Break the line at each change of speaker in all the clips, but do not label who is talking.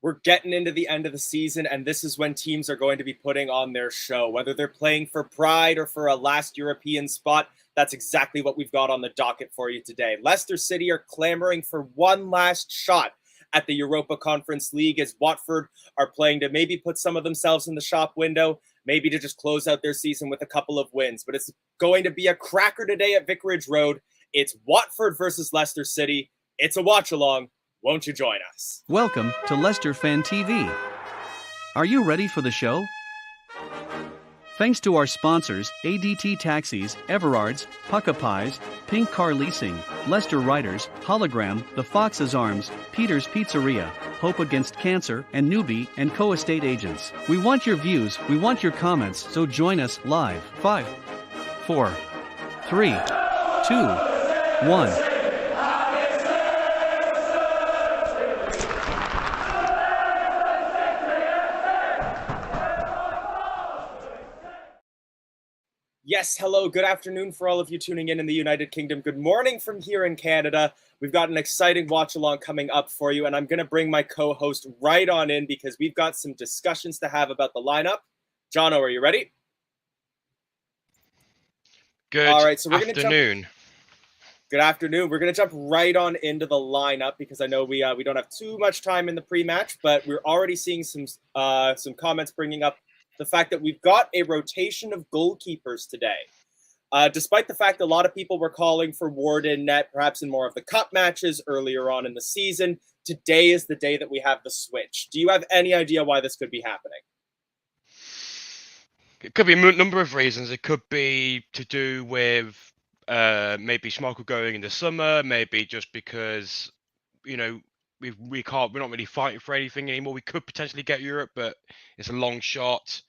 We're getting into the end of the season, and this is when teams are going to be putting on their show. Whether they're playing for pride or for a last European spot, that's exactly what we've got on the docket for you today. Leicester City are clamoring for one last shot at the Europa Conference League as Watford are playing to maybe put some of themselves in the shop window, maybe to just close out their season with a couple of wins. But it's going to be a cracker today at Vicarage Road. It's Watford versus Leicester City. It's a watch-along. Won't you join us?
Welcome to Leicester Fan TV. Are you ready for the show? Thanks to our sponsors, ADT Taxis, Everard's, Pucka Pies, Pink Car Leasing, Leicester Riders, Hologram, The Fox's Arms, Peter's Pizzeria, Hope Against Cancer, and Newbie & Co. Estate Agents. We want your views, we want your comments, so join us live. 5, 4, 3, 2, 1.
Yes, hello, good afternoon for all of you tuning in the United Kingdom. Good morning from here in Canada. We've got an exciting watch-along coming up for you, and I'm going to bring my co-host right on in because we've got some discussions to have about the lineup. Jono, are you ready?
Good
all right, so we're
afternoon.
Good afternoon. We're going to jump right on into the lineup because I know we don't have too much time in the pre-match, but we're already seeing some comments bringing up the fact that we've got a rotation of goalkeepers today. Despite the fact a lot of people were calling for Ward in net, perhaps in more of the cup matches earlier on in the season, today is the day that we have the switch. Do you have any idea why this could be happening?
It could be a number of reasons. It could be to do with maybe Schmeichel going in the summer, maybe just because, we're not really fighting for anything anymore. We could potentially get Europe, but it's a long shot.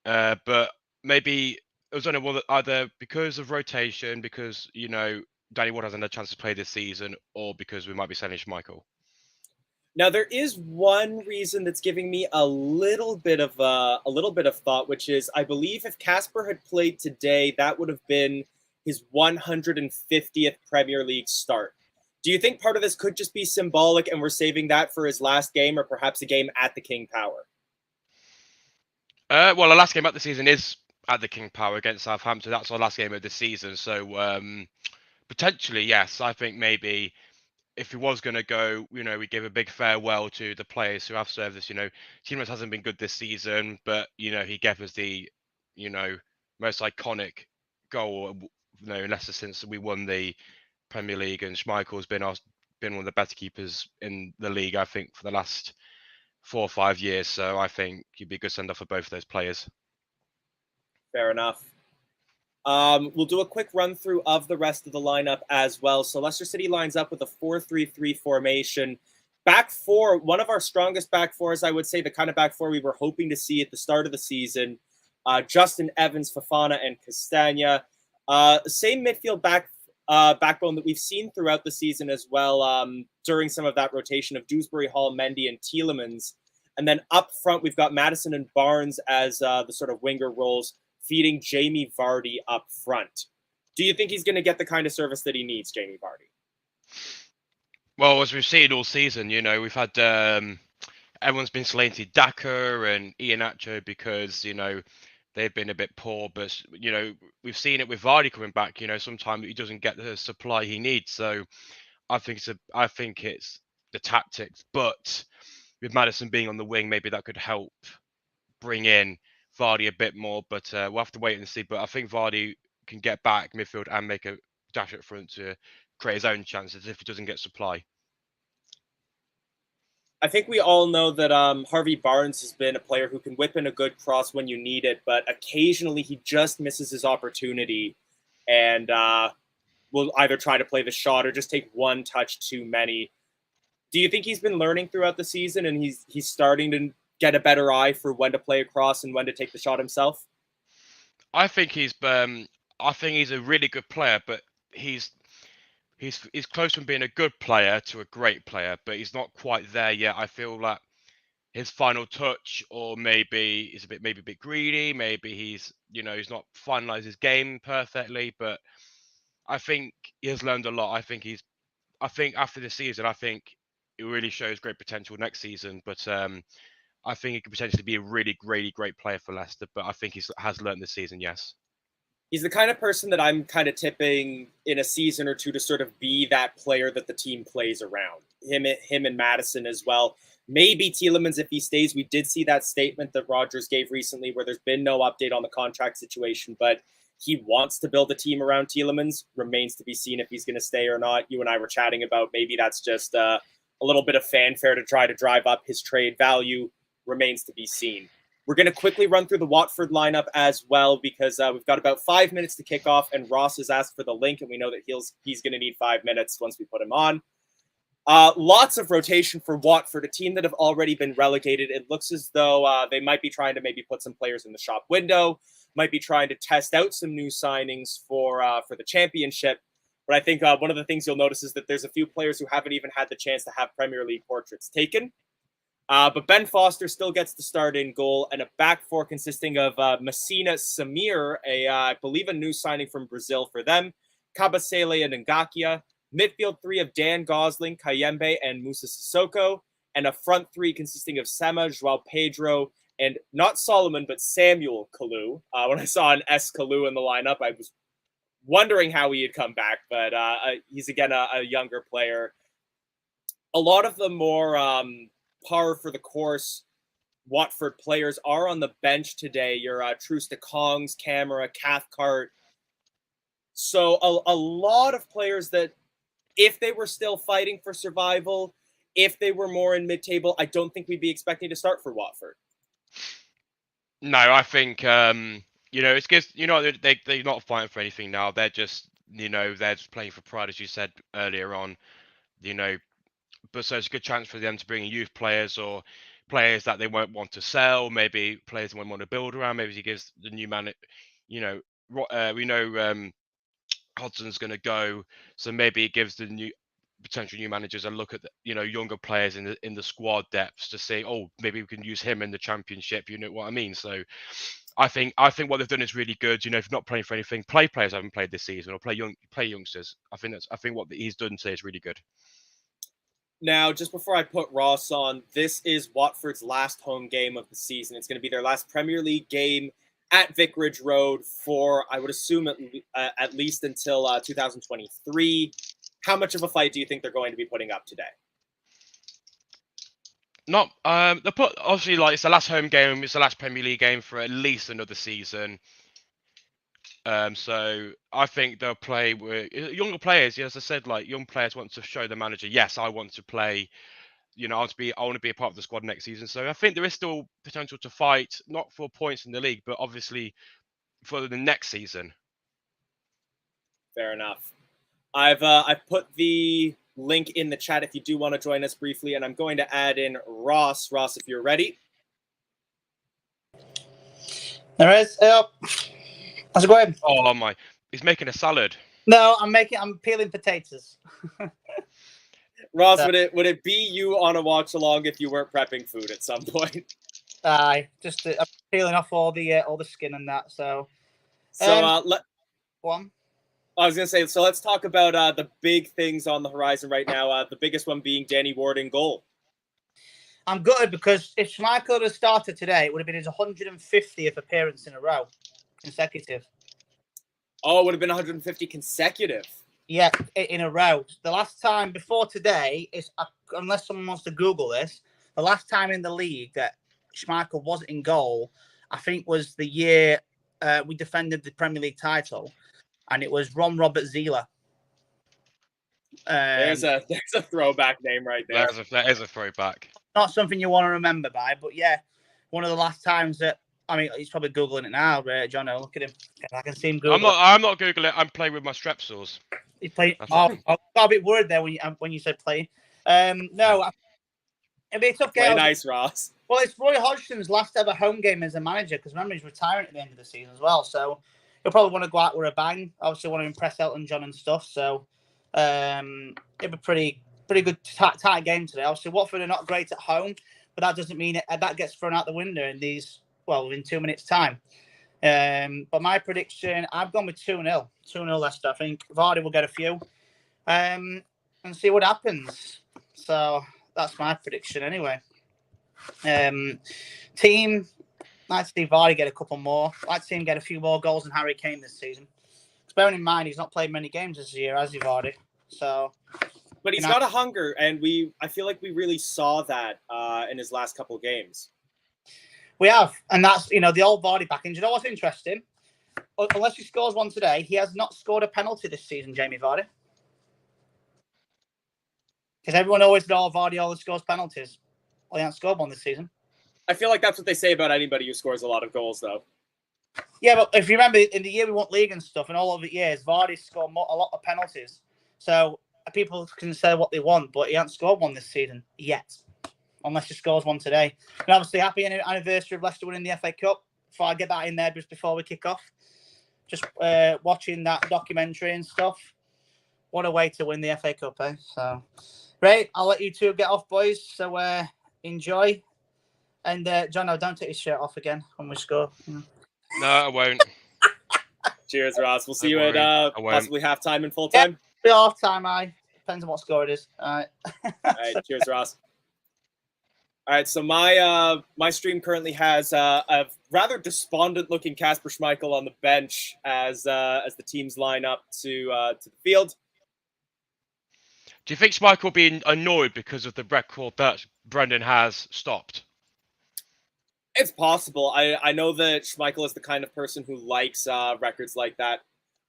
But maybe it was only one that either because of rotation, because Danny Ward hasn't had a chance to play this season, or because we might be selling Schmeichel.
Now there is one reason that's giving me a little bit of thought, which is I believe if Casper had played today, that would have been his 150th Premier League start. Do you think part of this could just be symbolic, and we're saving that for his last game, or perhaps a game at the King Power?
Well, the last game at the season is at the King Power against Southampton. That's our last game of the season. So potentially, yes. I think maybe if he was going to go, we give a big farewell to the players who have served us. Tielemans hasn't been good this season, but, he gave us the, most iconic goal, in Leicester since we won the Premier League. And Schmeichel's been one of the better keepers in the league, I think, for the last 4 or 5 years. So I think he'd be a good send-off for both of those players.
Fair enough. We'll do a quick run through of the rest of the lineup as well. So Leicester City lines up with a 4-3-3 formation. Back four, one of our strongest back fours, I would say, the kind of back four we were hoping to see at the start of the season. Justin Evans, Fofana, and Castagna. Same midfield backbone that we've seen throughout the season as well, during some of that rotation of Dewsbury, Hall, Mendy, and Tielemans. And then up front, we've got Maddison and Barnes as the sort of winger roles, feeding Jamie Vardy up front. Do you think he's going to get the kind of service that he needs, Jamie Vardy?
Well, as we've seen all season, we've had everyone's been slated Daka and Iheanacho because, they've been a bit poor. But, we've seen it with Vardy coming back. Sometimes he doesn't get the supply he needs. So I think it's the tactics. But with Maddison being on the wing, maybe that could help bring in Vardy a bit more, but we'll have to wait and see. But I think Vardy can get back midfield and make a dash at front to create his own chances if he doesn't get supply.
I think we all know that Harvey Barnes has been a player who can whip in a good cross when you need it, but occasionally he just misses his opportunity and will either try to play the shot or just take one touch too many. Do you think he's been learning throughout the season and he's starting to get a better eye for when to play across and when to take the shot himself?
I think he's a really good player, but he's close from being a good player to a great player, but he's not quite there yet. I feel like his final touch, or maybe he's a bit greedy. Maybe he's not finalized his game perfectly, but I think he has learned a lot. I think after this season, I think it really shows great potential next season. But I think he could potentially be a really, really great player for Leicester. But I think he has learned this season, yes.
He's the kind of person that I'm kind of tipping in a season or two to sort of be that player that the team plays around. Him and Maddison as well. Maybe Tielemans if he stays. We did see that statement that Rodgers gave recently where there's been no update on the contract situation, but he wants to build a team around Tielemans. Remains to be seen if he's going to stay or not. You and I were chatting about maybe that's just a little bit of fanfare to try to drive up his trade value. Remains to be seen. We're going to quickly run through the Watford lineup as well because we've got about 5 minutes to kick off, and Ross has asked for the link, and we know that he's going to need 5 minutes once we put him on. Lots of rotation for Watford, a team that have already been relegated. It looks as though they might be trying to maybe put some players in the shop window, might be trying to test out some new signings for the championship. But I think one of the things you'll notice is that there's a few players who haven't even had the chance to have Premier League portraits taken. But Ben Foster still gets the start in goal, and a back four consisting of Messina Samir, I believe a new signing from Brazil for them, Kabasele and Ngakia, midfield three of Dan Gosling, Kayembe, and Musa Sissoko, and a front three consisting of Sema, Joao Pedro, and not Solomon, but Samuel Kalou. When I saw an S. Kalou in the lineup, I was wondering how he had come back, but he's, again, a younger player. A lot of the more par for the course Watford players are on the bench today. Your Trusta Kongs, Camera, Cathcart. So a lot of players that, if they were still fighting for survival, if they were more in mid-table, I don't think we'd be expecting to start for Watford.
No, I think it's because they're not fighting for anything now. They're just they're just playing for pride, as you said earlier on. But so it's a good chance for them to bring in youth players or players that they won't want to sell. Maybe players they won't want to build around. Maybe he gives the new man, we know Hodson's going to go, so maybe it gives the potential new managers a look at the, younger players in the squad depths to say, oh, maybe we can use him in the championship. You know what I mean? So I think what they've done is really good. If you're not playing for anything, play players who haven't played this season or play youngsters. I think what he's done today is really good.
Now, just before I put Ross on, this is Watford's last home game of the season. It's going to be their last Premier League game at Vicarage Road for, I would assume, at least until 2023. How much of a fight do you think they're going to be putting up today?
Not they put obviously it's the last home game. It's the last Premier League game for at least another season. So I think they'll play with younger players. As I said, young players want to show the manager, yes, I want to play. I want to be a part of the squad next season. So I think there is still potential to fight, not for points in the league, but obviously for the next season.
Fair enough. I've put the link in the chat if you do want to join us briefly, and I'm going to add in Ross. Ross, if you're ready.
There is. How's it going?
Oh my! He's making a salad.
No, I'm peeling potatoes.
Ross, would it be you on a watch along if you weren't prepping food at some point?
I'm peeling off all the skin and that. So
one. I was gonna say, so let's talk about the big things on the horizon right now. The biggest one being Danny Ward in goal.
I'm gutted because if Schmeichel had started today, it would have been his 150th appearance in a row, consecutive.
Oh, it would have been 150 consecutive.
Yeah, in a row. The last time before today is, unless someone wants to Google this, the last time in the league that Schmeichel was in goal, I think was the year we defended the Premier League title, and it was Ron Robert Zieler.
There's a throwback name right there.
That is a throwback.
Not something you want to remember by, but yeah, one of the last times that, I mean, he's probably Googling it now, Jono. Look at him. I can see him Googling.
I'm not Googling it. I'm playing with my Strepsils.
He played. I got a bit worried there when you said playing. No, it'd be a tough game.
Play nice, Ross.
Well, it's Roy Hodgson's last ever home game as a manager because remember he's retiring at the end of the season as well. So he'll probably want to go out with a bang. Obviously, want to impress Elton John and stuff. So it'd be pretty good tight game today. Obviously, Watford are not great at home, but that doesn't mean that gets thrown out the window in 2 minutes' time. But my prediction, I've gone with 2-0. 2-0 Leicester. I think Vardy will get a few. And see what happens. So that's my prediction anyway. Team, I'd like to see Vardy get a couple more. I'd like to see him get a few more goals than Harry Kane this season. Bearing in mind he's not played many games this year, has he, Vardy? So,
but he's got a hunger, and I feel like we really saw that in his last couple of games.
We have, and that's the old Vardy back. And you know what's interesting? Unless he scores one today, he has not scored a penalty this season, Jamie Vardy. Because everyone always knows Vardy always scores penalties. Well, he hasn't scored one this season.
I feel like that's what they say about anybody who scores a lot of goals, though.
Yeah, but if you remember, in the year we won league and stuff, and all of the years, Vardy scored a lot of penalties. So people can say what they want, but he hasn't scored one this season yet, unless he scores one today. And obviously, happy anniversary of Leicester winning the FA Cup. Before I get that in there, just before we kick off, just watching that documentary and stuff. What a way to win the FA Cup, eh? So, right, I'll let you two get off, boys. So enjoy. And John, no, don't take your shirt off again when we score.
No, I won't.
Cheers, Ross. We'll see you at possibly halftime and full time.
Yeah, half time, depends on what score it is. All right.
All right. Cheers, Ross. All right. So my stream currently has a rather despondent-looking Kasper Schmeichel on the bench as the teams line up to the field.
Do you think Schmeichel will be annoyed because of the record that Brendan has stopped?
It's possible. I know that Schmeichel is the kind of person who likes records like that.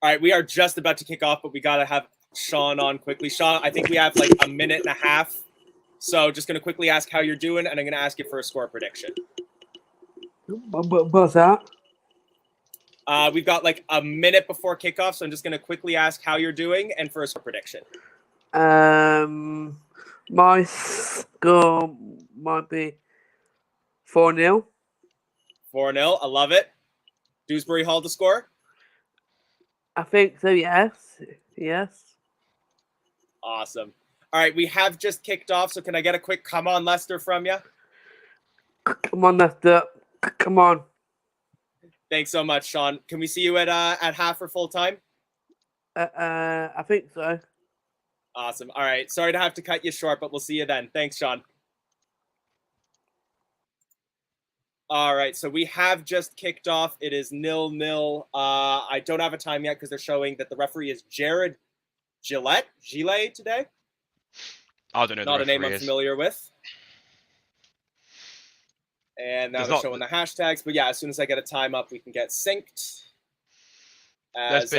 All right, we are just about to kick off, but we got to have Sean on quickly. Sean, I think we have like a minute and a half. So just going to quickly ask how you're doing, and I'm going to ask you for a score prediction.
What's that?
We've got like a minute before kickoff, so I'm just going to quickly ask how you're doing and for a score prediction.
My score might be 4-0.
4-0. I love it. Dewsbury Hall to score?
I think so, yes. Yes.
Awesome. All right, we have just kicked off, so can I get a quick come on, Leicester, from you?
Come on, Leicester. Come on.
Thanks so much, Sean. Can we see you at half or full time?
I think so.
Awesome. All right. Sorry to have to cut you short, but we'll see you then. Thanks, Sean. All right. So we have just kicked off. It is 0-0. I don't have a time yet because they're showing that the referee is Jared Gillette today.
I don't know.
Not a name I'm familiar with. And now they're showing the hashtags. But yeah, as soon as I get a time up, we can get synced.
There's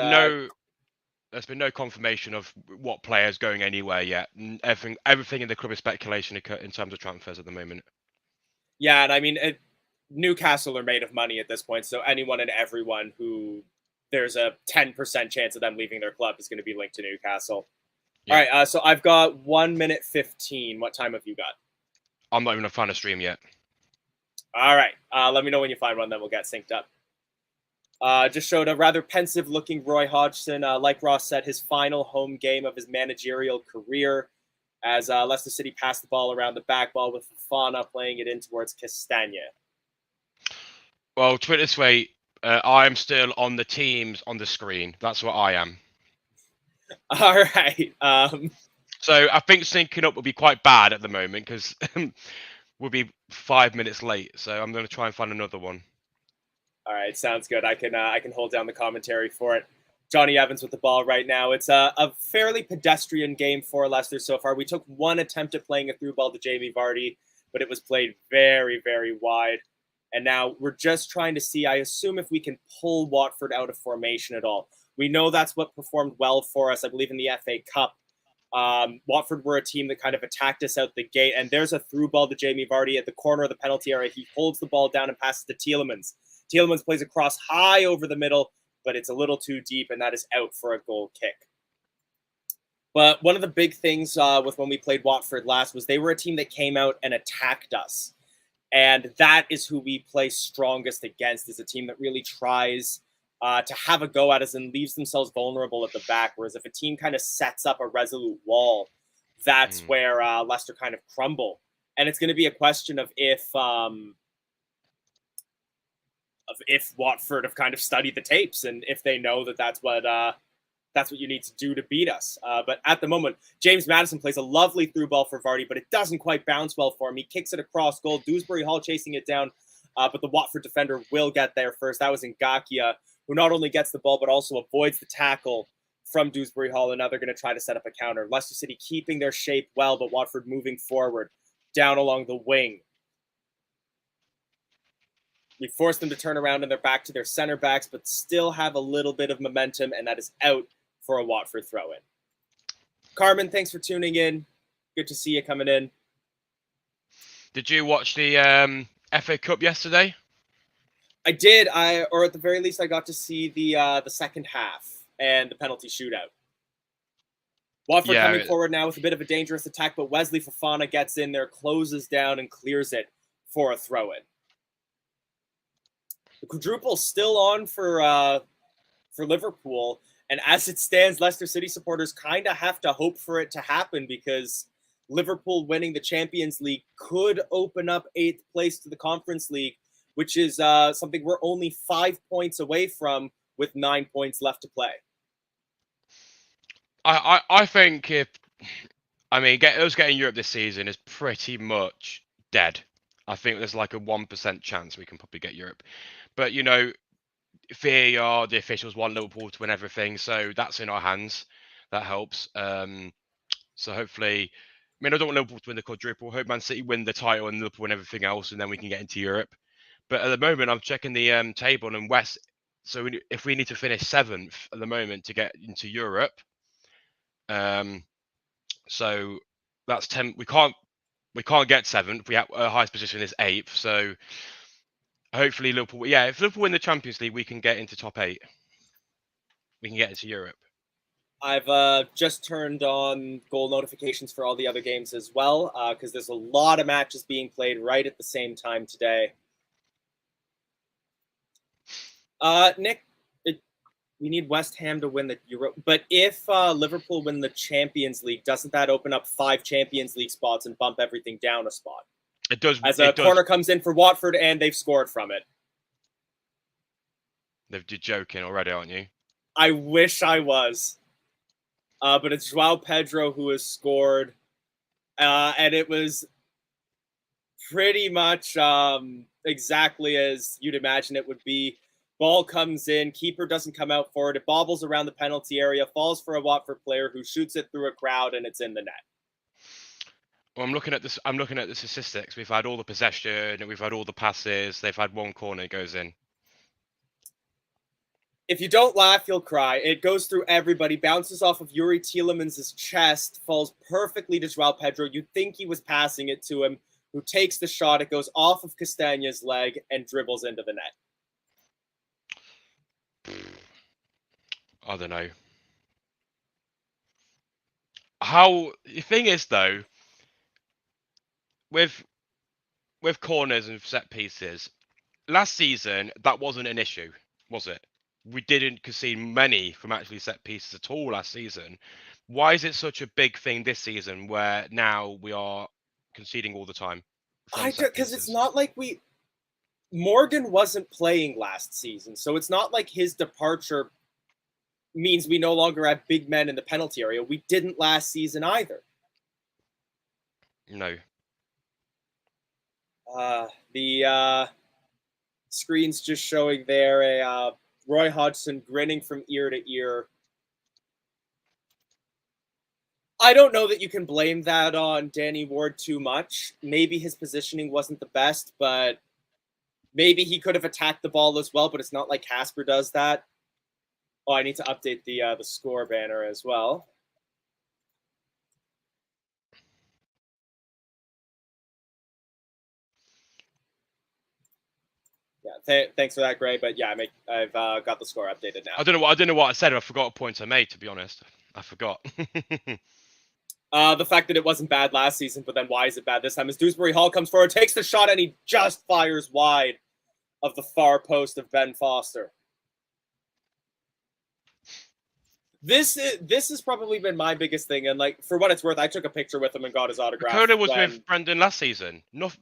been no confirmation of what player's going anywhere yet. Everything in the club is speculation in terms of transfers at the moment.
Yeah, and I mean, Newcastle are made of money at this point, so anyone and everyone who there's a 10% chance of them leaving their club is going to be linked to Newcastle. Yeah. All right, so I've got 1 minute 15. What time have you got?
I'm not even a fan of stream yet.
All right, let me know when you find one, then we'll get synced up. Just showed a rather pensive-looking Roy Hodgson. Like Ross said, his final home game of his managerial career as Leicester City passed the ball around the back ball with Fofana playing it in towards Castagna.
Well, to put it this way, I am still on the teams on the screen. That's what I am.
All right.
So I think syncing up will be quite bad at the moment because we'll be 5 minutes late. So I'm going to try and find another one.
All right, sounds good. I can hold down the commentary for it. Johnny Evans with the ball right now. It's a fairly pedestrian game for Leicester so far. We took one attempt at playing a through ball to Jamie Vardy, but it was played very, very wide. And now we're just trying to see, I assume, if we can pull Watford out of formation at all. We know that's what performed well for us, I believe, in the FA Cup. Watford were a team that kind of attacked us out the gate, and there's a through ball to Jamie Vardy at the corner of the penalty area. He holds the ball down and passes to Tielemans. Tielemans plays a cross high over the middle, but it's a little too deep, and that is out for a goal kick. But one of the big things with when we played Watford last was they were a team that came out and attacked us. And that is who we play strongest against, is a team that really tries to have a go at us and leaves themselves vulnerable at the back. Whereas if a team kind of sets up a resolute wall, that's where Leicester kind of crumble. And it's going to be a question of if Watford have kind of studied the tapes and if they know that that's what that's what you need to do to beat us. But at the moment, James Maddison plays a lovely through ball for Vardy, but it doesn't quite bounce well for him. He kicks it across goal. Dewsbury Hall chasing it down, but the Watford defender will get there first. That was Ngakia, who not only gets the ball, but also avoids the tackle from Dewsbury Hall, and now they're going to try to set up a counter. Leicester City keeping their shape well, but Watford moving forward, down along the wing. We forced them to turn around and they're back to their center backs, but still have a little bit of momentum, and that is out for a Watford throw-in. Carmen, thanks for tuning in. Good to see you coming in.
Did you watch the FA Cup yesterday?
I did. Or at the very least, I got to see the second half and the penalty shootout. Watford coming forward now with a bit of a dangerous attack, but Wesley Fofana gets in there, closes down, and clears it for a throw-in. The quadruple's still on for Liverpool. And as it stands, Leicester City supporters kind of have to hope for it to happen, because Liverpool winning the Champions League could open up 8th place to the Conference League, which is something we're only 5 points away from with 9 points left to play.
I think us getting Europe this season is pretty much dead. I think there's like a 1% chance we can probably get Europe. But, VAR, the officials want Liverpool to win everything, so that's in our hands. That helps. So hopefully, I don't want Liverpool to win the quadruple. Hope Man City win the title and Liverpool win everything else, and then we can get into Europe. But at the moment, I'm checking the table, and West. So if we need to finish 7th at the moment to get into Europe, so that's 10. We can't get 7th. We have our highest position is 8th. So hopefully Liverpool. Yeah, if Liverpool win the Champions League, we can get into top 8. We can get into Europe.
I've just turned on goal notifications for all the other games as well, because there's a lot of matches being played right at the same time today. Nick, we need West Ham to win the Euro. But if Liverpool win the Champions League, doesn't that open up 5 Champions League spots and bump everything down a spot?
It does.
As a corner comes in for Watford, and they've scored from it.
You're joking already, aren't you?
I wish I was. But it's João Pedro who has scored. And it was pretty much exactly as you'd imagine it would be. Ball comes in, keeper doesn't come out for it. It bobbles around the penalty area, falls for a Watford player who shoots it through a crowd, and it's in the net.
Well, I'm looking at this. I'm looking at the statistics. We've had all the possession, we've had all the passes. They've had 1 corner, it goes in.
If you don't laugh, you'll cry. It goes through everybody, bounces off of Yuri Tielemans' chest, falls perfectly to João Pedro. You'd think he was passing it to him, who takes the shot. It goes off of Castagna's leg and dribbles into the net.
I don't know. How the thing is though, with corners and set pieces, last season that wasn't an issue, was it? We didn't concede many from actually set pieces at all last season. Why is it such a big thing this season where now we are conceding all the time?
Because it's not like Morgan wasn't playing last season, so it's not like his departure means we no longer have big men in the penalty area. We didn't last season either.
No.
The screen's just showing there a Roy Hodgson grinning from ear to ear. I don't know that you can blame that on Danny Ward too much. Maybe his positioning wasn't the best, but maybe he could have attacked the ball as well, but it's not like Casper does that. Oh, I need to update the score banner as well. Yeah, thanks for that, Gray. But yeah, I've got the score updated now.
I don't know what I said. I forgot a point I made. To be honest, I forgot.
The fact that it wasn't bad last season, but then why is it bad this time? As Dewsbury Hall comes forward, takes the shot, and he just fires wide of the far post of Ben Foster. This has probably been my biggest thing, and like for what it's worth, I took a picture with him and got his autograph.
Dakota was with Brendan last season. We've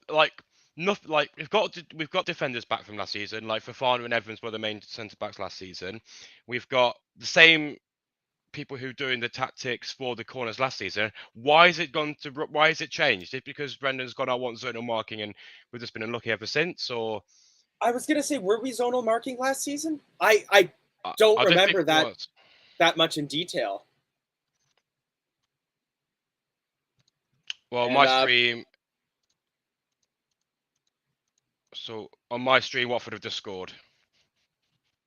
got defenders back from last season. Like Fofana and Evans were the main centre backs last season. We've got the same people who are doing the tactics for the corners last season. Why has it changed? Is it because Brendan's gone, I want zonal marking, and we've just been unlucky ever since? Or
I was gonna say, were we zonal marking last season? I don't
I don't think
remember
it
that
was.
that much in detail.
Well,
And
my stream. So on my stream, Watford have just scored.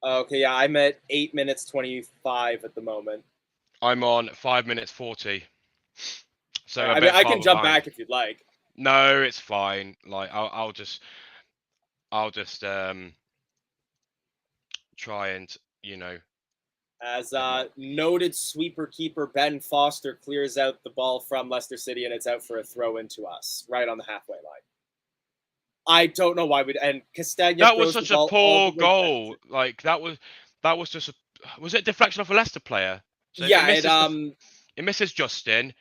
okay, yeah, I'm at 8 minutes 25 at the moment.
I'm on 5 minutes 40. So
I mean, I can jump
behind.
back if you'd like.
No, it's fine. Like I'll just try and
As noted sweeper keeper Ben Foster clears out the ball from Leicester City, and it's out for a throw into us, right on the halfway line. I don't know why and Castagna
that was
throws
such
the
a
ball all
poor
the way
goal.
back.
Like that was just was it deflection off a Leicester player? So
Yeah,
it misses Justin,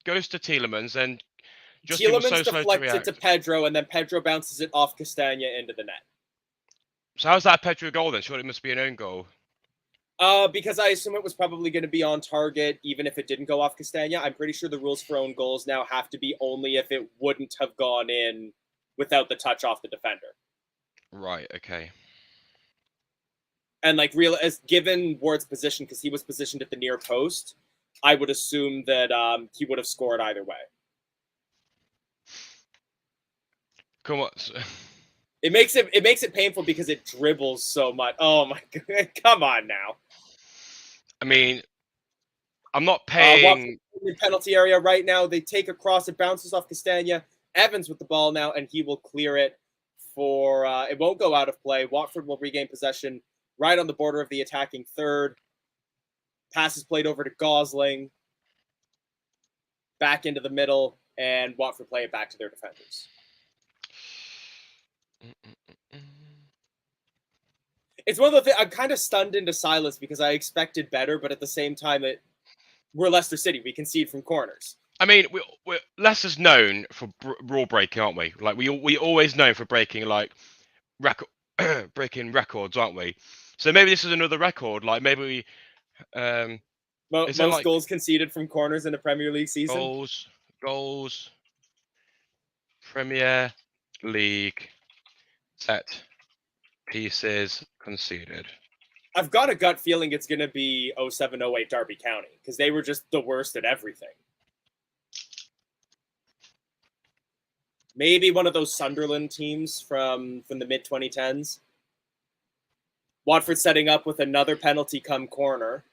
goes to Tielemans, and Justin was
Tielemans
so slow to
deflects it
react.
to Pedro, and then Pedro bounces it off Castagna into the net.
So how's that a Pedro goal then? Surely it must be an own goal.
Because I assume it was probably going to be on target, even if it didn't go off Castagna. I'm pretty sure the rules for own goals now have to be only if it wouldn't have gone in without the touch off the defender.
Right. Okay.
And like as given Ward's position, because he was positioned at the near post, I would assume that he would have scored either way.
Come on.
It makes it painful because it dribbles so much. Oh my god! Come on now.
I mean, I'm not paying.
In the penalty area right now. They take a cross. It bounces off Castagna. Evans with the ball now, and he will clear it for. It won't go out of play. Watford will regain possession right on the border of the attacking third. Pass is played over to Gosling. Back into the middle, and Watford play it back to their defenders. It's one of the things I'm kind of stunned into silence because I expected better, but at the same time, we're Leicester City. We concede from corners.
I mean, we're Leicester's known for rule breaking, aren't we? Like we always known for breaking breaking records, aren't we? So maybe this is another record. Like maybe we
most goals conceded from corners in a Premier League season.
Goals, Premier League set pieces conceded.
I've got a gut feeling it's going to be 07-08 Derby County because they were just the worst at everything. Maybe one of those Sunderland teams from the mid-2010s. Watford setting up with another penalty come corner.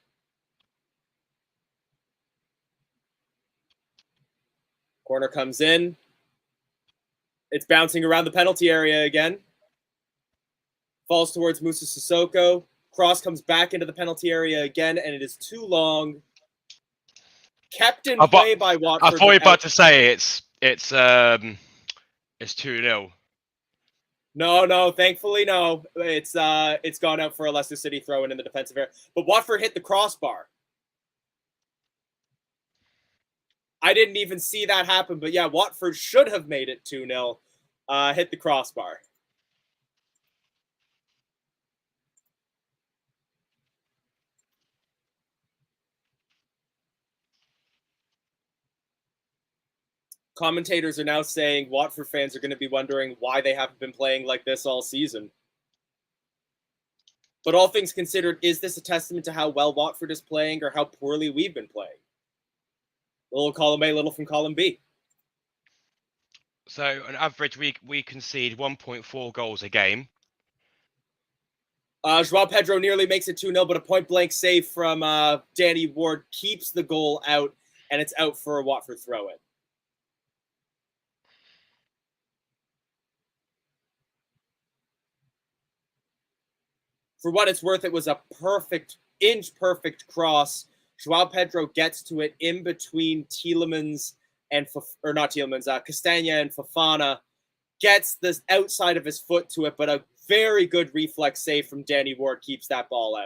Corner comes in. It's bouncing around the penalty area again. Falls towards Musa Sissoko. Cross comes back into the penalty area again, and it is too long. Kept in play by Watford.
I thought you were about to say it's 2-0.
No, thankfully no. It's gone out for a Leicester City throw-in the defensive area. But Watford hit the crossbar. I didn't even see that happen, but yeah, Watford should have made it 2-0. Hit the crossbar. Commentators are now saying Watford fans are going to be wondering why they haven't been playing like this all season. But all things considered, is this a testament to how well Watford is playing or how poorly we've been playing? Little column A, little from column B.
So, on average, we concede 1.4 goals a game.
Joao Pedro nearly makes it 2-0, but a point-blank save from Danny Ward keeps the goal out, and it's out for a Watford throw-in. For what it's worth, it was a inch-perfect cross. Joao Pedro gets to it in between Tielemans and Castagna and Fofana. Gets the outside of his foot to it, but a very good reflex save from Danny Ward keeps that ball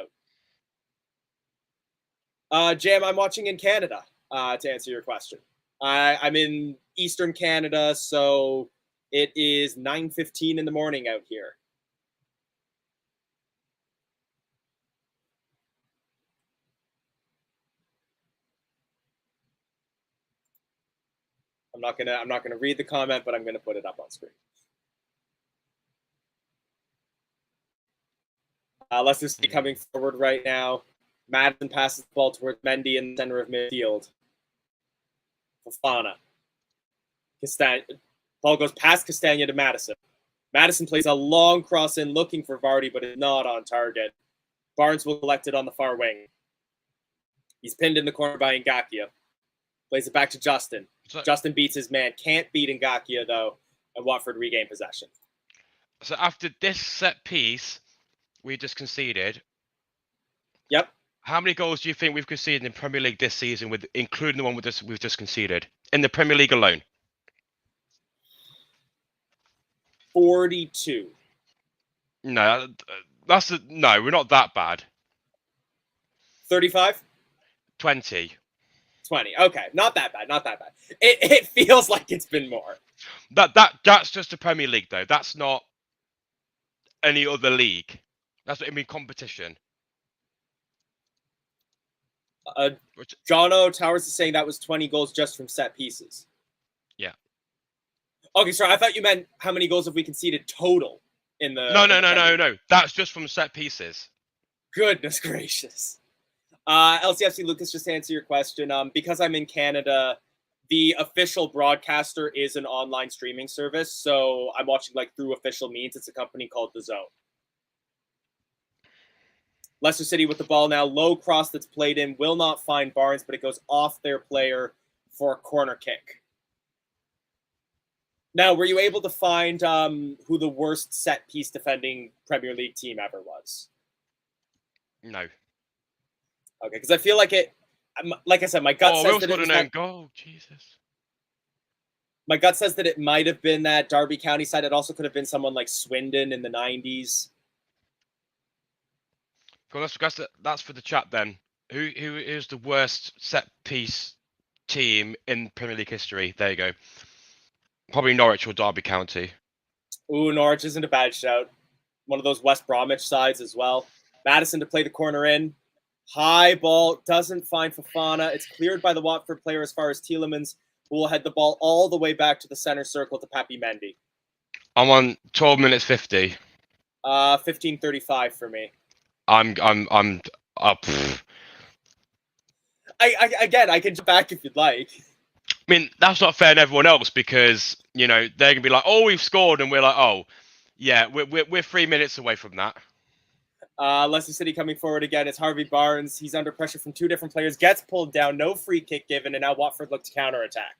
out. Jam, I'm watching in Canada, to answer your question. I'm in Eastern Canada, so it is 9:15 in the morning out here. I'm not gonna read the comment, but I'm gonna put it up on screen. Leicester City coming forward right now. Madison passes the ball towards Mendy in the center of midfield. Fofana. Ball goes past Castagna to Madison. Madison plays a long cross in looking for Vardy, but is not on target. Barnes will collect it on the far wing. He's pinned in the corner by Ngakia. Plays it back to Justin. Justin beats his man. Can't beat Ngakia, though, and Watford regain possession.
So after this set piece, we just conceded.
Yep.
How many goals do you think we've conceded in Premier League this season, with including the one we've just conceded in the Premier League alone?
42.
No, no. We're not that bad.
35.
20.
20. Okay, not that bad. Not that bad. It feels like it's been more.
That's just the Premier League, though. That's not any other league. That's what I mean. Competition.
Jono Towers is saying that was 20 goals just from set pieces.
Yeah.
Okay, sorry. I thought you meant how many goals have we conceded total in the.
No. That's just from set pieces.
Goodness gracious. LCFC Lucas, just to answer your question, because I'm in Canada, the official broadcaster is an online streaming service, so I'm watching like through official means. It's a company called The Zone. Leicester City with the ball now, low cross that's played in, will not find Barnes, but it goes off their player for a corner kick. Now, were you able to find who the worst set piece defending Premier League team ever was?
No.
Okay, because I feel like it. Like I said, my gut says that it was that
goal. Jesus.
My gut says that it might have been that Derby County side. It also could have been someone like Swindon in the 90s.
Cool, that's for the chat then. Who is the worst set piece team in Premier League history? There you go. Probably Norwich or Derby County.
Ooh, Norwich isn't a bad shout. One of those West Bromwich sides as well. Madison to play the corner in. High ball, doesn't find Fofana. It's cleared by the Watford player as far as Tielemans, who will head the ball all the way back to the center circle to Papi Mendy.
I'm on 12 minutes 50.
15:35 for me.
I'm up.
I can jump back if you'd like.
I mean, that's not fair to everyone else because, they're going to be like, oh, we've scored. And we're like, oh, yeah, we're 3 minutes away from that.
Leicester City coming forward again. It's Harvey Barnes. He's under pressure from two different players. Gets pulled down. No free kick given. And now Watford look to counterattack.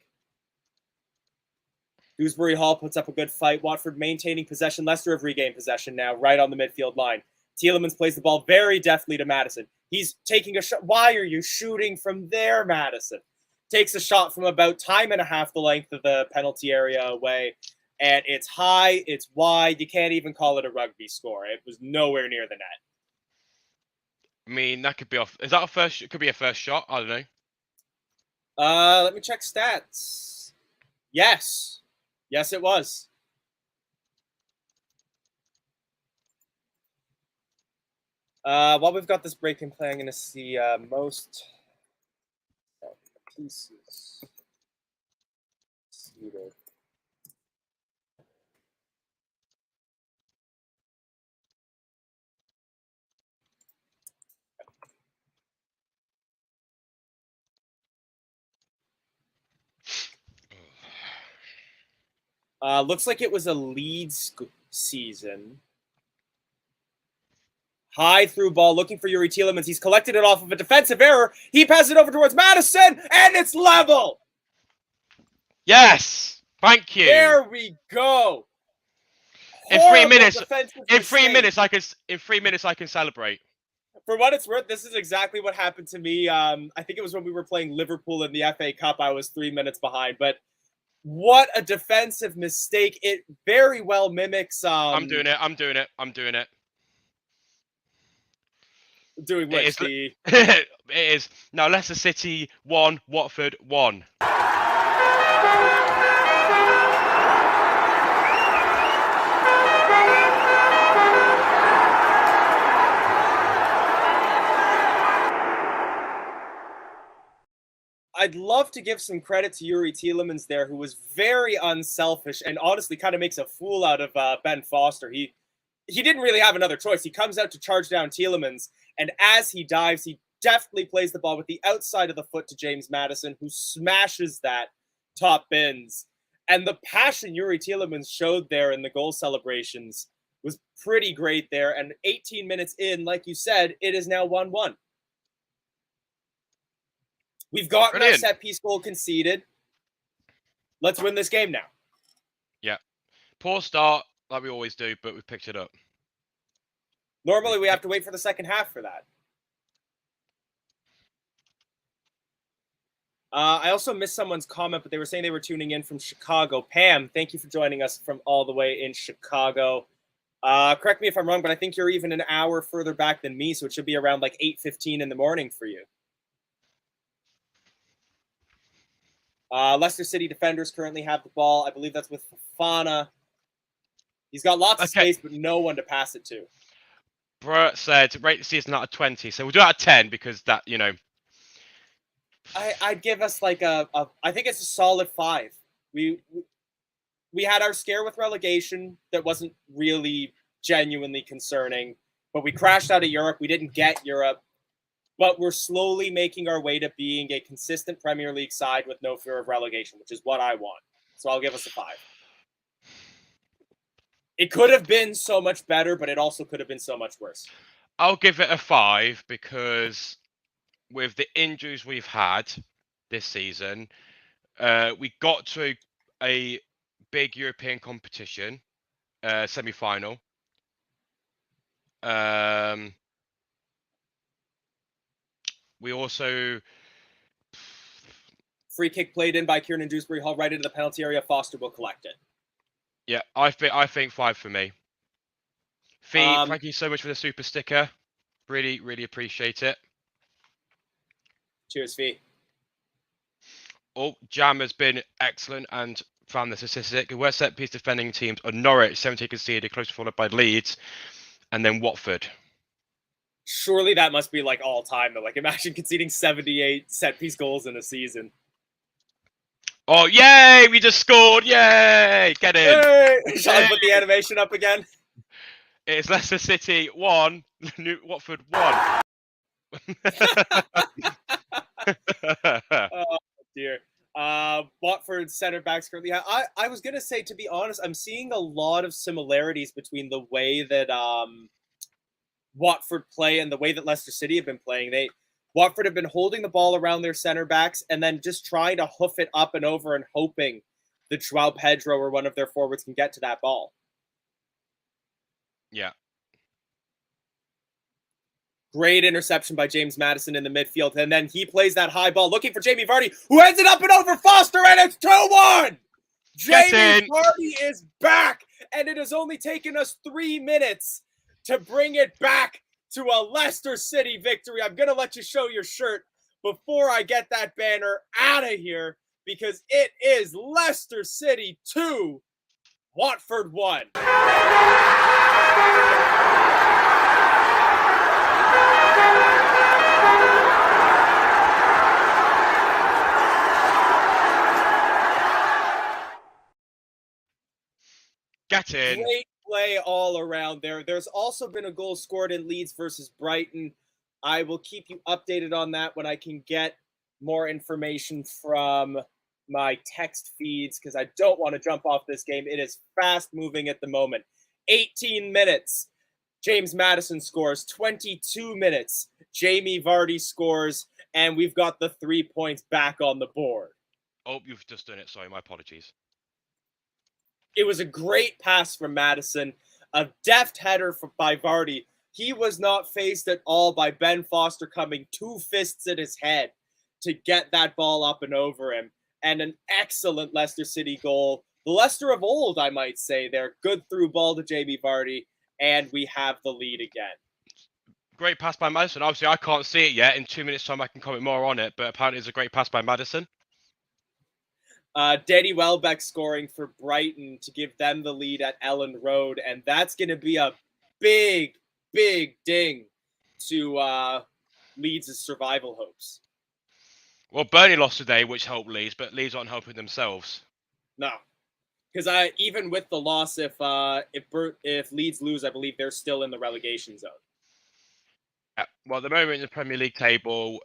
Dewsbury Hall puts up a good fight. Watford maintaining possession. Leicester have regained possession now, right on the midfield line. Tielemans plays the ball very deftly to Madison. He's taking a shot. Why are you shooting from there, Madison? Takes a shot from about time and a half the length of the penalty area away. And it's high, it's wide. You can't even call it a rugby score. It was nowhere near the net.
I mean, that could be off. Is that a first? It could be a first shot. I don't know.
Let me check stats. Yes, it was. While we've got this break in play, I'm going to see most pieces seeded. Looks like it was a Leeds season. High through ball, looking for Yuri Tielemans. He's collected it off of a defensive error. He passes it over towards Madison, and it's level.
Yes, thank you.
There we go.
In 3 minutes, in 3 minutes, I can celebrate.
For what it's worth, this is exactly what happened to me. I think it was when we were playing Liverpool in the FA Cup. I was 3 minutes behind, but what a defensive mistake! It very well mimics.
I'm doing it.
Doing which? The...
it is. Now Leicester City 1, Watford 1.
I'd love to give some credit to Yuri Tielemans there, who was very unselfish and honestly kind of makes a fool out of Ben Foster. He didn't really have another choice. He comes out to charge down Tielemans, and as he dives, he deftly plays the ball with the outside of the foot to James Maddison, who smashes that top bins. And the passion Yuri Tielemans showed there in the goal celebrations was pretty great there. And 18 minutes in, like you said, it is now 1-1. We've gotten our set-piece goal conceded. Let's win this game now.
Yeah. Poor start, like we always do, but we've picked it up.
Normally, we have to wait for the second half for that. I also missed someone's comment, but they were saying they were tuning in from Chicago. Pam, thank you for joining us from all the way in Chicago. Correct me if I'm wrong, but I think you're even an hour further back than me, so it should be around like 8:15 in the morning for you. Leicester City defenders currently have the ball. I believe that's with Fofana. He's got lots of space, but no one to pass it to.
Brett said rate the season out of 20, so we'll do it out of 10 because that, you know.
I'd give us like I think it's a solid 5. We had our scare with relegation that wasn't really genuinely concerning, but we crashed out of Europe. We didn't get Europe, but we're slowly making our way to being a consistent Premier League side with no fear of relegation, which is what I want. So I'll give us a 5. It could have been so much better, but it also could have been so much worse.
I'll give it a 5 because with the injuries we've had this season, we got to a big European competition, semi-final. We also...
Free kick played in by Kieran Dewsbury Hall right into the penalty area. Foster will collect it.
Yeah, I think 5 for me. Fee, thank you so much for the super sticker. Really, really appreciate it.
Cheers, Fee.
Oh, Jam has been excellent and found the statistic. Worst set-piece defending teams are Norwich, 70 conceded, closely followed by Leeds, and then Watford.
Surely that must be like all time though. Like imagine conceding 78 set-piece goals in a season.
Oh, yay! We just scored! Yay! Get in!
Hey! Shall I put the animation up again?
It's Leicester City 1, Watford 1.
Oh dear. Watford center backs currently. I was gonna say, to be honest, I'm seeing a lot of similarities between the way that Watford play and the way that Leicester City have been playing. Watford have been holding the ball around their center backs and then just trying to hoof it up and over and hoping that João Pedro or one of their forwards can get to that ball.
Yeah.
Great interception by James Maddison in the midfield. And then he plays that high ball looking for Jamie Vardy, who ends it up and over Foster, and it's 2-1! Jamie Vardy is back, and it has only taken us 3 minutes to bring it back to a Leicester City victory. I'm going to let you show your shirt before I get that banner out of here, because it is Leicester City 2, Watford 1.
Get in.
Great play all around there. There's also been a goal scored in Leeds versus Brighton. I will keep you updated on that when I can get more information from my text feeds, because I don't want to jump off this game. It is fast moving at the moment. 18 minutes. James Maddison scores. 22 minutes. Jamie Vardy scores. And we've got the 3 points back on the board.
Oh, you've just done it. Sorry, my apologies.
It was a great pass from Maddison, a deft header by Vardy. He was not faced at all by Ben Foster coming 2 fists at his head to get that ball up and over him. And an excellent Leicester City goal. The Leicester of old, I might say. They're good through ball to Jamie Vardy, and we have the lead again.
Great pass by Maddison. Obviously, I can't see it yet. In 2 minutes' time, I can comment more on it, but apparently it's a great pass by Maddison.
Danny Welbeck scoring for Brighton to give them the lead at Ellen Road, and that's going to be a big, big ding to Leeds' survival hopes.
Well, Burnley lost today, which helped Leeds, but Leeds aren't helping themselves.
No, because even with the loss, if Leeds lose, I believe they're still in the relegation zone.
Well, at the moment in the Premier League table,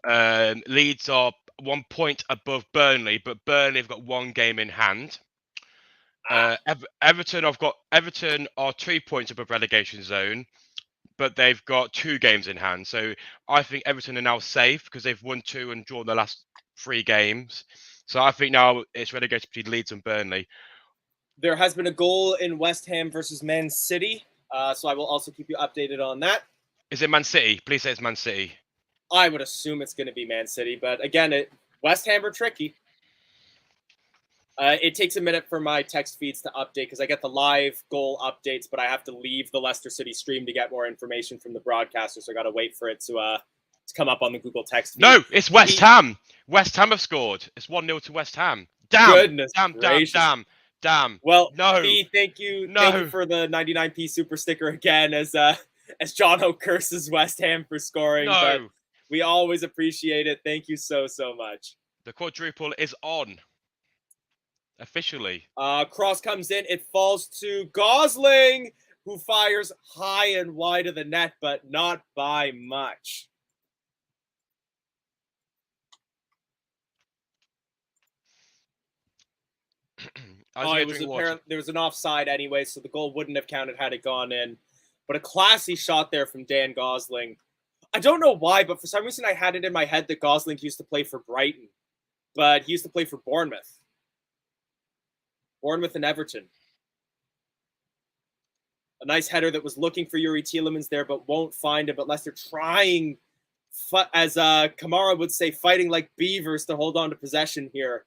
Leeds are 1 point above Burnley, but Burnley have got 1 game in hand. Everton are 2 points above relegation zone, but they've got 2 games in hand. So I think Everton are now safe because they've won 2 and drawn the last 3 games. So I think now it's relegation between Leeds and Burnley.
There has been a goal in West Ham versus Man City, so I will also keep you updated on that.
Is it Man City? Please say it's Man City.
I would assume it's going to be Man City, but again, West Ham are tricky. It takes a minute for my text feeds to update because I get the live goal updates, but I have to leave the Leicester City stream to get more information from the broadcaster, so I got to wait for it to come up on the Google text feed.
No, it's West Ham. West Ham have scored. It's 1-0 to West Ham. Damn.
Goodness gracious.
Damn.
Well,
no.
P, thank you for the 99p super sticker again as John O curses West Ham for scoring.
No.
But we always appreciate it. Thank you so much.
The quadruple is on. Officially.
Cross comes in. It falls to Gosling, who fires high and wide of the net, but not by much. There was an offside anyway, so the goal wouldn't have counted had it gone in. But a classy shot there from Dan Gosling. I don't know why, but for some reason I had it in my head that Gosling used to play for Brighton, but he used to play for Bournemouth. Bournemouth and Everton. A nice header that was looking for Yuri Tielemans there, but won't find him. But Leicester trying, as Kamara would say, fighting like beavers to hold on to possession here.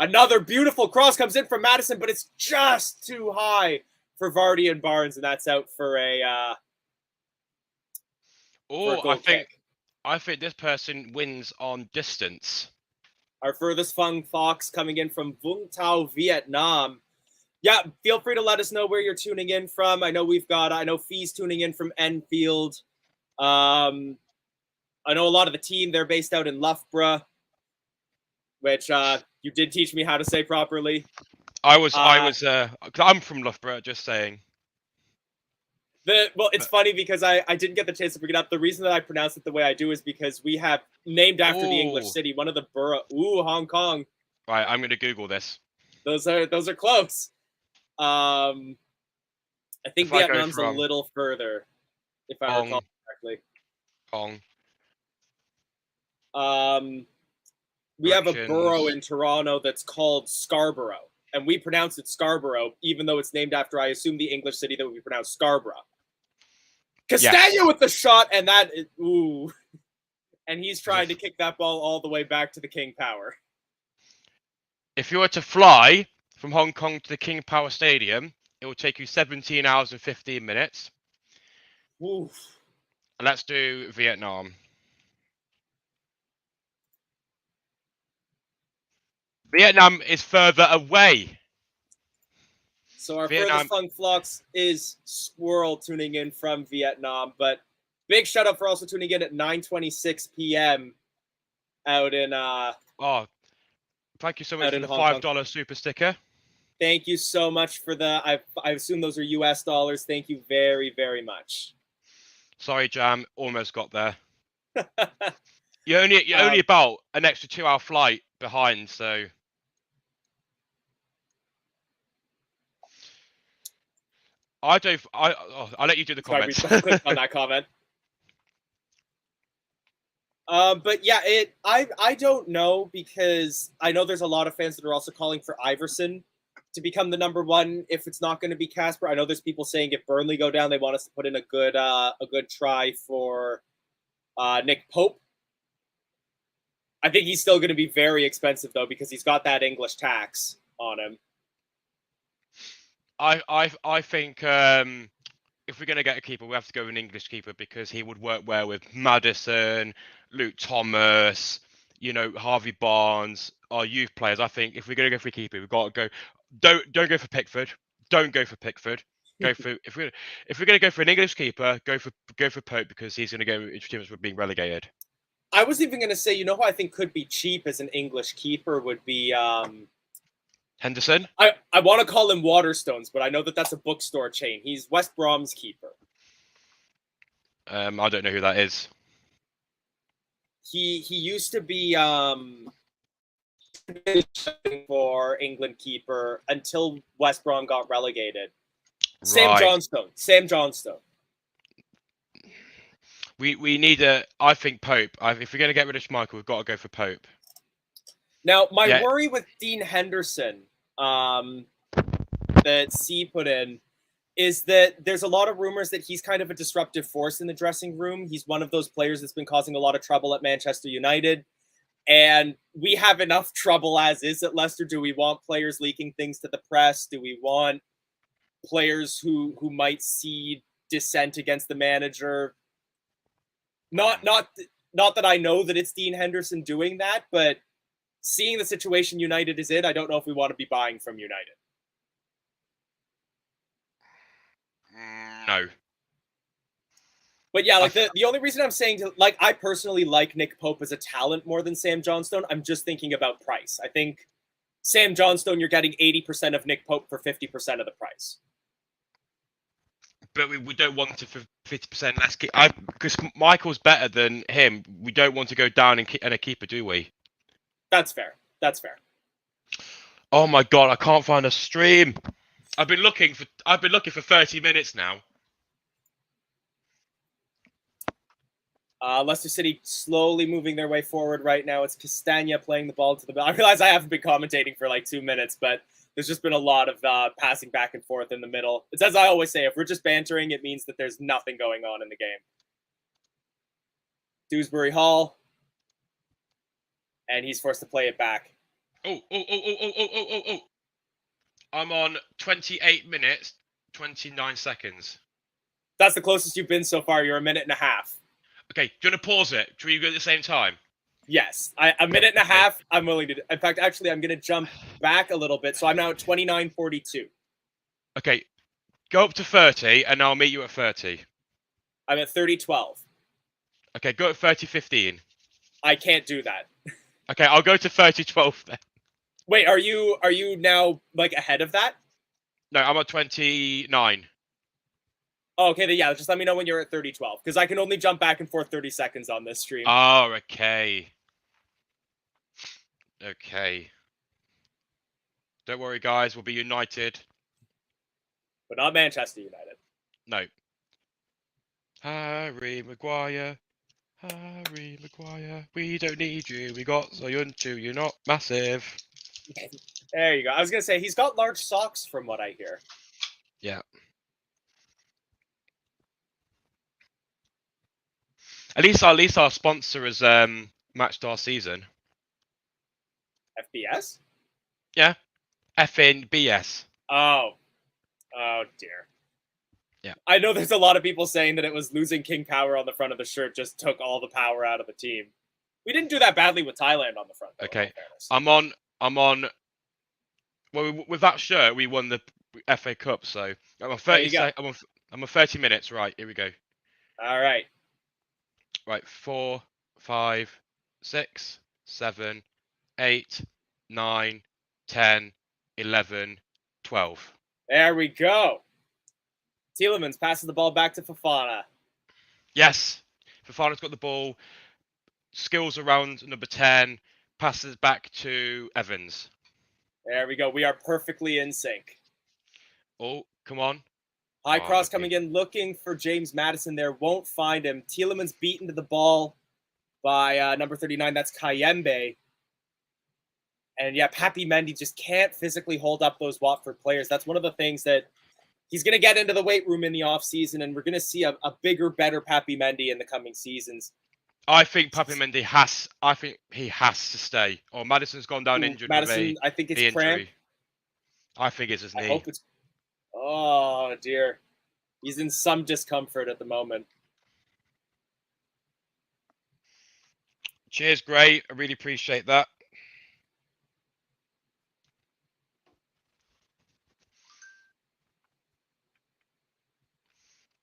Another beautiful cross comes in from Madison, but it's just too high for Vardy and Barnes, and that's out for a
I think this person wins on distance.
Our furthest Fung Fox coming in from Vung Tau, Vietnam. Yeah, feel free to let us know where you're tuning in from. I know Fee's tuning in from Enfield. I know a lot of the team, they're based out in Loughborough, which you did teach me how to say properly.
I'm from Loughborough, just saying.
It's funny because I didn't get the chance to bring it up. The reason that I pronounce it the way I do is because we have named after the English city, one of the borough. Hong Kong.
Right, I'm going to Google this.
Those are close. I think Vietnam's a little further, if I recall correctly. We have a borough in Toronto that's called Scarborough, and we pronounce it Scarborough, even though it's named after, I assume, the English city that would be pronounced Scarborough. Castagna with the shot, and and he's trying to kick that ball all the way back to the King Power.
If you were to fly from Hong Kong to the King Power Stadium, it will take you 17 hours and 15 minutes.
Oof.
And let's do Vietnam. Vietnam is further away.
So our furthest Fung Flux is Squirrel tuning in from Vietnam, but big shout out for also tuning in at 9:26 p.m. out in
thank you so much for the $5 super sticker.
Thank you so much for I assume those are US dollars. Thank you very, very much.
Sorry, Jam, almost got there. You're only about an extra 2-hour flight behind, so I'll let you do the comments.
Sorry, we clicked on that comment. But yeah, I don't know, because I know there's a lot of fans that are also calling for Iverson to become the number one if it's not going to be Casper. I know there's people saying if Burnley go down, they want us to put in a good try for Nick Pope. I think he's still going to be very expensive though, because he's got that English tax on him.
I think if we're going to get a keeper, we have to go with an English keeper, because he would work well with Maddison, Luke Thomas, Harvey Barnes, our youth players. I think if we're going to go for a keeper, we've got to go. Don't go for Pickford. Don't go for Pickford. Go for if we're going to go for an English keeper, go for Pope, because he's going to go into teams with being relegated.
I was even going to say, who I think could be cheap as an English keeper would be.
Henderson?
I want to call him Waterstones, but I know that that's a bookstore chain. He's West Brom's keeper.
I don't know who that is.
He used to be for England keeper until West Brom got relegated. Sam Johnstone. Sam Johnstone.
We need I think Pope. If we're going to get rid of Schmeichel, we've got to go for Pope.
Now, my worry with Dean Henderson, that C put in, is that there's a lot of rumors that he's kind of a disruptive force in the dressing room. He's one of those players that's been causing a lot of trouble at Manchester United. And we have enough trouble as is at Leicester. Do we want players leaking things to the press? Do we want players who might see dissent against the manager? Not that I know that it's Dean Henderson doing that, but seeing the situation United is in, I don't know if we want to be buying from United.
No.
But yeah, like the only reason I'm saying, I personally like Nick Pope as a talent more than Sam Johnstone. I'm just thinking about price. I think Sam Johnstone, you're getting 80% of Nick Pope for 50% of the price.
But we don't want to for 50% less. Because Michael's better than him. We don't want to go down and a keeper, do we?
That's fair. That's fair.
Oh my god, I can't find a stream. I've been looking for 30 minutes now.
Leicester City slowly moving their way forward right now. It's Castagna playing the ball to the ball. I realize I haven't been commentating for like 2 minutes, but there's just been a lot of passing back and forth in the middle. It's as I always say, if we're just bantering, it means that there's nothing going on in the game. Dewsbury Hall. And he's forced to play it back.
Oh. I'm on 28 minutes, 29 seconds.
That's the closest you've been so far. You're a minute and a half.
Okay, do you want to pause it? Should we go at the same time?
Yes. A minute and a half, I'm willing to do. In fact, actually, I'm going to jump back a little bit. So I'm now at 29:42.
Okay, go up to 30, and I'll meet you at 30.
I'm at 30:12.
Okay, go at 30:15.
I can't do that.
Okay, I'll go to 30:12 then.
Wait, are you now like ahead of that?
No, I'm at 29.
Oh, okay, then yeah, just let me know when you're at 30:12, because I can only jump back and forth 30 seconds on this stream.
Oh, okay. Okay. Don't worry, guys. We'll be united.
But not Manchester United.
No. Harry Maguire. Harry Maguire. We don't need you. We got Soyuncu. You're not massive.
There you go. I was going to say, he's got large socks from what I hear.
Yeah. At least our sponsor has matched our season.
FBS?
Yeah. FNBS.
Oh dear.
Yeah.
I know there's a lot of people saying that it was losing King Power on the front of the shirt just took all the power out of the team. We didn't do that badly with Thailand on the front, though,
okay. I'm on. Well, with that shirt, we won the FA Cup. So I'm on 30. I'm on 30 minutes. Right, here we go.
All right.
Right, 4, 5, 6, 7, 8, 9, 10, 11, 12.
There we go. Tielemans passes the ball back to Fofana.
Yes. Fofana's got the ball. Skills around number 10. Passes back to Evans.
There we go. We are perfectly in sync.
Oh, come on.
High cross coming in, looking for James Maddison there. Won't find him. Tielemans beaten to the ball by number 39. That's Kayembe. And yeah, Papi Mendy just can't physically hold up those Watford players. That's one of the things that he's going to get into the weight room in the offseason, and we're going to see a bigger, better Papi Mendy in the coming seasons.
I think Papi Mendy has to stay. Or Madison's gone down injured.
Madison, I think it's cramp.
I think it's his knee.
I hope it's... Oh, dear. He's in some discomfort at the moment.
Cheers, great. I really appreciate that.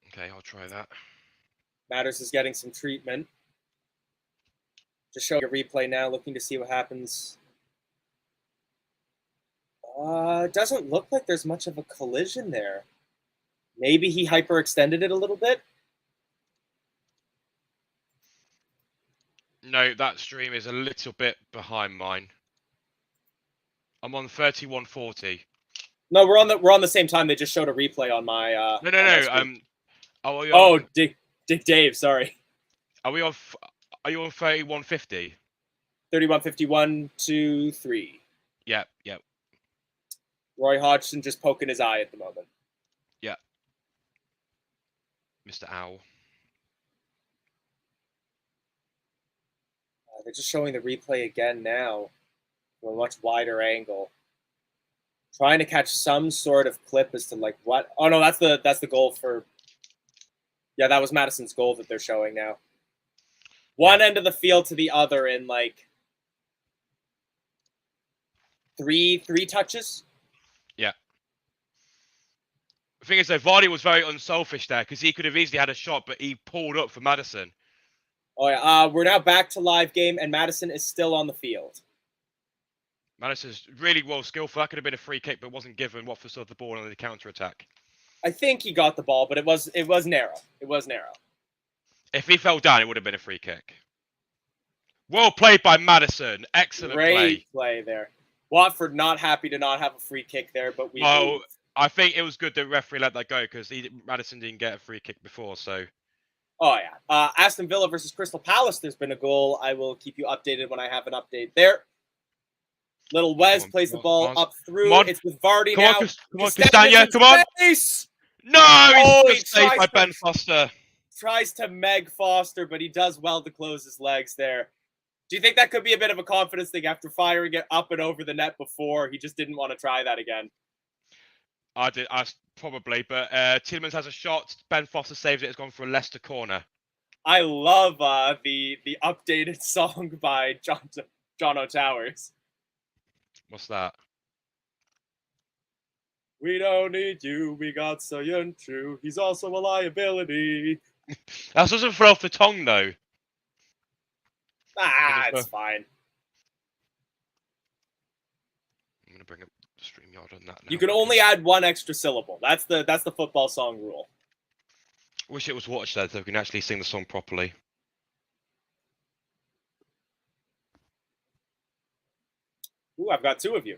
Okay, I'll try that.
Matters is getting some treatment. Just showing a replay now, looking to see what happens. It doesn't look like there's much of a collision there. Maybe he hyperextended it a little bit.
No, that stream is a little bit behind mine. I'm on 3140.
No, we're on the same time. They just showed a replay on my.
No.
Oh, Dick Dave. Sorry.
Are we on? Are you on 3150?
31:51, 2, 3.
Yeah.
Roy Hodgson just poking his eye at the moment.
Yeah. Mr. Owl.
They're just showing the replay again now from a much wider angle. Trying to catch some sort of clip as to like what. Oh no, that's the goal for. Yeah, that was Madison's goal that they're showing now. One end of the field to the other in like three touches.
Yeah. The thing is, though, Vardy was very unselfish there because he could have easily had a shot, but he pulled up for Madison.
Oh yeah, we're now back to live game, and Madison is still on the field.
Madison's really well skillful. That could have been a free kick, but wasn't given. Watford still had the ball on the counter attack.
I think he got the ball, but it was narrow. It was narrow.
If he fell down, it would have been a free kick. Well played by Madison. Excellent
play there. Watford not happy to not have a free kick there, but we.
Well, I think it was good the referee let that go because Madison didn't get a free kick before. So.
Oh yeah, Aston Villa versus Crystal Palace. There's been a goal. I will keep you updated when I have an update there. Little Wes plays the ball up through. It's with Vardy now.
Come on, Castagna. Come on. No, he's saved by Ben Foster.
Tries to Meg Foster, but he does well to close his legs there. Do you think that could be a bit of a confidence thing after firing it up and over the net before? He just didn't want to try that again.
I probably, but Tielemans has a shot. Ben Foster saves it. It's gone for a Leicester corner.
I love the updated song by John O'Towers.
What's that?
We don't need you. We got Soyun True. He's also a liability.
That doesn't throw off the tongue though.
It's fine.
I'm gonna bring up the StreamYard on that now.
You can only add one extra syllable. That's the football song rule.
Wish it was Watchalong so we can actually sing the song properly.
Ooh, I've got two of you.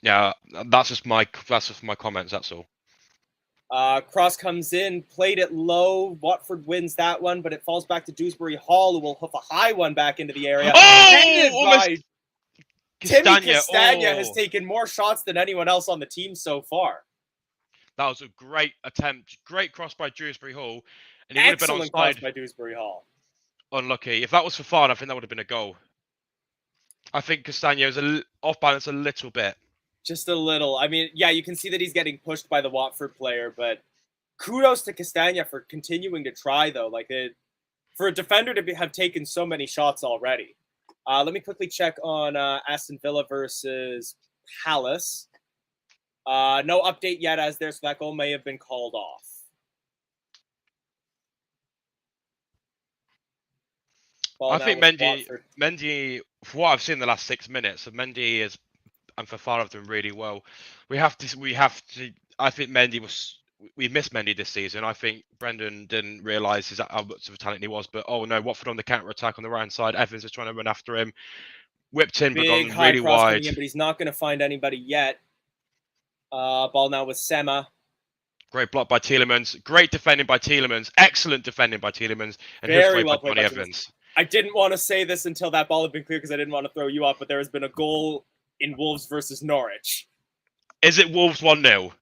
Yeah, that's just my comments. That's all.
Cross comes in, played it low. Watford wins that one, but it falls back to Dewsbury Hall, who will hoof a high one back into the area.
Oh,
Timmy Castagna has taken more shots than anyone else on the team so far.
That was a great attempt. Great cross by Dewsbury Hall. And he
Excellent
would have been onside.
cross by Dewsbury Hall.
Unlucky. If that was for fun, I think that would have been a goal. I think Castagna is off balance a little bit.
Just a little. I mean, yeah, you can see that he's getting pushed by the Watford player, but kudos to Castagna for continuing to try, though. For a defender to have taken so many shots already. Let me quickly check on Aston Villa versus Palace. No update yet as there, so that goal may have been called off.
I think Mendy, for what I've seen in the last 6 minutes, Mendy is, and Fafana have done really well. We have to. I think we missed Mendy this season. I think Brendan didn't realise how much of a talent he was. But oh no, Watford on the counter attack on the right hand side. Evans is trying to run after him. Whipped in, but gone really wide.
But he's not going to find anybody yet. Ball now with Sema.
Great block by Tielemans. Great defending by Tielemans. Excellent defending by Tielemans. And
very well played
by Johnny Evans.
I didn't want to say this until that ball had been clear because I didn't want to throw you off, but there has been a goal in Wolves versus Norwich.
Is it Wolves 1-0?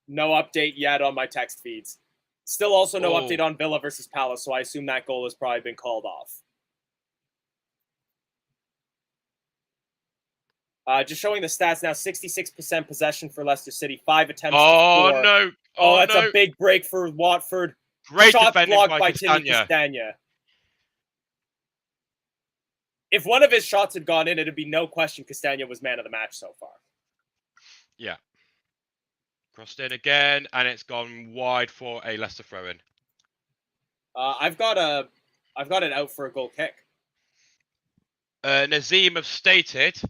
No update yet on my text feeds. Still also no update on Villa versus Palace, so I assume that goal has probably been called off. Just showing the stats now, 66% possession for Leicester City, 5 attempts.
Oh, no.
Oh, that's a big break for Watford.
Great
shot
defending
blocked by
Timmy
Castagna. If one of his shots had gone in, it'd be no question Castagna was man of the match so far.
Yeah. Crossed in again, and it's gone wide for a Leicester throw-in.
I've got it out for a goal kick.
Nazim have stated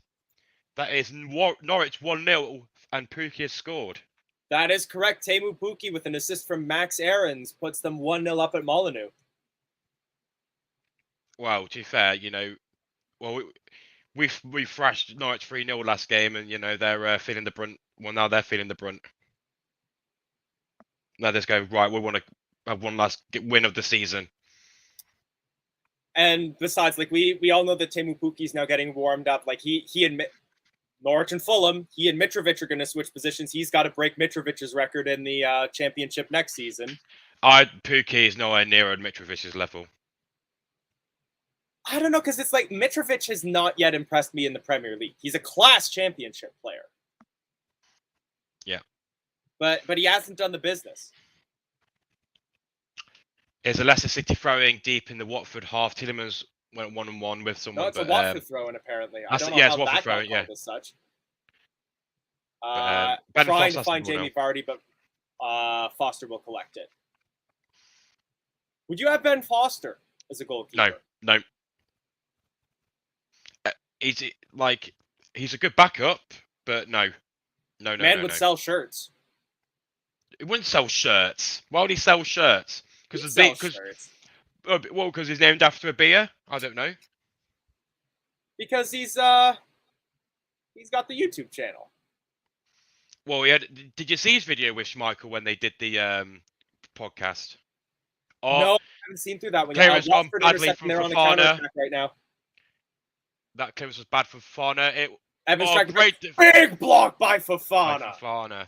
that is Norwich 1-0 and Pookie has scored.
That is correct. Teemu Pukki with an assist from Max Aarons puts them 1-0 up at Molineux.
Well, to be fair, we thrashed Norwich 3-0 last game, and they're feeling the brunt. Well, now they're feeling the brunt. Now let's go right. We want to have one last win of the season.
And besides, like we all know that Teemu Pukki's now getting warmed up. Like he and Norwich and Fulham, he and Mitrovic are going to switch positions. He's got to break Mitrovic's record in the championship next season.
Pukki is nowhere near Mitrovic's level.
I don't know, because it's like Mitrovic has not yet impressed me in the Premier League. He's a class championship player.
Yeah.
But he hasn't done the business.
Is a Leicester City throwing deep in the Watford half? Tillemans went 1-on-1 with someone.
No, it's a Watford throw-in, apparently. I don't know how that got called as such. Trying to find Jamie Vardy, but Foster will collect it. Would you have Ben Foster as a goalkeeper?
No. He's a good backup, but no.
Man would sell shirts.
He wouldn't sell shirts. Why would he sell shirts? Because he's named after a beer. I don't know.
Because he's got the YouTube channel.
Well, did you see his video with Schmeichel when they did the podcast?
No, I haven't seen through that one.
Clearance gone badly from
They're on the counter-attack right now.
That clearance was bad for Fofana.
Evans great big block by Fofana.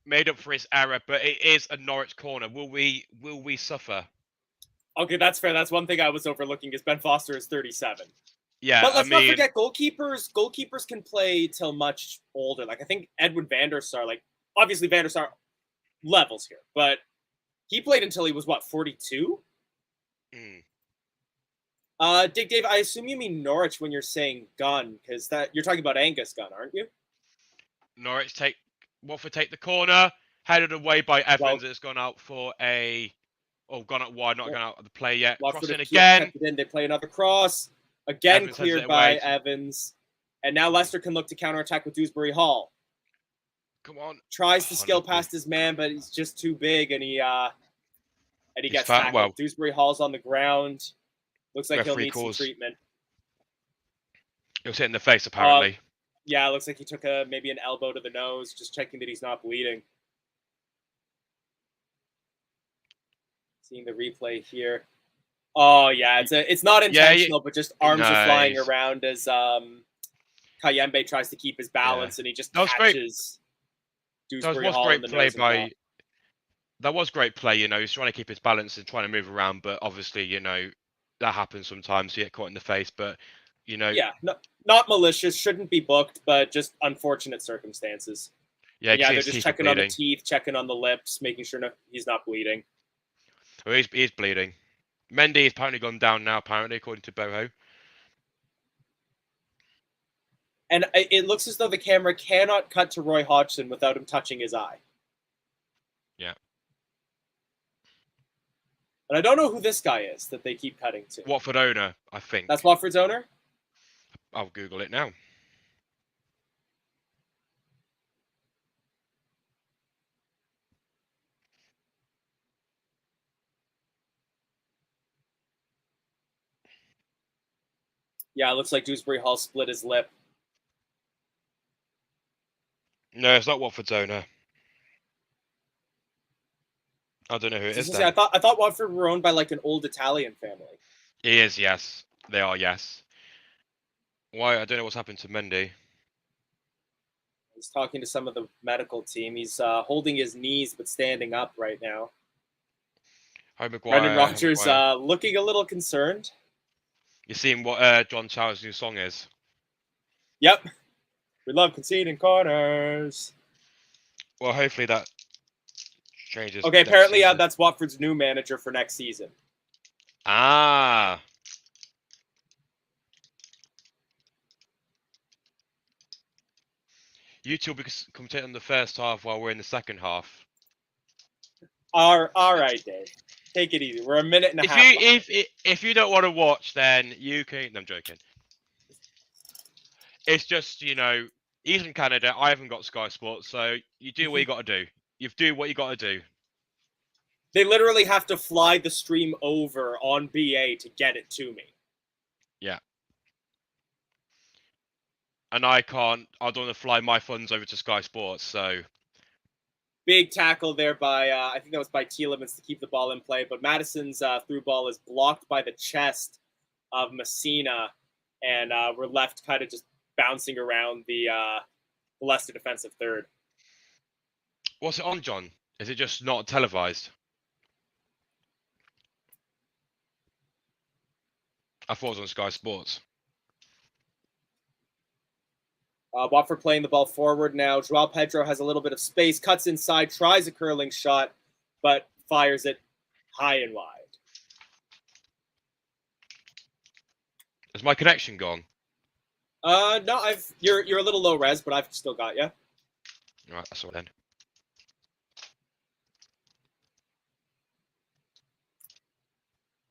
Made up for his error, but it is a Norwich corner. Will we suffer?
Okay, that's fair. That's one thing I was overlooking is Ben Foster is 37.
Yeah,
but let's not forget goalkeepers. Goalkeepers can play till much older. Like I think Edwin van der Sar, obviously van der Sar levels here, but he played until he was 42? Dick Dave, I assume you mean Norwich when you're saying Gunn, because you're talking about Angus Gunn, aren't you?
Watford take the corner, headed away by Evans. It's gone out for gone out wide, not gone out of the play yet.
Watford
Crossing again.
They play another cross. Again Evans cleared by Evans. And now Leicester can look to counterattack with Dewsbury Hall.
Come on.
Tries to skill past his man, but he's just too big, and he gets tackled. Well, Dewsbury Hall's on the ground. Looks like he'll need some treatment.
He'll hit in the face, apparently.
Yeah, it looks like he took maybe an elbow to the nose, just checking that he's not bleeding. Seeing the replay here. Oh yeah, it's not intentional, but just arms are flying around as Kayembe tries to keep his balance, and he just catches Dewsbury Hall in the nose.
That was great play. He's trying to keep his balance and trying to move around, but obviously, that happens sometimes. You get caught in the face, but
yeah, not malicious, shouldn't be booked, but just unfortunate circumstances.
Yeah,
they're just checking on the teeth, checking on the lips, making sure he's not bleeding.
Oh, he's bleeding. Mendy is apparently gone down now, apparently, according to Boho.
And it looks as though the camera cannot cut to Roy Hodgson without him touching his eye.
Yeah.
And I don't know who this guy is that they keep cutting to.
Watford owner, I think.
That's Watford's owner?
I'll Google it now.
Yeah, it looks like Dewsbury Hall split his lip.
No, it's not Watford's owner. I don't know who it is.
I thought Watford were owned by an old Italian family.
He is, yes. They are, yes. Why? I don't know what's happened to Mendy.
He's talking to some of the medical team. He's holding his knees but standing up right now.
Hi, Maguire.
Brendan Rodgers looking a little concerned.
You seeing what John Charles' new song is?
Yep. We love conceding corners.
Well, hopefully that changes.
Okay, apparently that's Watford's new manager for next season.
Ah. You two will be commentating on the first half while we're in the second half.
All right, Dave. Take it easy. We're a minute and a half.
If you don't want to watch, then you can. No, I'm joking. It's just, he's from Canada. I haven't got Sky Sports, so you do what you got to do. You do what you got to do.
They literally have to fly the stream over on BA to get it to me.
Yeah. And I don't want to fly my funds over to Sky Sports, so.
Big tackle there by, I think that was by Tielemans to keep the ball in play, but Madison's through ball is blocked by the chest of Messina, and we're left kind of just bouncing around the Leicester defensive third.
What's it on, John? Is it just not televised? I thought it was on Sky Sports.
Watford playing the ball forward now. Joao Pedro has a little bit of space, cuts inside, tries a curling shot, but fires it high and wide.
Is my connection gone?
No, you're a little low res, but I've still got you.
All right, that's all then.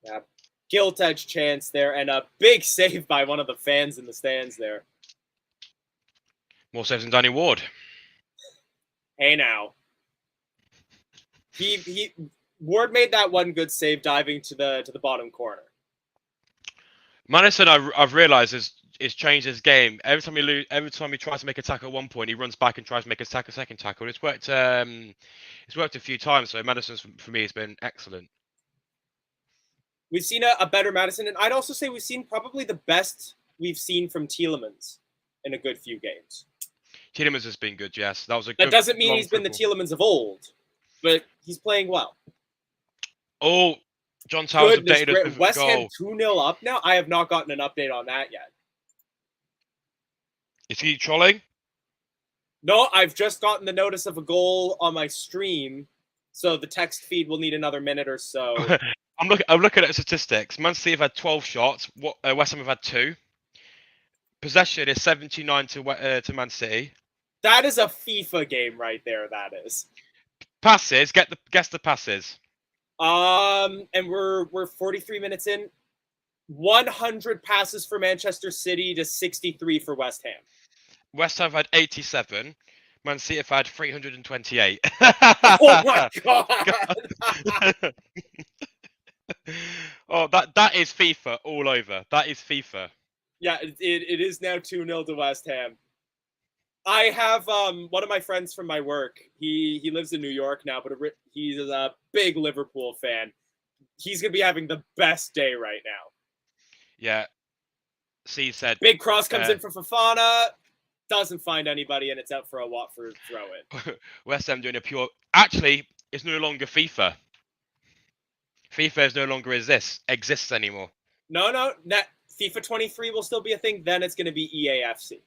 Yeah, gilt edge chance there, and a big save by one of the fans in the stands there.
More saves than Danny Ward.
Hey now. Ward made that one good save diving to the bottom corner.
Madison, I've realised is changed his game. Every time he tries to make a tackle at one point, he runs back and tries to make a second tackle. It's worked. It's worked a few times. So Madison's for me has been excellent.
We've seen a better Madison, and I'd also say we've seen probably the best we've seen from Tielemans in a good few games.
Tielemans has been good, yes.
That doesn't mean he's been the Tielemans of old, but he's playing well.
Oh, John Towers updated us with
West
a goal.
Ham 2-0 up now? I have not gotten an update on that yet.
Is he trolling?
No, I've just gotten the notice of a goal on my stream, so the text feed will need another minute or so.
I'm looking at the statistics. Man City have had 12 shots. West Ham have had 2. Possession is 79 to Man City.
That is a FIFA game right there. That is.
Passes. Guess the passes.
And we're 43 minutes in. 100 passes for Manchester City to 63 for West Ham.
West Ham have had 87. Man City have had 328.
Oh my god!
Oh, that is FIFA all over. That is FIFA.
Yeah, it is now 2-0 to West Ham. I have one of my friends from my work. He lives in New York now, but he's a big Liverpool fan. He's gonna be having the best day right now.
Yeah. C said.
Big cross comes in for Fofana, doesn't find anybody, and it's out for a Watford throw-in.
West Ham doing a pure. Actually, it's no longer FIFA. FIFA is no longer exists anymore.
No. FIFA 23 will still be a thing. Then it's going to be EAFC.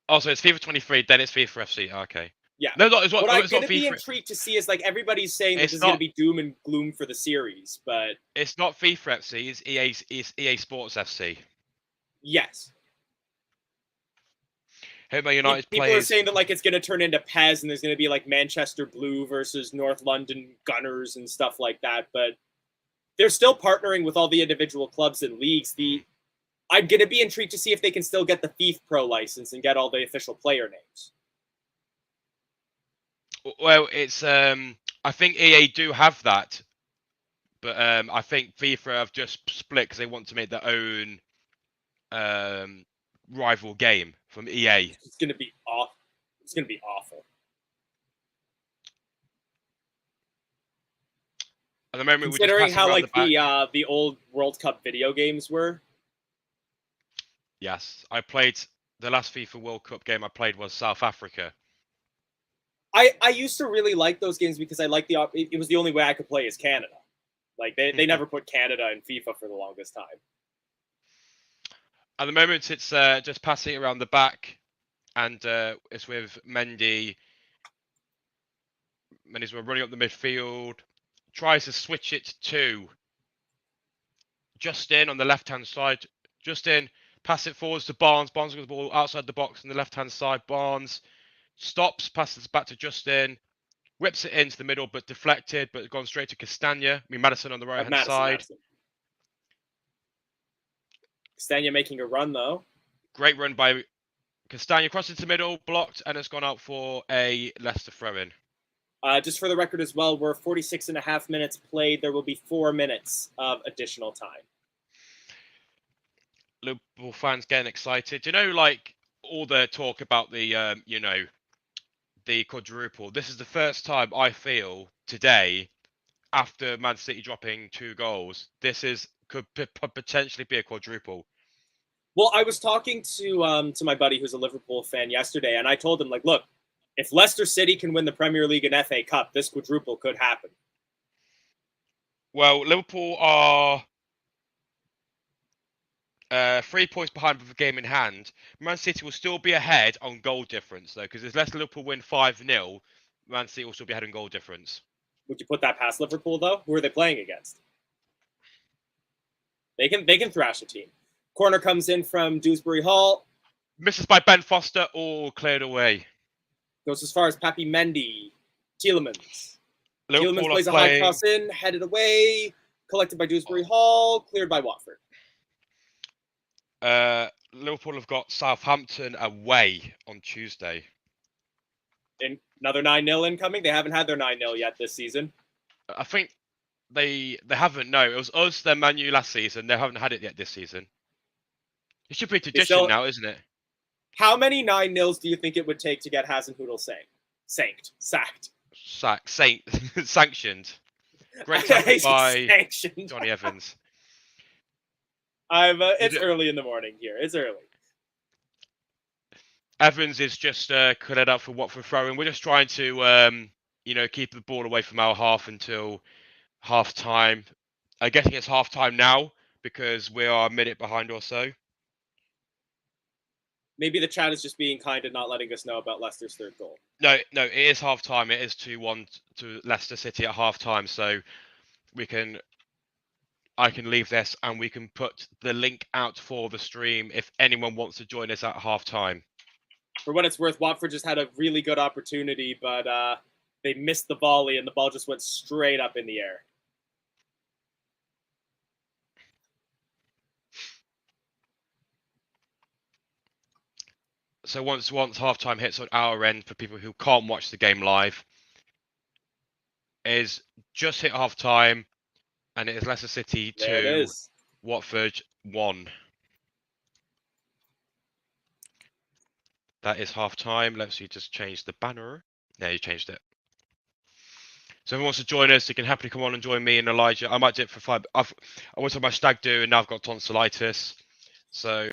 Oh, so it's FIFA 23, then it's FIFA FC. Okay.
Yeah.
No, it's not.
What I'm
it's not
going to be
FIFA.
intrigued to see is like everybody's saying
It's
this is
not-
going to be doom and gloom for the series, but
It's not FIFA FC. It's EA Sports FC.
yes.
Who Man United
People
players?
are saying that like it's going to turn into PES and there's going to be like Manchester Blue versus North London Gunners and stuff like that, but they're still partnering with all the individual clubs and leagues. I'm going to be intrigued to see if they can still get the FIFA Pro license and get all the official player names.
Well, it's I think EA do have that, but I think FIFA have just split because they want to make their own rival game from EA.
It's going to be awful. It's going to be awful.
At the moment,
Considering how like the old World Cup video games were.
Yes, I played the last FIFA World Cup game I played was South Africa.
I used to really like those games because I liked it was the only way I could play as Canada. Like they never put Canada in FIFA for the longest time.
At the moment, it's just passing it around the back, and it's with Mendy. Mendy's running up the midfield. Tries to switch it to Justin on the left-hand side. Justin, pass it forwards to Barnes. Barnes with the ball outside the box on the left-hand side. Barnes stops, passes back to Justin. whips it into the middle, but deflected, but gone straight to Castagna. I mean, Madison on the right-hand side.
Madison. Castagna making a run, though.
Great run by Castagna, crossed into the middle, blocked, and it's gone out for a Leicester throw-in.
Just for the record as well, we're 46.5 minutes played. There will be 4 minutes of additional time.
Liverpool fans getting excited. You know, like all the talk about the, the quadruple. This is the first time I feel today, after Man City dropping 2 goals, could potentially be a quadruple.
Well, I was talking to my buddy who's a Liverpool fan yesterday, and I told him, like, look, if Leicester City can win the Premier League and FA Cup, this quadruple could happen.
Well, Liverpool are 3 points behind with a game in hand. Man City will still be ahead on goal difference, though, because unless Liverpool win 5-0, Man City will still be ahead on goal difference.
Would you put that past Liverpool, though? Who are they playing against? They can thrash a team. Corner comes in from Dewsbury Hall.
Misses by Ben Foster, all cleared away.
Goes as far as Papi Mendy. Tielemans.
Liverpool
Tielemans plays a high cross in, headed away, collected by Dewsbury Hall, cleared by Watford.
Liverpool have got Southampton away on Tuesday.
Another 9-0 incoming. They haven't had their 9-0 yet this season.
I think they haven't. No, it was us, then Man U last season. They haven't had it yet this season. It should be tradition now, isn't it?
How many 9-0s do you think it would take to get Hasenhüttl sacked?
Sanctioned. Great tackle by Johnny Evans.
It's early in the morning here. It's early.
Evans is just cleared up for Watford throwing. We're just trying to, keep the ball away from our half until half time. I'm guessing it's half time now because we are a minute behind or so.
Maybe the chat is just being kind and not letting us know about Leicester's third goal.
No, it is half time. It is 2-1 to Leicester City at half time. So I can leave this and we can put the link out for the stream if anyone wants to join us at half time.
For what it's worth, Watford just had a really good opportunity, but they missed the volley and the ball just went straight up in the air.
So once halftime hits on our end, for people who can't watch the game live, is just hit halftime, and it is Leicester City 2, Watford 1. That is halftime. Let's see, just change the banner. Yeah, you changed it. So if anyone wants to join us, you can happily come on and join me and Elijah. I might do it for 5. I went to my stag do, and now I've got tonsillitis. So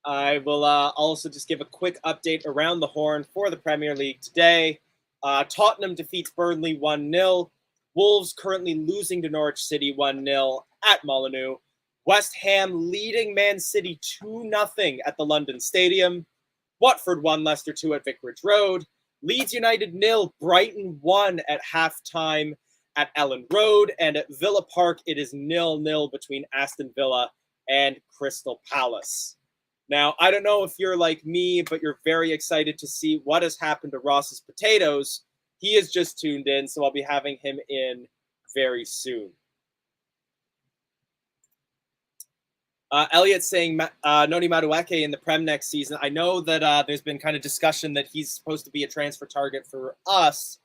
I will also just give a quick update around the horn for the Premier League today. Tottenham defeats Burnley 1-0. Wolves currently losing to Norwich City 1-0 at Molineux. West Ham leading Man City 2-0 at the London Stadium. Watford 1, Leicester 2 at Vicarage Road. Leeds United 0, Brighton 1 at halftime at Ellen Road. And at Villa Park, it is 0-0 between Aston Villa and Crystal Palace. Now, I don't know if you're like me, but you're very excited to see what has happened to Ross's Potatoes. He has just tuned in, so I'll be having him in very soon. Elliot saying Noni Madueke in the Prem next season. I know that there's been kind of discussion that he's supposed to be a transfer target for us.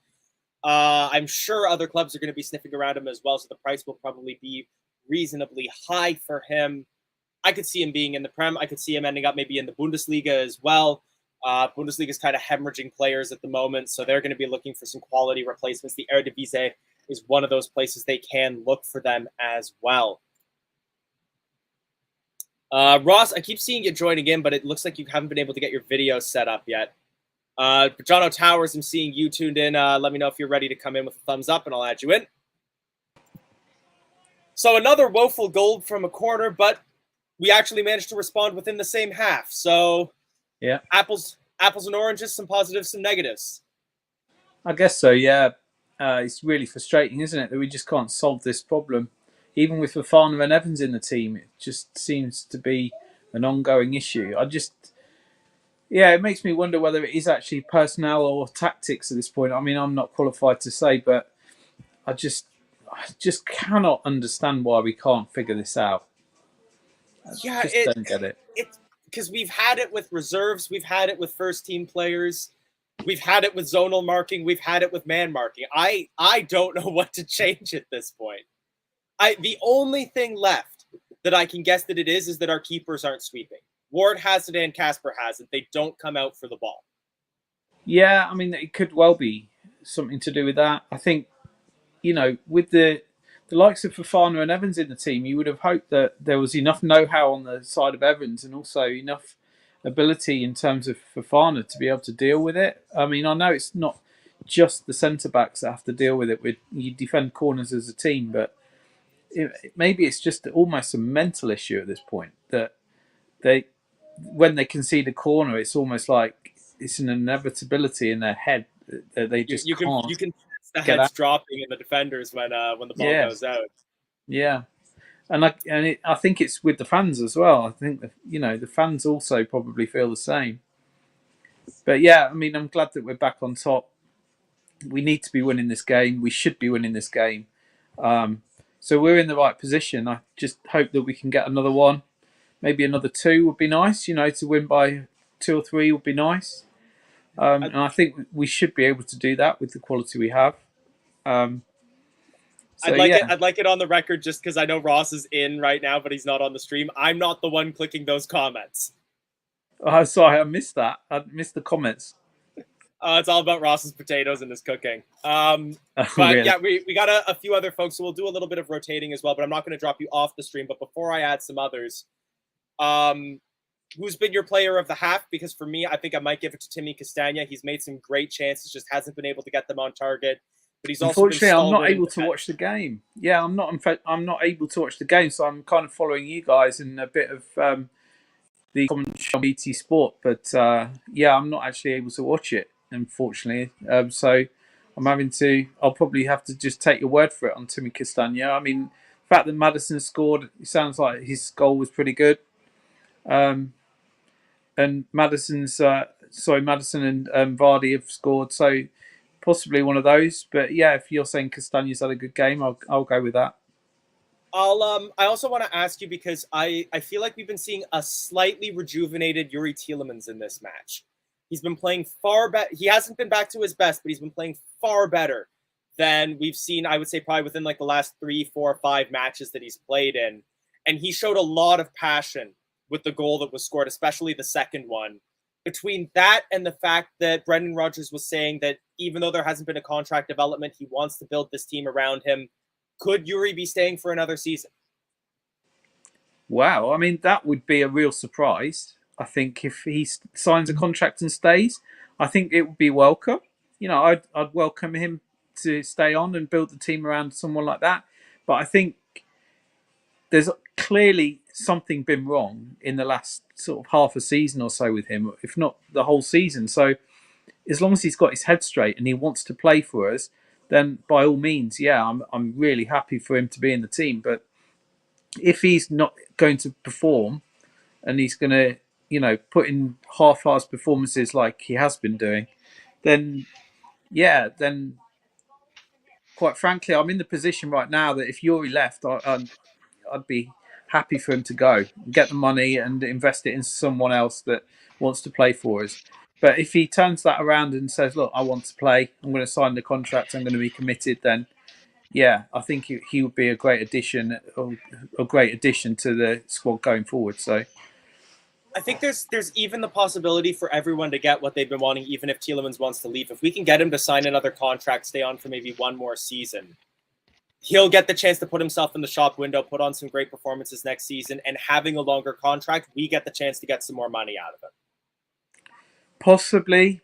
I'm sure other clubs are going to be sniffing around him as well, so the price will probably be reasonably high for him. I could see him being in the Prem. I could see him ending up maybe in the Bundesliga as well. Bundesliga is kind of hemorrhaging players at the moment, so they're going to be looking for some quality replacements. The Eredivisie is one of those places they can look for them as well. Ross, I keep seeing you joining in, but it looks like you haven't been able to get your video set up yet. John O'Towers, I'm seeing you tuned in. Let me know if you're ready to come in with a thumbs up, and I'll add you in. So another woeful goal from a corner, but we actually managed to respond within the same half. So
yeah,
apples and oranges, some positives, some negatives.
I guess so, yeah. It's really frustrating, isn't it, that we just can't solve this problem. Even with Fofana and Evans in the team, it just seems to be an ongoing issue. Yeah, it makes me wonder whether it is actually personnel or tactics at this point. I mean, I'm not qualified to say, but I just cannot understand why we can't figure this out. I
Yeah,
just don't get it.
it's because we've had it with reserves, we've had it with first team players, we've had it with zonal marking, we've had it with man marking. I don't know what to change at this point. The only thing left that I can guess that it is that our keepers aren't sweeping. Ward has it and Casper has it. They don't come out for the ball.
Yeah, I mean, it could well be something to do with that. I think, with the likes of Fafana and Evans in the team, you would have hoped that there was enough know-how on the side of Evans and also enough ability in terms of Fafana to be able to deal with it. I mean, I know it's not just the centre backs that have to deal with it. You defend corners as a team, but maybe it's just almost a mental issue at this point that when they concede a corner, it's almost like it's an inevitability in their head that they just can't.
You can sense the
get
heads
out.
dropping in the defenders when the ball goes out.
Yeah, and I think it's with the fans as well. I think that, the fans also probably feel the same. But yeah, I mean, I'm glad that we're back on top. We need to be winning this game. We should be winning this game. So we're in the right position. I just hope that we can get another one. Maybe another two would be nice. To win by 2 or 3 would be nice. And I think we should be able to do that with the quality we have.
I'd like it on the record just because I know Ross is in right now, but he's not on the stream. I'm not the one clicking those comments.
Oh, sorry, I missed that. I missed the comments.
It's all about Ross's potatoes and his cooking. But
really?
yeah, we got a few other folks, so we'll do a little bit of rotating as well, but I'm not going to drop you off the stream. But before I add some others, who's been your player of the half? Because for me, I think I might give it to Timmy Castagna. He's made some great chances, just hasn't been able to get them on target. But he's
unfortunately,
also
I'm not able to watch the game. Yeah, I'm not able to watch the game, so I'm kind of following you guys in a bit of the commentary on BT Sport. But yeah, I'm not actually able to watch it, unfortunately. So I'll probably have to just take your word for it on Timmy Castagna. I mean, the fact that Maddison scored, it sounds like his goal was pretty good. And Madison and Vardy have scored, so possibly one of those. But yeah, if you're saying Castagna's had a good game, I'll go with that.
I also want to ask you because I feel like we've been seeing a slightly rejuvenated Yuri Tielemans in this match. He's been playing far better. He hasn't been back to his best, but he's been playing far better than we've seen, I would say, probably within like the last 3, 4, 5 matches that he's played in. And he showed a lot of passion with the goal that was scored, especially the second one. Between that and the fact that Brendan Rodgers was saying that even though there hasn't been a contract development, he wants to build this team around him. Could Yuri be staying for another season?
Wow, I mean, that would be a real surprise. I think if he signs a contract and stays, I think it would be welcome. I'd welcome him to stay on and build the team around someone like that. But I think there's clearly something been wrong in the last sort of half a season or so with him, if not the whole season. So as long as he's got his head straight and he wants to play for us, then by all means, yeah, I'm really happy for him to be in the team. But if he's not going to perform and he's going to, put in half-assed performances like he has been doing, then quite frankly, I'm in the position right now that if Yuri left, I'd be happy for him to go, get the money and invest it in someone else that wants to play for us. But if he turns that around and says, look, I want to play, I'm going to sign the contract, I'm going to be committed, then yeah, I think he would be a great addition to the squad going forward. So
I think there's even the possibility for everyone to get what they've been wanting, even if Tielemans wants to leave. If we can get him to sign another contract, stay on for maybe one more season, he'll get the chance to put himself in the shop window, put on some great performances next season, and having a longer contract, we get the chance to get some more money out of him.
Possibly,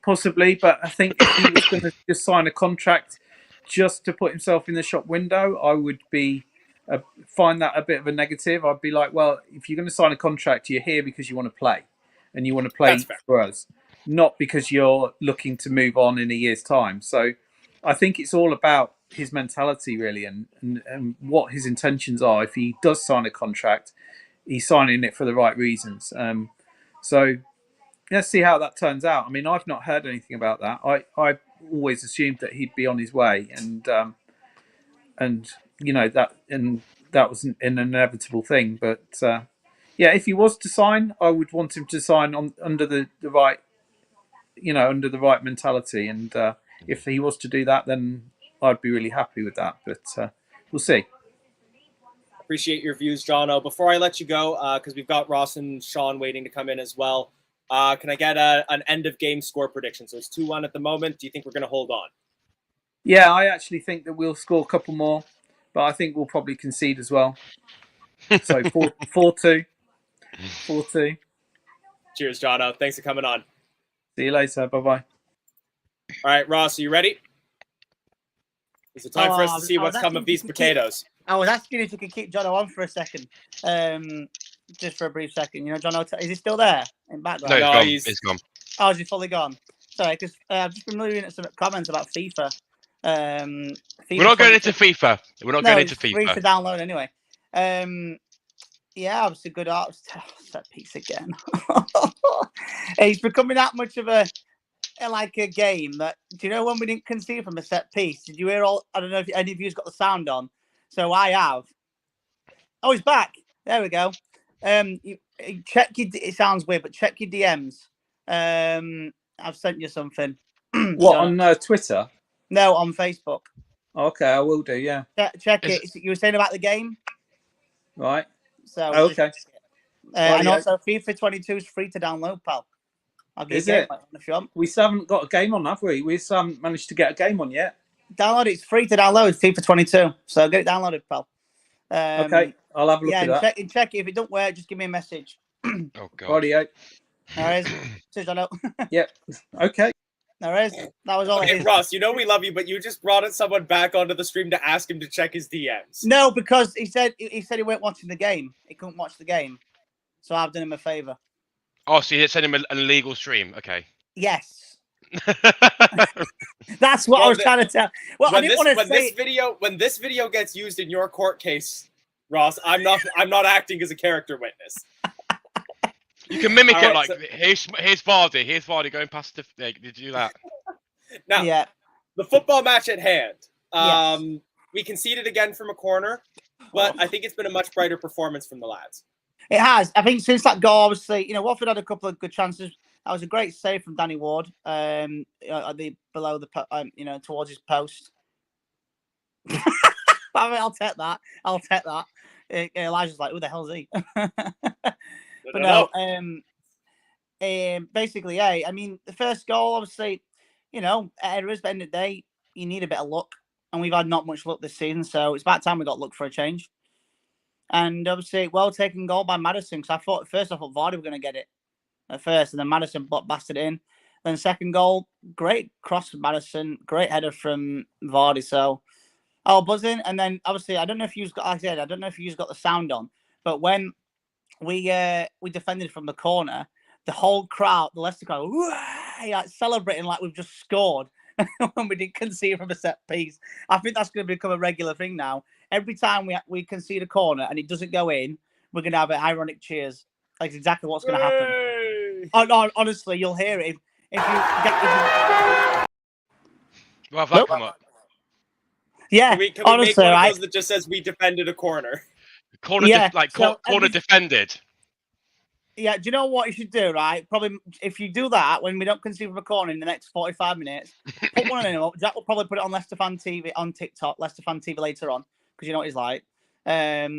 but I think if he was going to just sign a contract just to put himself in the shop window, I would find that a bit of a negative. I'd be like, well, if you're going to sign a contract, you're here because you want to play, and you want to play for us, not because you're looking to move on in a year's time. So I think it's all about his mentality, really, and what his intentions are. If he does sign a contract, he's signing it for the right reasons. So let's see how that turns out. I mean, I've not heard anything about that. I always assumed that he'd be on his way, and that was an inevitable thing. But yeah, if he was to sign, I would want him to sign under the right, under the right mentality. And if he was to do that, then I'd be really happy with that. But we'll see.
Appreciate your views, Jono. Before I let you go, because we've got Ross and Sean waiting to come in as well, can I get an end of game score prediction? So it's 2-1 at the moment. Do you think we're going to hold on?
Yeah, I actually think that we'll score a couple more, but I think we'll probably concede as well. So 4-2. 4-2.
Cheers, Jono. Thanks for coming on.
See you later. Bye-bye.
All right, Ross, are you ready? Is it time for us to see what's come of these potatoes?
I was asking if you could keep Jono on for a second, just for a brief second. Jono, is he still there in background?
No, he's gone.
Oh, is he fully gone? Sorry, because I've just been looking at some comments about FIFA. FIFA
We're not going into FIFA. We're not going into FIFA.
Free to download anyway. Yeah, obviously good art. Set piece again. He's becoming that much of a game that, do you know when we didn't concede from a set piece? Did you hear all? I don't know if any of you's got the sound on. So I have. Oh, he's back. There we go. Check your. It sounds weird, but check your DMs. I've sent you something.
What, on Twitter?
No, on Facebook.
Okay, I will do. Yeah.
Check it. You were saying about the game,
right?
So
okay.
And also FIFA 22 is free to download, pal. I'll give you a game if you want.
We still haven't got a game on, have we? We still haven't managed to get a game on yet.
Download it. It's free to download FIFA 22. So get it downloaded, pal.
Okay, I'll have a look at that.
Check it. If it don't work, just give me a message.
Oh, God.
Audio.
All right. Cheers, Jono.
Yep. Okay.
All right. That was all it is.
Ross, we love you, but you just brought someone back onto the stream to ask him to check his DMs.
No, because he said he weren't watching the game. He couldn't watch the game. So I've done him a favour.
Oh, so you sent him an illegal stream. Okay.
Yes. That's what I was trying to tell. Well,
when this video gets used in your court case, Ross, I'm not acting as a character witness.
You can mimic it like here's Vardy. Here's Vardy going past the. Did you do that?
Now, the football match at hand.
Yes.
We conceded again from a corner, but I think it's been a much brighter performance from the lads.
It has. I think since that goal, obviously, Watford had a couple of good chances. That was a great save from Danny Ward. Below the towards his post. I'll take that. Elijah's like, who the hell is he? But no, basically, yeah. I mean, the first goal, obviously, errors. But at the end of the day, you need a bit of luck, and we've had not much luck this season. So it's about time we got luck for a change. And obviously, well taken goal by Maddison. Because I thought Vardy were going to get it at first, and then Maddison blasted it in. Then second goal, great cross from Maddison, great header from Vardy. So, buzzing. And then obviously, I don't know if you've got the sound on, but when we defended from the corner, the whole crowd, the Leicester crowd, celebrating like we've just scored when we didn't concede from a set piece. I think that's going to become a regular thing now. Every time we concede a corner and it doesn't go in, we're going to have an ironic cheers. That's exactly what's going to happen. Oh, no, honestly, you'll hear it if you get.
Well, that come up.
Yeah,
can we
honestly,
make one
right?
of those that just says we defended a corner?
Corner defended.
Yeah, do you know what you should do, right? Probably if you do that, when we don't concede from a corner in the next 45 minutes, put one in. Jack will probably put it on Leicester Fan TV on TikTok, Leicester Fan TV later on, because you know what he's like. But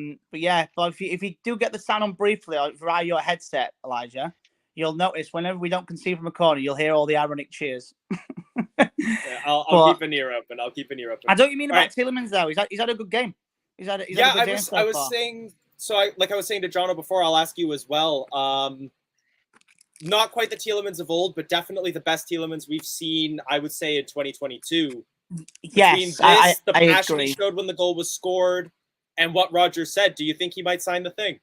if you do get the sound on briefly via your headset, Elijah, you'll notice whenever we don't concede from a corner, you'll hear all the ironic cheers.
I'll keep an ear open.
I don't mean about Tielemans though. He's had a good game. I was
saying. So I was saying to Jono before, I'll ask you as well. Not quite the Tielemans of old, but definitely the best Tielemans we've seen, I would say, in 2022.
Yes,
the passion he showed when the goal was scored and what Roger said, do you think he might sign the thing?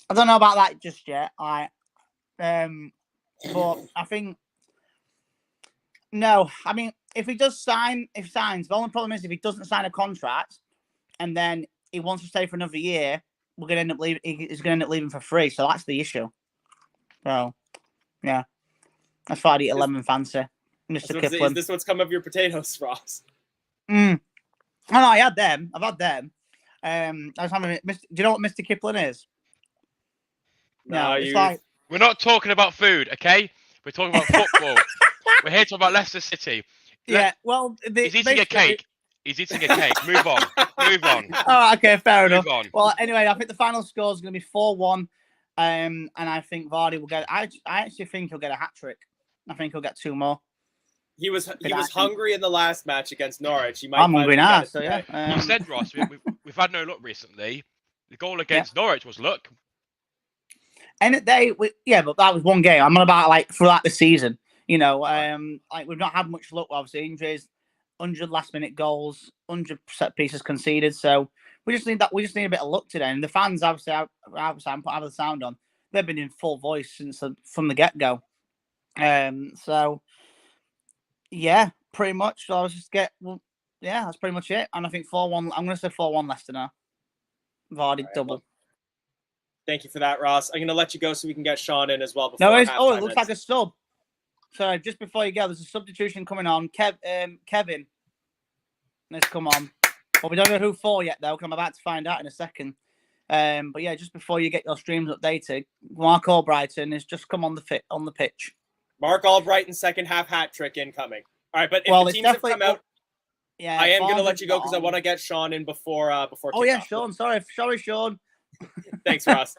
I don't know about that just yet. But I think no. I mean, if he signs, the only problem is if he doesn't sign a contract and then he wants to stay for another year, we're going to end up leaving. He's going to end up leaving for free. So that's the issue. So, yeah. That's why I'd eat a lemon fancy. Mr.
Is
Kipling.
this what's come of your potatoes, Ross?
Oh, no, I had them. I've had them. I was having. Do you know what Mr. Kipling is? No, it's like.
We're not talking about food, okay? We're talking about football. We're here to talk about Leicester City.
Yeah, well,
he's eating a cake. He's eating a cake. Move on. Move on.
Oh, okay, fair enough.
Move on.
Well, anyway, I think the final score is going to be 4-1, and I think Vardy will get. I actually think he'll get a hat trick. I think he'll get 2 more.
He was hungry in the last match against Norwich. He might.
I'm hungry now, so yeah.
You said, Ross, we've had no luck recently. The goal against Norwich was luck.
And but that was one game. I'm on about like throughout the season. You know, like we've not had much luck. Obviously, injuries, 100 last-minute goals, 100 set pieces conceded. So we just need that. We just need a bit of luck today. And the fans, obviously, I'm putting the sound on. They've been in full voice since from the get-go. So yeah, pretty much. So I was just that's pretty much it. And I think 4-1. I'm going to say 4-1 Leicester now. Vardy double.
Well, thank you for that, Ross. I'm going to let you go so we can get Sean in as well.
No, it looks like a sub. So just before you go, there's a substitution coming on. Kevin, let's come on. Well, we don't know who for yet, though, because I'm about to find out in a second. But yeah, just before you get your streams updated, Mark Albrighton has just come on the pitch.
Mark Albrighton, second half hat trick incoming. All right, but if the teams have come out,
yeah,
I am going to let you go because I want to get Sean in before.
Oh yeah, Sean. Sorry, Sean.
Thanks, Ross.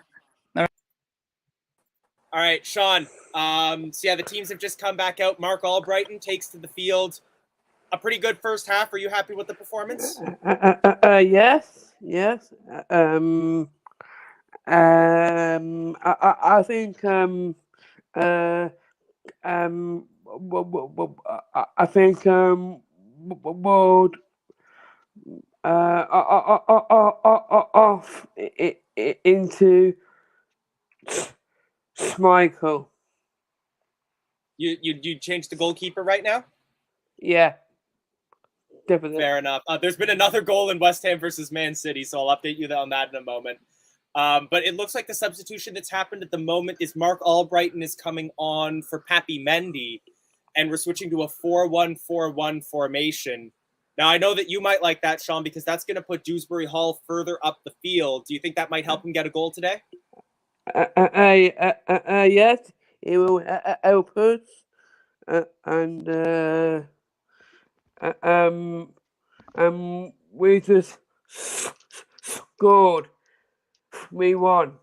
All right, Sean. So yeah, the teams have just come back out. Mark Albrighton takes to the field. A pretty good first half. Are you happy with the performance?
Yes. I think I think would off into Schmeichel.
You changed the goalkeeper right now?
Yeah, definitely.
Fair enough. There's been another goal in West Ham versus Man City, so I'll update you on that in a moment. But it looks like the substitution that's happened at the moment is Mark Albrighton is coming on for Papi Mendy, and we're switching to a 4-1-4-1 formation. Now, I know that you might like that, Sean, because that's going to put Dewsbury Hall further up the field. Do you think that might help him get a goal today?
Yes, it will help us. We just scored 3-1.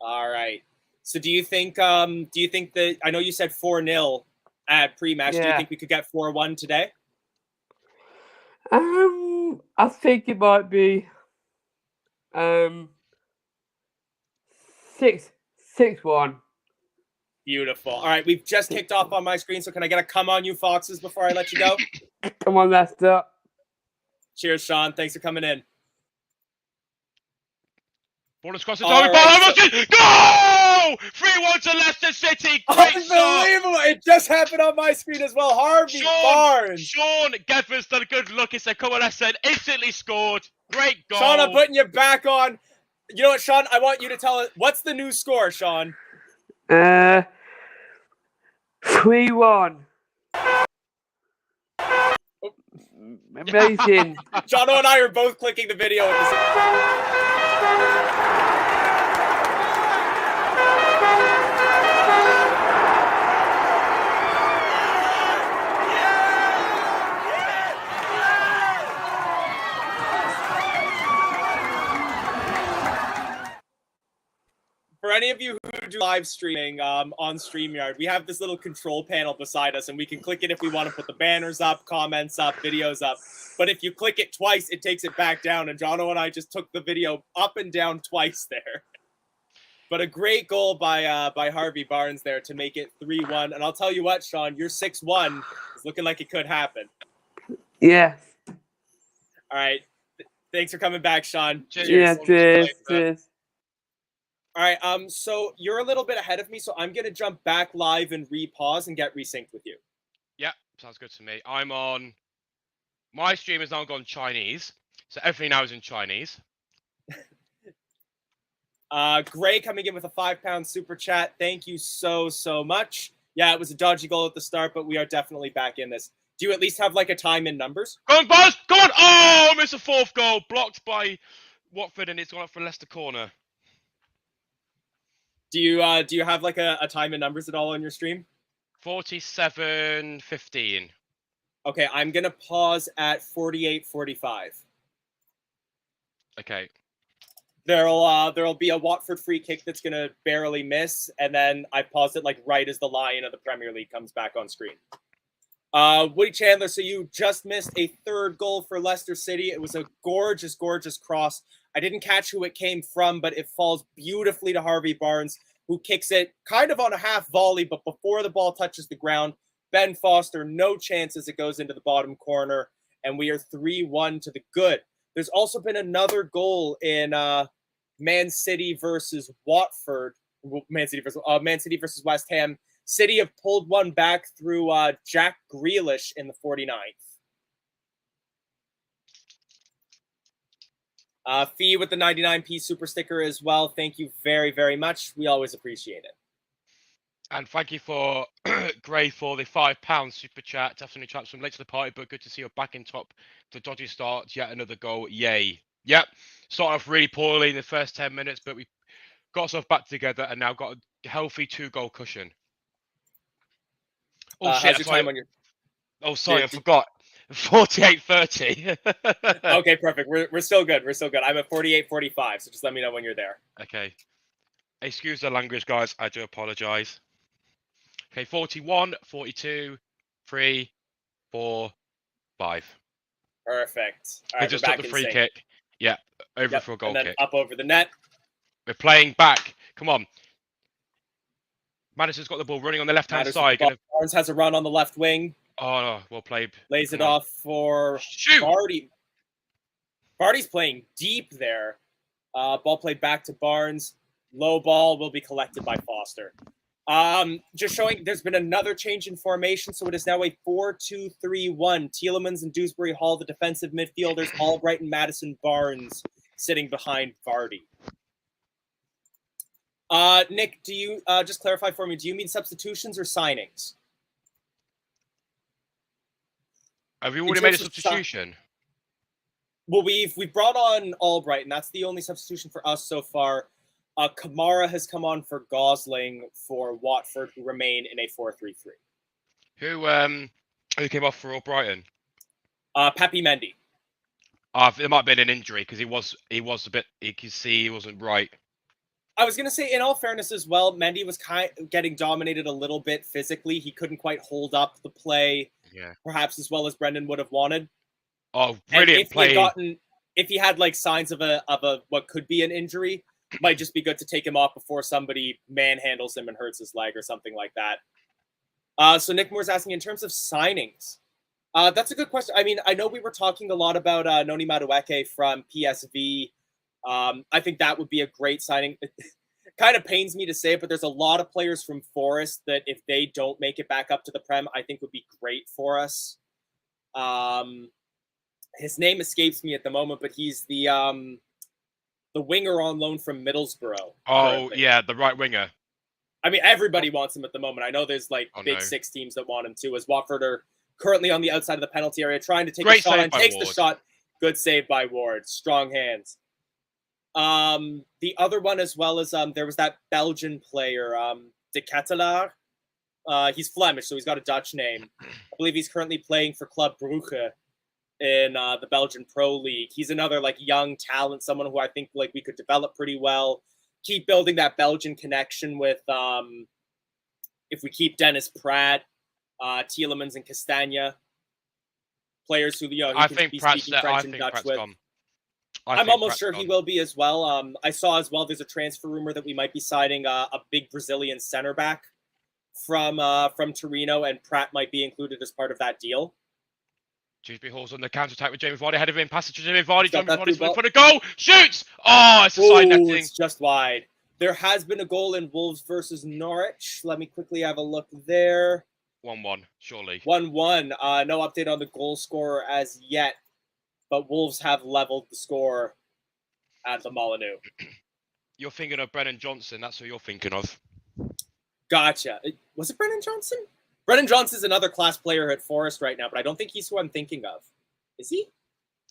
All right. So do you think that, I know you said 4-0 at pre-match.
Yeah.
Do you think we could get 4-1 today?
I think it might be 6-1.
Beautiful. All right, we've just kicked off on my screen, so can I get a come on, you Foxes, before I let you go?
Come on, Leicester.
Cheers, Sean. Thanks for coming in.
Ball is crossed. Goal! 3-1 to Leicester City. Great
Unbelievable!
start.
It just happened on my screen as well. Harvey Barnes.
Sean Gedford's done a good look. He said, come on, Leicester. Instantly scored. Great goal.
Sean, I'm putting you back on. You know what, Sean? I want you to tell us, what's the new score, Sean?
3-1. Amazing.
Jono and I are both clicking the video at the same. For any of you who do live streaming on StreamYard, we have this little control panel beside us, and we can click it if we want to put the banners up, comments up, videos up. But if you click it twice, it takes it back down, and Jono and I just took the video up and down twice there. But a great goal by Harvey Barnes there to make it 3-1. And I'll tell you what, Sean, your 6-1 is looking like it could happen.
Yeah.
All right. Thanks for coming back, Sean.
Cheers.
Yeah, cheers.
All right, so you're a little bit ahead of me, so I'm going to jump back live and re-pause and get resynced with you.
Yeah, sounds good to me. I'm on... My stream has now gone Chinese, so everything now is in Chinese.
Gray coming in with a £5 super chat. Thank you so much. Yeah, it was a dodgy goal at the start, but we are definitely back in this. Do you at least have like a time in numbers?
Go on, Buzz! Go on! Oh, missed a fourth goal. Blocked by Watford, and it's gone up for Leicester corner.
Do you have like a time in numbers at all on your stream?
47:15.
Okay, I'm gonna pause at 48:45.
Okay.
There'll be a Watford free kick that's gonna barely miss, and then I pause it like right as the line of the Premier League comes back on screen. Woody Chandler, so you just missed a third goal for Leicester City. It was a gorgeous cross. I didn't catch who it came from, but it falls beautifully to Harvey Barnes, who kicks it kind of on a half volley, but before the ball touches the ground, Ben Foster, no chances, it goes into the bottom corner, and we are 3-1 to the good. There's also been another goal in Man City versus Watford. Man City versus West Ham. City have pulled one back through Jack Grealish in the 49th. Fee with the 99p super sticker as well. Thank you very much. We always appreciate it.
And thank you for Gray for the £5 super chat. Definitely chaps from late to the party, but good to see you're back in top. The dodgy start, yet another goal. Yay. Yep. Started off really poorly in the first 10 minutes, but we got ourselves back together and now got a healthy 2-goal cushion. Oh, shit.
How's your time on your...
Oh, sorry, I forgot. 48:30.
Okay, perfect. We're still good. I'm at 48:45, so just let me know when you're there.
Okay. Excuse the language, guys. I do apologize. Okay, 41, 42, 3, 4, 5.
Perfect. All
We
right,
just
we're
took
back
the
in
free
sync.
kick. Yeah, over for a goal
and then
kick.
Up over the net.
We're playing back. Come on. Madison's got the ball running on the left-hand side.
Barnes has a run on the left wing.
Oh, no, well played.
Lays it off for Vardy. Vardy's playing deep there. Ball played back to Barnes. Low ball will be collected by Foster. Just showing there's been another change in formation, so it is now a 4-2-3-1. Tielemans and Dewsbury Hall, the defensive midfielders, Albright and Madison Barnes sitting behind Vardy. Nick, do you just clarify for me? Do you mean substitutions or signings?
Have you already made a substitution?
Well, we've brought on Albright, and that's the only substitution for us so far. Kamara has come on for Gosling for Watford, who remain in a 4-3-3.
Who came off for Albrighton?
Papi Mendy.
It might have been an injury because he was a bit. You can see he wasn't right.
I was gonna say, in all fairness as well, Mendy was getting dominated a little bit physically. He couldn't quite hold up the play, perhaps as well as Brendan would have wanted.
Oh, brilliant play!
If he had like signs of a what could be an injury, might just be good to take him off before somebody manhandles him and hurts his leg or something like that. So Nick Moore's asking, in terms of signings, that's a good question. I mean, I know we were talking a lot about Noni Madueke from PSV. I think that would be a great signing. It kind of pains me to say it, but there's a lot of players from Forest that if they don't make it back up to the Prem, I think would be great for us. His name escapes me at the moment, but he's the winger on loan from Middlesbrough.
Oh, yeah, the right winger.
I mean, everybody wants him at the moment. I know there's like big 6 teams that want him too, as Watford are currently on the outside of the penalty area trying to take a shot and takes the shot. Good save by Ward. Strong hands. The other one as well as there was that Belgian player, De Ketelaar. He's Flemish, so he's got a Dutch name. I believe he's currently playing for Club Brugge in the Belgian Pro League. He's another like young talent, someone who I think like we could develop pretty well. Keep building that Belgian connection with if we keep Dennis Pratt, Tielemans and Castagna, players who
I think Pratt's
French and Dutch with. I'm almost sure he will be as well. I saw as well there's a transfer rumor that we might be signing a big Brazilian center back from Torino, and Pratt might be included as part of that deal.
Dewsbury Hall's on the counter-attack with Jamie Vardy ahead of him. Passes to Jamie Vardy. Jamie Vardy's looking for the goal. Shoots! Oh, it's a side netting.
It's just wide. There has been a goal in Wolves versus Norwich. Let me quickly have a look there.
1-1, surely.
1-1. No update on the goal scorer as yet, but Wolves have leveled the score at the Molineux.
You're thinking of Brennan Johnson. That's who you're thinking of.
Gotcha. Was it Brennan Johnson? Brennan Johnson's another class player at Forest right now, but I don't think he's who I'm thinking of. Is he?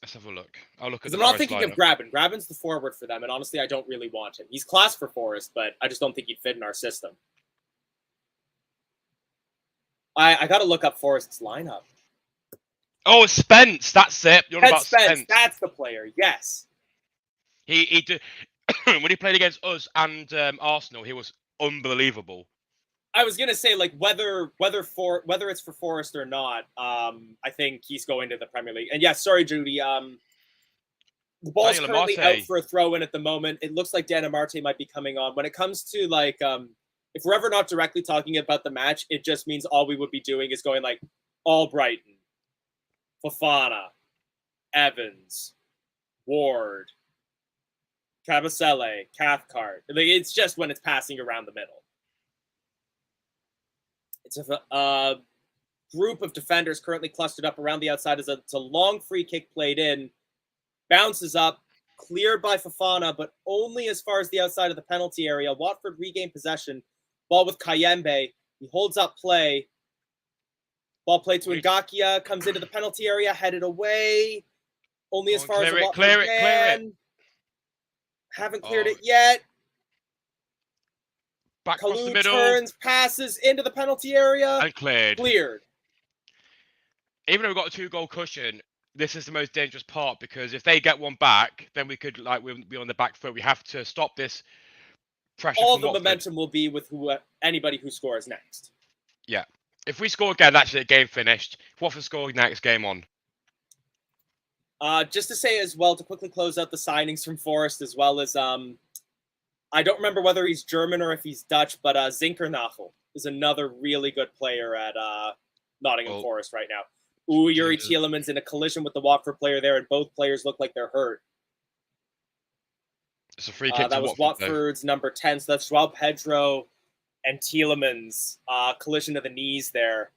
Let's have a look. I'll look at
Because
the
I'm not
Forest
thinking
lineup.
of Graben. Graben's the forward for them, and honestly, I don't really want him. He's class for Forest, but I just don't think he'd fit in our system. I got to look up Forest's lineup.
Oh, Spence. That's it. You're on
Ted
about
Spence, that's the player. Yes.
He did when he played against us and Arsenal. He was unbelievable.
I was gonna say, like, whether it's for Forest or not, I think he's going to the Premier League. And yeah, sorry, Judy. The ball's
Daniel
currently
Amarte.
out for a throw in at the moment. It looks like Dan Amarte might be coming on. When it comes to like, if we're ever not directly talking about the match, it just means all we would be doing is going like Albrighton, Fofana, Evans, Ward, Kabasele, Cathcart. Like, it's just when it's passing around the middle. It's a group of defenders currently clustered up around the outside. It's a long free kick played in. Bounces up, cleared by Fofana, but only as far as the outside of the penalty area. Watford regain possession. Ball with Kayembe. He holds up play. Ball played to Ngakia. Comes into the penalty area, headed away. Only as far as the Watford
clear it.
Haven't cleared it yet.
Back across the
Kalou
middle.
turns, passes into the penalty area.
And cleared.
Cleared.
Even though we've got a 2-goal cushion, this is the most dangerous part, because if they get one back, then we could we'll be on the back foot. We have to stop this pressure.
All
from
the
Watford.
momentum will be with anybody who scores next.
Yeah. If we score again, that's it. Game finished. If Watford score next, game on.
Just to say as well, to quickly close out the signings from Forest, as well as I don't remember whether he's German or if he's Dutch, but Zinkernagel is another really good player at Nottingham Forest right now. Yuri Tielemans in a collision with the Watford player there, and both players look like they're hurt.
It's a free kick.
That was Watford's number 10, so that's Joao Pedro and Tielemans. Collision to the knees there.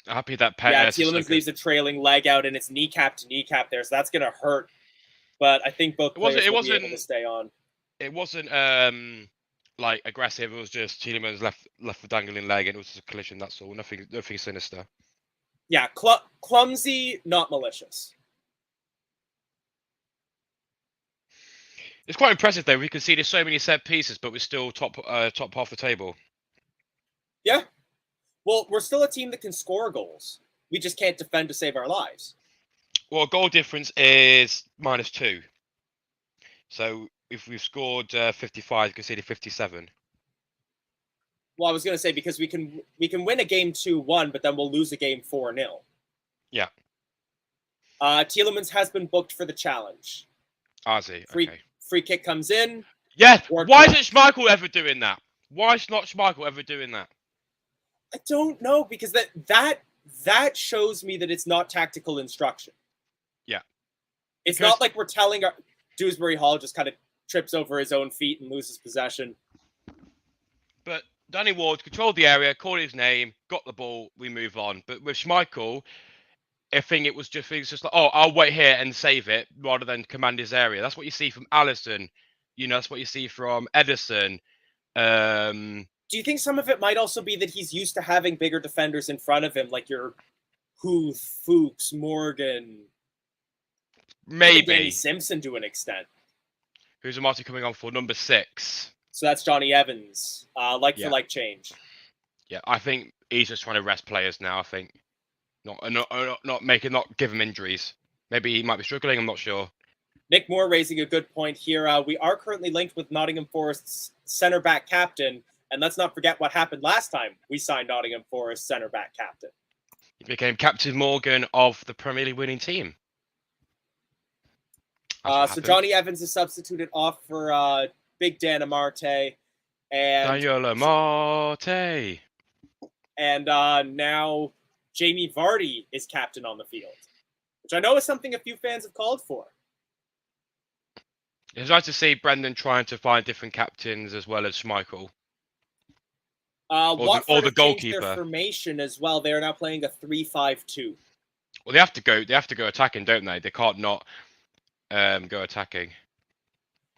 Happy that
Tielemans leaves a trailing leg out, and it's kneecap to kneecap there, so that's going to hurt. But I think both players will be able to stay on.
It wasn't like aggressive. It was just Tielemans left the dangling leg, and it was just a collision. That's all. Nothing sinister.
Yeah, clumsy, not malicious.
It's quite impressive though. We can see there's so many set pieces, but we're still top half the table.
Yeah. Well, we're still a team that can score goals. We just can't defend to save our lives.
Well, goal difference is -2. So if we've scored 55, conceded 57.
Well, I was going to say, because we can win a game 2-1, but then we'll lose a game 4-0.
Yeah.
Tielemans has been booked for the challenge.
Ozzy, okay.
Free kick comes in.
Yeah. Why isn't Schmeichel ever doing that? Why is not Schmeichel ever doing that?
I don't know, because that shows me that it's not tactical instruction.
Yeah.
It's not like we're telling Dewsbury Hall just kind of trips over his own feet and loses possession.
But Danny Ward controlled the area, called his name, got the ball, we move on. But with Schmeichel, I think it was just like, oh, I'll wait here and save it rather than command his area. That's what you see from Alisson. That's what you see from Edison.
Do you think some of it might also be that he's used to having bigger defenders in front of him, like your Huth, Fuchs, Morgan,
maybe
Danny Simpson to an extent?
Who's Amati coming on for? Number 6.
So that's Johnny Evans. For like change.
Yeah, I think he's just trying to rest players now. I think not give him injuries. Maybe he might be struggling. I'm not sure.
Nick Moore raising a good point here. We are currently linked with Nottingham Forest's centre back captain, and let's not forget what happened last time we signed Nottingham Forest centre back captain.
He became Captain Morgan of the Premier League winning team.
So Johnny Evans is substituted off for Big Dan Amarte.
Daniel Amarte.
And now Jamie Vardy is captain on the field, which I know is something a few fans have called for.
It's nice to see Brendan trying to find different captains as well as Schmeichel.
Watford
or the
have
goalkeeper.
changed their formation as well. They are now playing a 3-5-2.
Well, they have to go attacking, don't they? They can't not go attacking.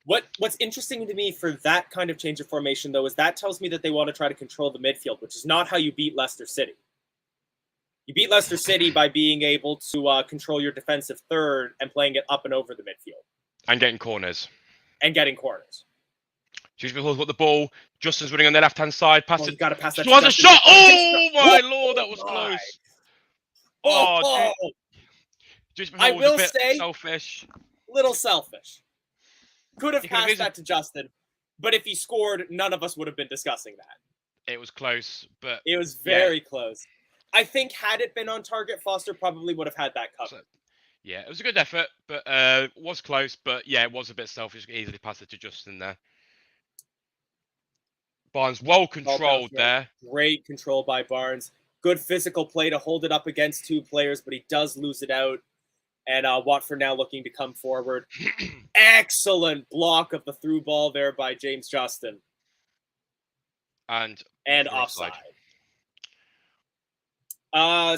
What's interesting to me for that kind of change of formation, though, is that tells me that they want to try to control the midfield, which is not how you beat Leicester City. You beat Leicester City by being able to control your defensive third and playing it up and over the midfield.
And getting corners.
And getting corners.
Dewsbury-Hall's got the ball. Justin's running on the left-hand side. Pass it.
Got to pass that.
Just a shot. Oh, my Lord, that was close.
Oh.
Dewsbury-Hall was a bit selfish.
Little selfish. Could have
He
passed that to Justin, but if he scored, none of us would have been discussing that.
It was close, but...
It was very close. I think had it been on target, Foster probably would have had that covered.
So, yeah, it was a good effort, but it was close. But yeah, it was a bit selfish. Easily passed it to Justin there. Barnes well controlled there.
Great control by Barnes. Good physical play to hold it up against two players, but he does lose it out. And Watford now looking to come forward. Excellent block of the through ball there by James Justin.
And
offside.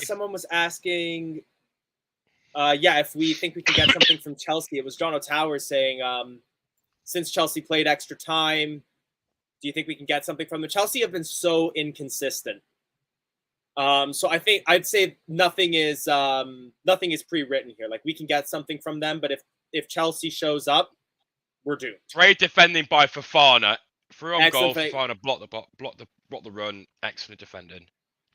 Someone was asking, if we think we can get something from Chelsea. It was John O'Tower saying, since Chelsea played extra time, do you think we can get something from them? Chelsea have been so inconsistent. So I think I'd say nothing is pre-written here. Like we can get something from them, but if Chelsea shows up, we're doomed.
Great defending by Fofana. Through on
Excellent
goal. Fofana blocked the run. Excellent defending.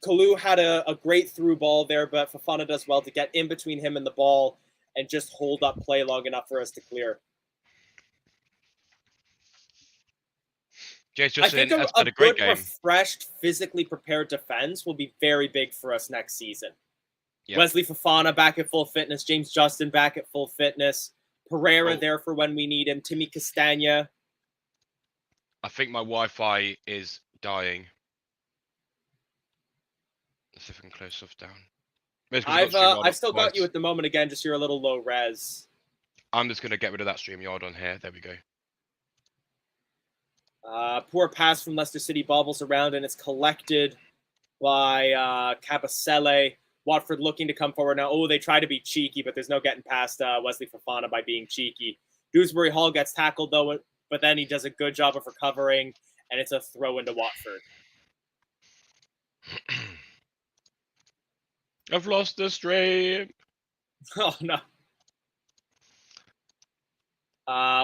Kalu had a great through ball there, but Fofana does well to get in between him and the ball and just hold up play long enough for us to clear.
James
I
Justin
think
has
a
had a great
good,
game.
refreshed, physically prepared defense will be very big for us next season.
Yep.
Wesley Fofana back at full fitness. James Justin back at full fitness. Pereira there for when we need him. Timmy Castagna.
I think my Wi-Fi is dying. Let's see if I can close stuff down.
I've still got you at the moment again, just you're a little low res.
I'm just going to get rid of that StreamYard on here. There we go.
Poor pass from Leicester City bobbles around and it's collected by Cabasele. Watford looking to come forward now. Oh, they try to be cheeky, but there's no getting past Wesley Fofana by being cheeky. Dewsbury-Hall gets tackled though, but then he does a good job of recovering, and it's a throw into Watford.
I've lost the stream.
Oh, no.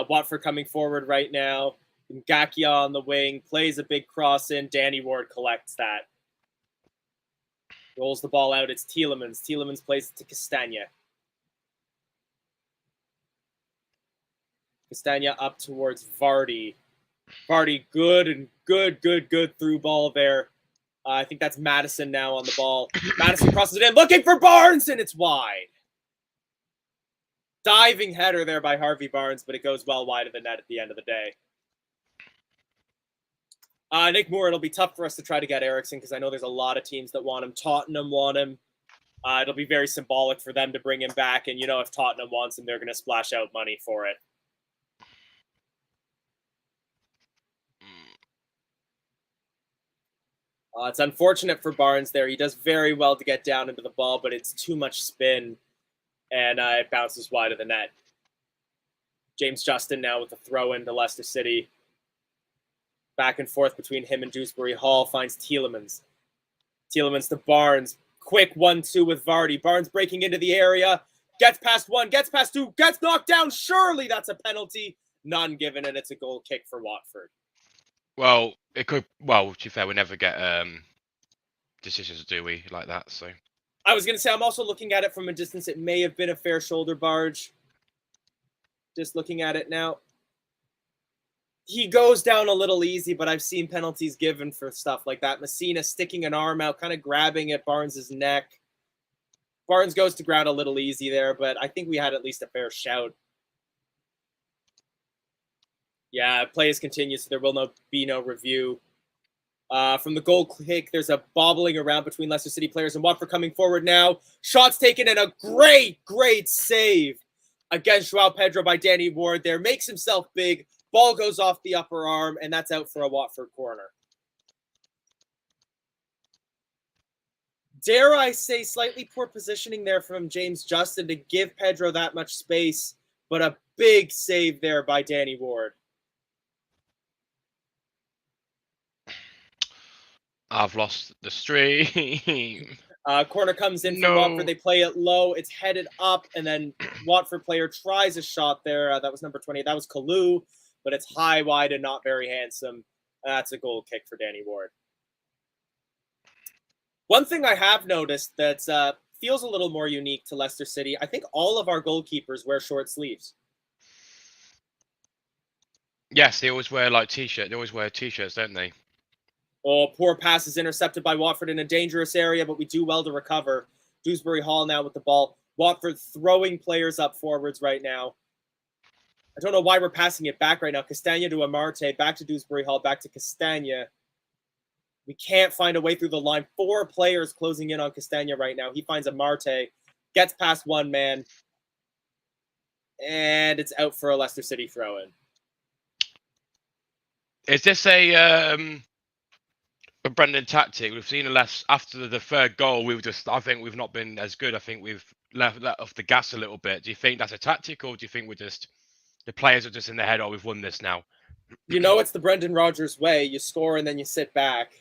Watford coming forward right now. Ngakia on the wing, plays a big cross in. Danny Ward collects that. Rolls the ball out. It's Tielemans. Tielemans plays it to Castagna. Castagna up towards Vardy. Vardy, good through ball there. I think that's Madison now on the ball. Madison crosses it in, looking for Barnes, and it's wide. Diving header there by Harvey Barnes, but it goes well wide of the net at the end of the day. Nick Moore, it'll be tough for us to try to get Eriksson because I know there's a lot of teams that want him. Tottenham want him. It'll be very symbolic for them to bring him back. And, if Tottenham wants him, they're going to splash out money for it. It's unfortunate for Barnes there. He does very well to get down into the ball, but it's too much spin, and it bounces wide of the net. James Justin now with the throw into Leicester City. Back and forth between him and Dewsbury-Hall, finds Tielemans. Tielemans to Barnes. Quick 1-2 with Vardy. Barnes breaking into the area. Gets past one, gets past two, gets knocked down. Surely that's a penalty. None given, and it's a goal kick for Watford.
Well, it could. Well, to be fair, we never get decisions, do we, like that? So
I was going to say, I'm also looking at it from a distance. It may have been a fair shoulder barge. Just looking at it now. He goes down a little easy, but I've seen penalties given for stuff like that. Messina sticking an arm out, kind of grabbing at Barnes' neck. Barnes goes to ground a little easy there, but I think we had at least a fair shout. Yeah, play is continued, so there will be no review. From the goal kick, there's a bobbling around between Leicester City players and Watford coming forward now. Shots taken and a great save against Joao Pedro by Danny Ward there. Makes himself big. Ball goes off the upper arm, and that's out for a Watford corner. Dare I say slightly poor positioning there from James Justin to give Pedro that much space, but a big save there by Danny Ward.
I've lost the stream.
Corner comes in
No.
from Watford. They play it low. It's headed up, and then Watford player tries a shot there. That was number 20. That was Kalu, but it's high, wide, and not very handsome. That's a goal kick for Danny Ward. One thing I have noticed that feels a little more unique to Leicester City, I think all of our goalkeepers wear short sleeves.
Yes, they always wear like t-shirts. They always wear t-shirts, don't they?
Oh, poor pass is intercepted by Watford in a dangerous area, but we do well to recover. Dewsbury Hall now with the ball. Watford throwing players up forwards right now. I don't know why we're passing it back right now. Castagna to Amarte, back to Dewsbury Hall, back to Castagna. We can't find a way through the line. 4 players closing in on Castagna right now. He finds Amarte, gets past one man, and it's out for a Leicester City throw-in.
Is this a Brendan tactic? We've seen less after the third goal. I think we've not been as good. I think we've let off the gas a little bit. Do you think that's a tactic, or do you think the players are just in their head? Oh, we've won this now.
You know, it's the Brendan Rodgers way. You score and then you sit back.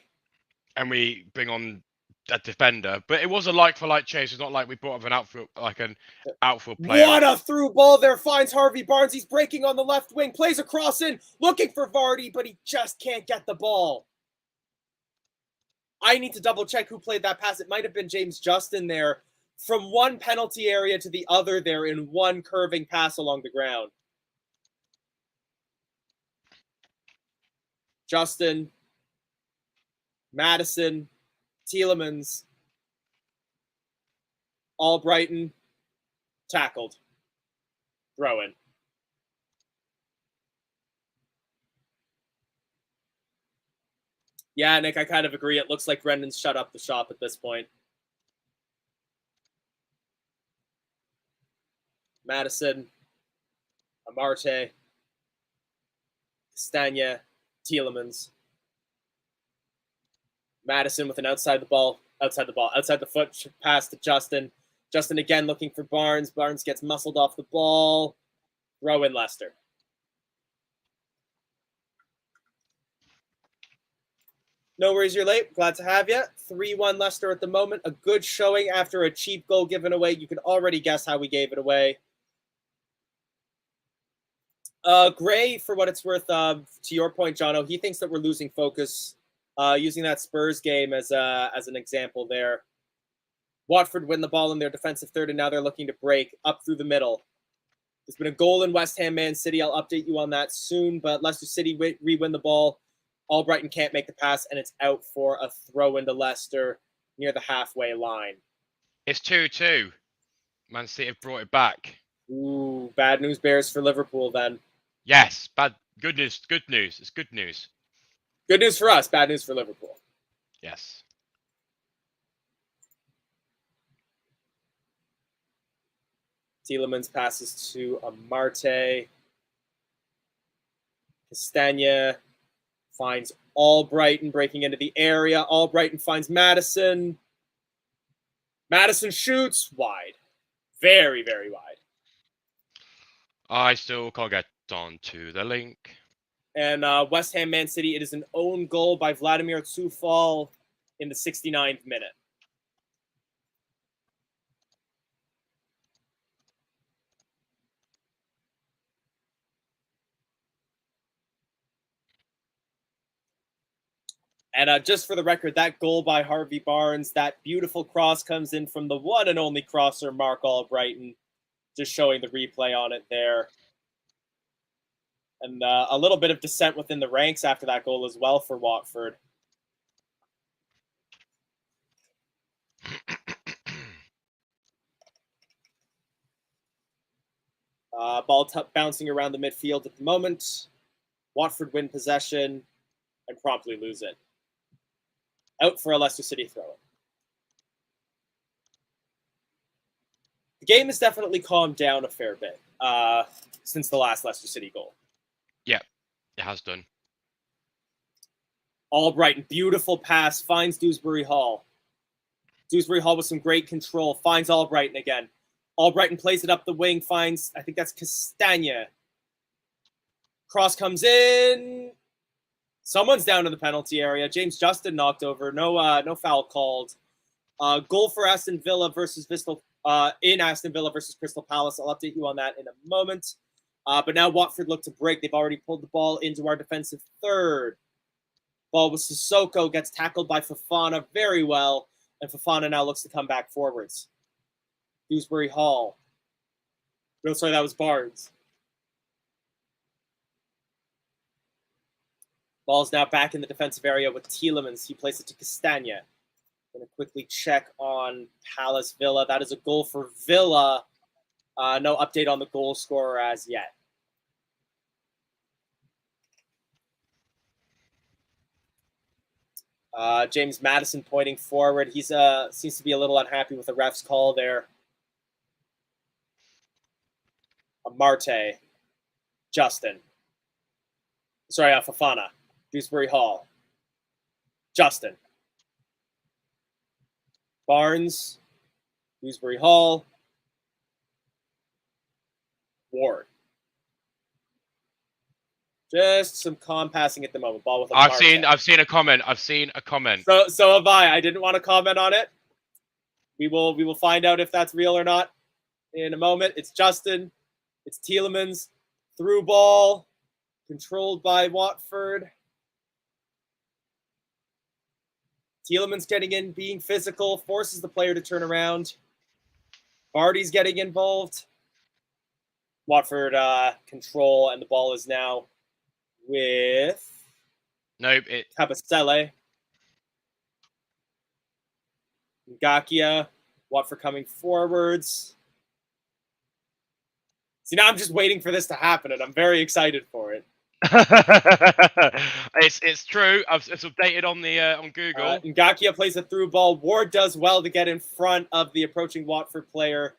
And we bring on a defender, but it was a like-for-like chase. It's not like we brought up an outfield player.
What a through ball there! Finds Harvey Barnes. He's breaking on the left wing. Plays a cross in, looking for Vardy, but he just can't get the ball. I need to double check who played that pass. It might have been James Justin there. From one penalty area to the other there in one curving pass along the ground. Justin, Madison, Tielemans, Albrighton, tackled. Throw in. Yeah, Nick, I kind of agree. It looks like Brendan's shut up the shop at this point. Madison, Amarte, Castagna, Tielemans. Madison with an outside the foot pass to Justin. Justin again looking for Barnes. Barnes gets muscled off the ball. Throw in Leicester. No worries, you're late. Glad to have you. 3-1 Leicester at the moment. A good showing after a cheap goal given away. You can already guess how we gave it away. Gray, for what it's worth, to your point, Jono, he thinks that we're losing focus. Using that Spurs game as an example there. Watford win the ball in their defensive third, and now they're looking to break up through the middle. There's been a goal in West Ham Man City. I'll update you on that soon, but Leicester City re-win the ball. Albrighton can't make the pass, and it's out for a throw into Leicester near the halfway line.
It's 2-2. Man City have brought it back.
Ooh, bad news bears for Liverpool then.
Yes, good news. Good news. It's good news.
Good news for us, bad news for Liverpool.
Yes.
Tielemans passes to Amarte. Castagna finds Albrighton breaking into the area. Albrighton finds Madison. Madison shoots wide. Very, very wide.
I still can't get onto the link.
And West Ham Man City, it is an own goal by Vladimir Coufal in the 69th minute. And just for the record, that goal by Harvey Barnes, that beautiful cross comes in from the one and only crosser, Mark Albrighton. Just showing the replay on it there. And a little bit of dissent within the ranks after that goal as well for Watford. Ball bouncing around the midfield at the moment. Watford win possession and promptly lose it. Out for a Leicester City throw. The game has definitely calmed down a fair bit since the last Leicester City goal.
Yeah, it has done.
Albrighton, beautiful pass, finds Dewsbury Hall. Dewsbury Hall with some great control, finds Albrighton again. Albrighton plays it up the wing, finds, I think that's Castagna. Cross comes in. Someone's down in the penalty area. James Justin knocked over. No foul called. Goal for Aston Villa versus Crystal Crystal Palace. I'll update you on that in a moment. But now Watford look to break. They've already pulled the ball into our defensive third. Ball with Sissoko, gets tackled by Fofana very well, and Fofana now looks to come back forwards. Dewsbury Hall. No, sorry, that was Barnes. Ball's now back in the defensive area with Tielemans. He plays it to Castagna. Going to quickly check on Palace Villa. That is a goal for Villa. No update on the goal scorer as yet. James Maddison pointing forward. He's seems to be a little unhappy with the ref's call there. Marte. Justin. Sorry, Fofana. Dewsbury Hall. Justin. Barnes. Dewsbury Hall. Ward. Just some calm passing at the moment. Ball with a
I've seen a comment.
So have I. I didn't want to comment on it. We will find out if that's real or not in a moment. It's Justin. It's Tielemans. Through ball. Controlled by Watford. Tielemans getting in, being physical, forces the player to turn around. Vardy's getting involved. Watford control, and the ball is now with Kabasele. Ngakia. Watford coming forwards. See, now I'm just waiting for this to happen, and I'm very excited for it.
It's true. It's updated on the on Google.
Ngakia plays a through ball. Ward does well to get in front of the approaching Watford player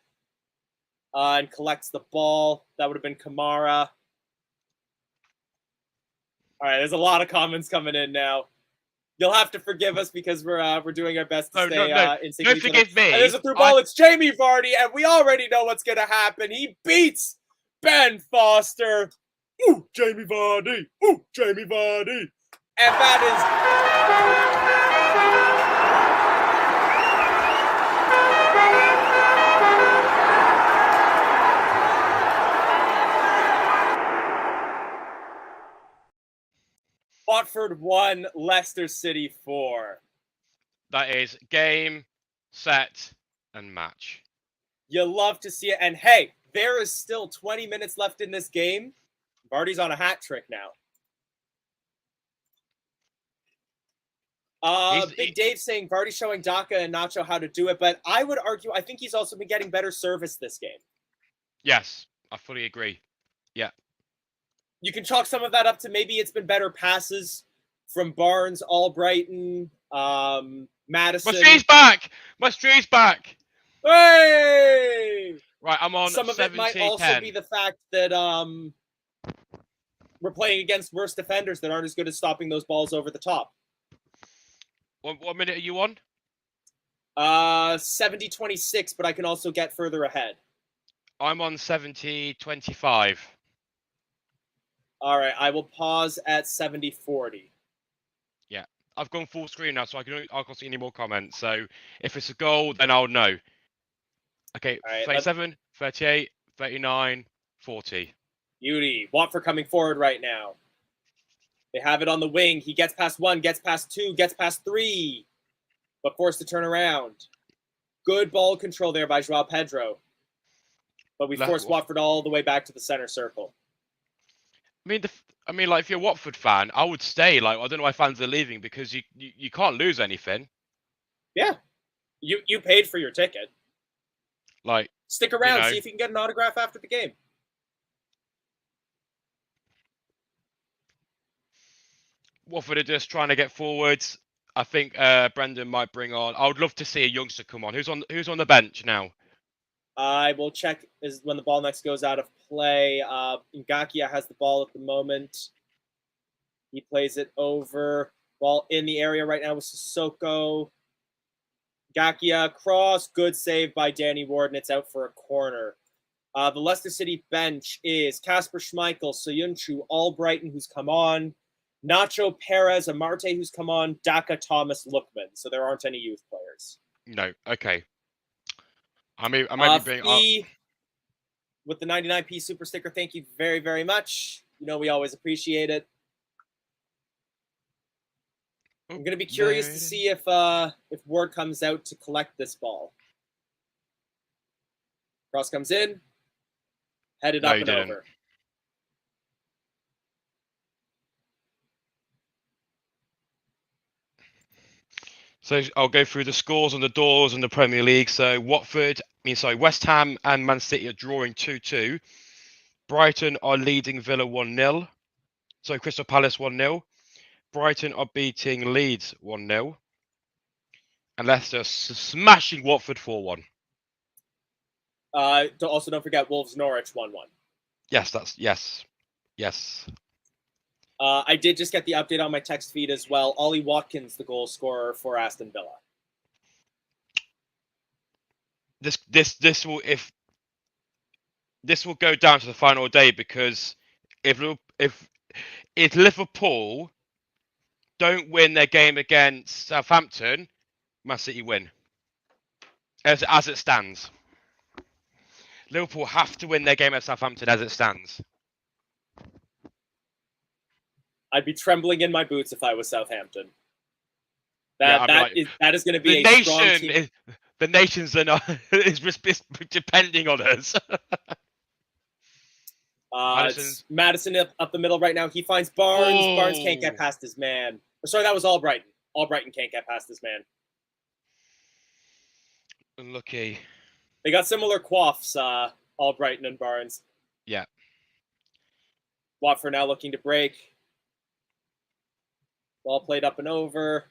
and collects the ball. That would have been Kamara. All right, there's a lot of comments coming in now. You'll have to forgive us because we're doing our best to stay in sync.
Don't forgive me.
And there's a through ball. It's Jamie Vardy, and we already know what's going to happen. He beats Ben Foster. Ooh, Jamie Vardy. Ooh, Jamie Vardy. And that is Watford 1, Leicester City 4.
That is game, set, and match.
You love to see it. And hey, there is still 20 minutes left in this game. Vardy's on a hat trick now. Big Dave saying Vardy's showing Daka and Nacho how to do it, but I would argue I think he's also been getting better service this game.
Yes, I fully agree. Yeah.
You can chalk some of that up to maybe it's been better passes from Barnes, Albrighton, Madison.
Maestri's back!
Hey!
Right, I'm on
some of it might also be the fact that we're playing against worse defenders that aren't as good at stopping those balls over the top.
What minute are you on?
70-26, but I can also get further ahead.
I'm on 70-25.
All right, I will pause at 70-40.
Yeah, I've gone full screen now, so I can't see any more comments. So if it's a goal, then I'll know. Okay, right, 37, 38, 39, 40.
Beauty. Watford coming forward right now. They have it on the wing. He gets past 1, gets past 2, gets past 3, but forced to turn around. Good ball control there by Joao Pedro. But we forced Watford all the way back to the center circle.
I mean, like if you're a Watford fan, I would stay. Like I don't know why fans are leaving because you can't lose anything.
Yeah, you paid for your ticket.
Like
stick around, see if you can get an autograph after the game.
Watford are just trying to get forwards. I think Brendan might bring on. I would love to see a youngster come on. Who's on the bench now?
I will check when the ball next goes out of play. Ngakia has the ball at the moment. He plays it over. Ball in the area right now with Sissoko. Ngakia cross. Good save by Danny Ward, and it's out for a corner. The Leicester City bench is Kasper Schmeichel, Soyuncu, Albrighton, who's come on. Nacho Perez, Amarte, who's come on, Daka, Thomas, Lookman. So there aren't any youth players.
No. Okay. I may be being.
Fee with the 99p super sticker. Thank you very, very much. You know we always appreciate it. I'm going to be curious to see if Ward comes out to collect this ball. Cross comes in, headed up and over.
So I'll go through the scores on the doors in the Premier League. So West Ham and Man City are drawing 2-2. Brighton are leading Villa 1-0. So Crystal Palace 1-0. Brighton are beating Leeds 1-0. And Leicester smashing Watford 4-1.
Also, don't forget Wolves Norwich 1-1.
Yes.
I did just get the update on my text feed as well. Ollie Watkins, the goal scorer for Aston Villa.
This will go down to the final day, because if Liverpool don't win their game against Southampton, Man City win. As it stands, Liverpool have to win their game at Southampton as it stands.
I'd be trembling in my boots if I was Southampton. That is going to be a strong team.
The nations are not is depending on us.
Madison up the middle right now. He finds Barnes. Oh. Barnes can't get past his man. Sorry, that was Albrighton. Albrighton can't get past his man.
Unlucky.
They got similar quaffs, Albrighton and Barnes.
Yeah.
Watford now looking to break. Ball played up and over.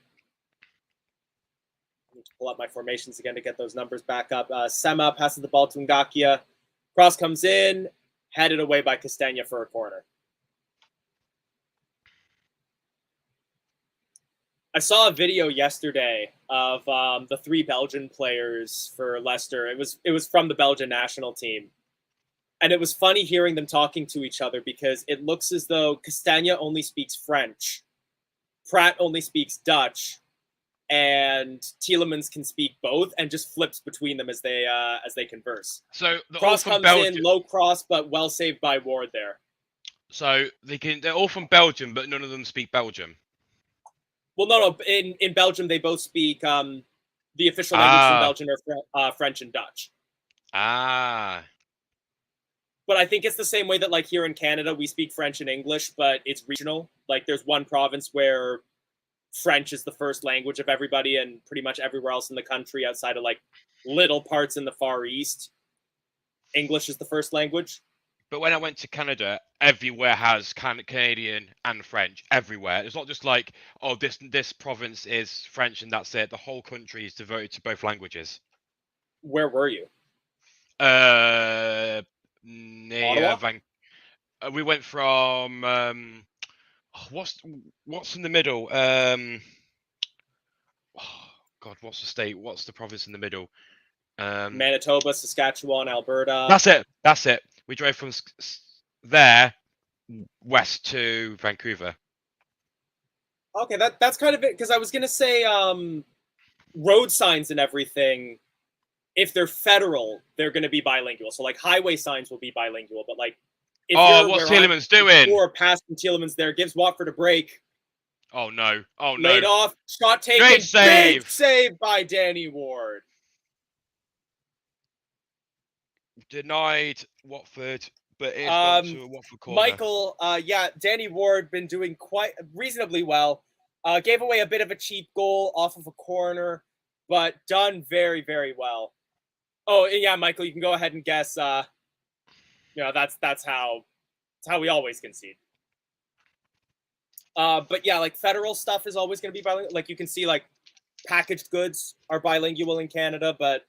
I need to pull up my formations again to get those numbers back up. Sema passes the ball to Ngakia. Cross comes in, headed away by Castagna for a corner. I saw a video yesterday of the 3 Belgian players for Leicester. It was from the Belgian national team. And it was funny hearing them talking to each other, because it looks as though Castagna only speaks French, Pratt only speaks Dutch, and Tielemans can speak both, and just flips between them as they converse.
So the
cross comes in, low cross, but well saved by Ward there.
So they're all from Belgium, but none of them speak Belgium.
Well, no. In Belgium, they both speak the official language in Belgium are French and Dutch. But I think it's the same way that, like, here in Canada, we speak French and English, but it's regional. Like, there's one province where French is the first language of everybody, and pretty much everywhere else in the country, outside of, like, little parts in the Far East, English is the first language.
But when I went to Canada, everywhere has Canadian and French. Everywhere. It's not just like, oh, this province is French and that's it. The whole country is devoted to both languages.
Where were you?
Near we went from what's in the middle? Oh God, what's the state? What's the province in the middle?
Manitoba, Saskatchewan, Alberta.
That's it. We drove from there west to Vancouver.
Okay, that's kind of it, because I was gonna say road signs and everything. If they're federal, they're going to be bilingual. So, like, highway signs will be bilingual. But, like, if
what's Tielemans doing?
Or passing Tielemans there, gives Watford a break.
Oh, no.
Laid off, shot taken.
Great save.
Big save by Danny Ward.
Denied Watford, but it's gone to a Watford corner.
Michael, Danny Ward been doing quite reasonably well. Gave away a bit of a cheap goal off of a corner, but done very, very well. Oh, yeah, Michael, you can go ahead and guess. That's how we always concede. But yeah, like, federal stuff is always going to be bilingual. Like, you can see, like, packaged goods are bilingual in Canada, but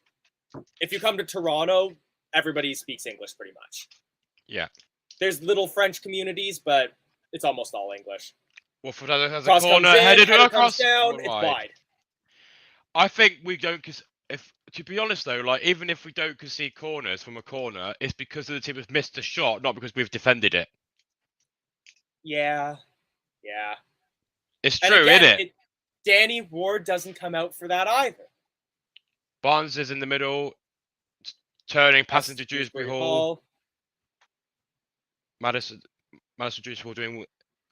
if you come to Toronto, everybody speaks English pretty much.
Yeah.
There's little French communities, but it's almost all English.
Watford has a corner, headed across.
Down, it's wide.
I think we don't. To be honest, though, like, even if we don't concede corners from a corner, it's because the team has missed a shot, not because we've defended it.
Yeah.
It's
And
true,
again,
isn't it?
Danny Ward doesn't come out for that either.
Barnes is in the middle, turning, passing to
Dewsbury
Dewsbury Hall. Madison Dewsbury Hall doing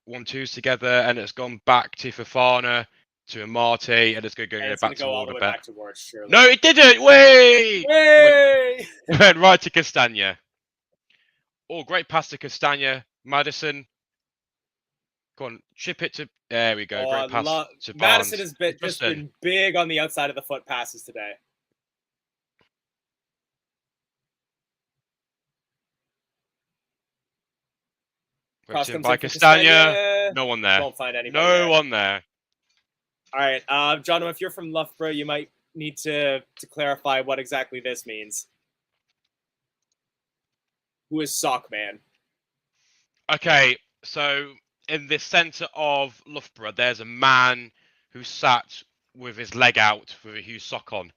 1-2s together, and it's gone back to Fofana, to Amati, and it's going to
And
go
it's
back
going to
to
go all
Ward
the
a
way
bit.
back to Ward, surely.
No, it didn't! Wait!
Way!
It went right to Castagna. Oh, great pass to Castagna. Madison. Go on, chip it to. There we go.
Oh,
Great pass to
Madison
Barnes.
has just been big on the outside of the foot passes today. Cross comes
by
in for
Castagna. No one there.
Won't find anybody.
No one there.
All right, John, if you're from Loughborough, you might need to clarify what exactly this means. Who is Sockman?
Okay, so in the centre of Loughborough, there's a man who sat with his leg out with a huge sock on.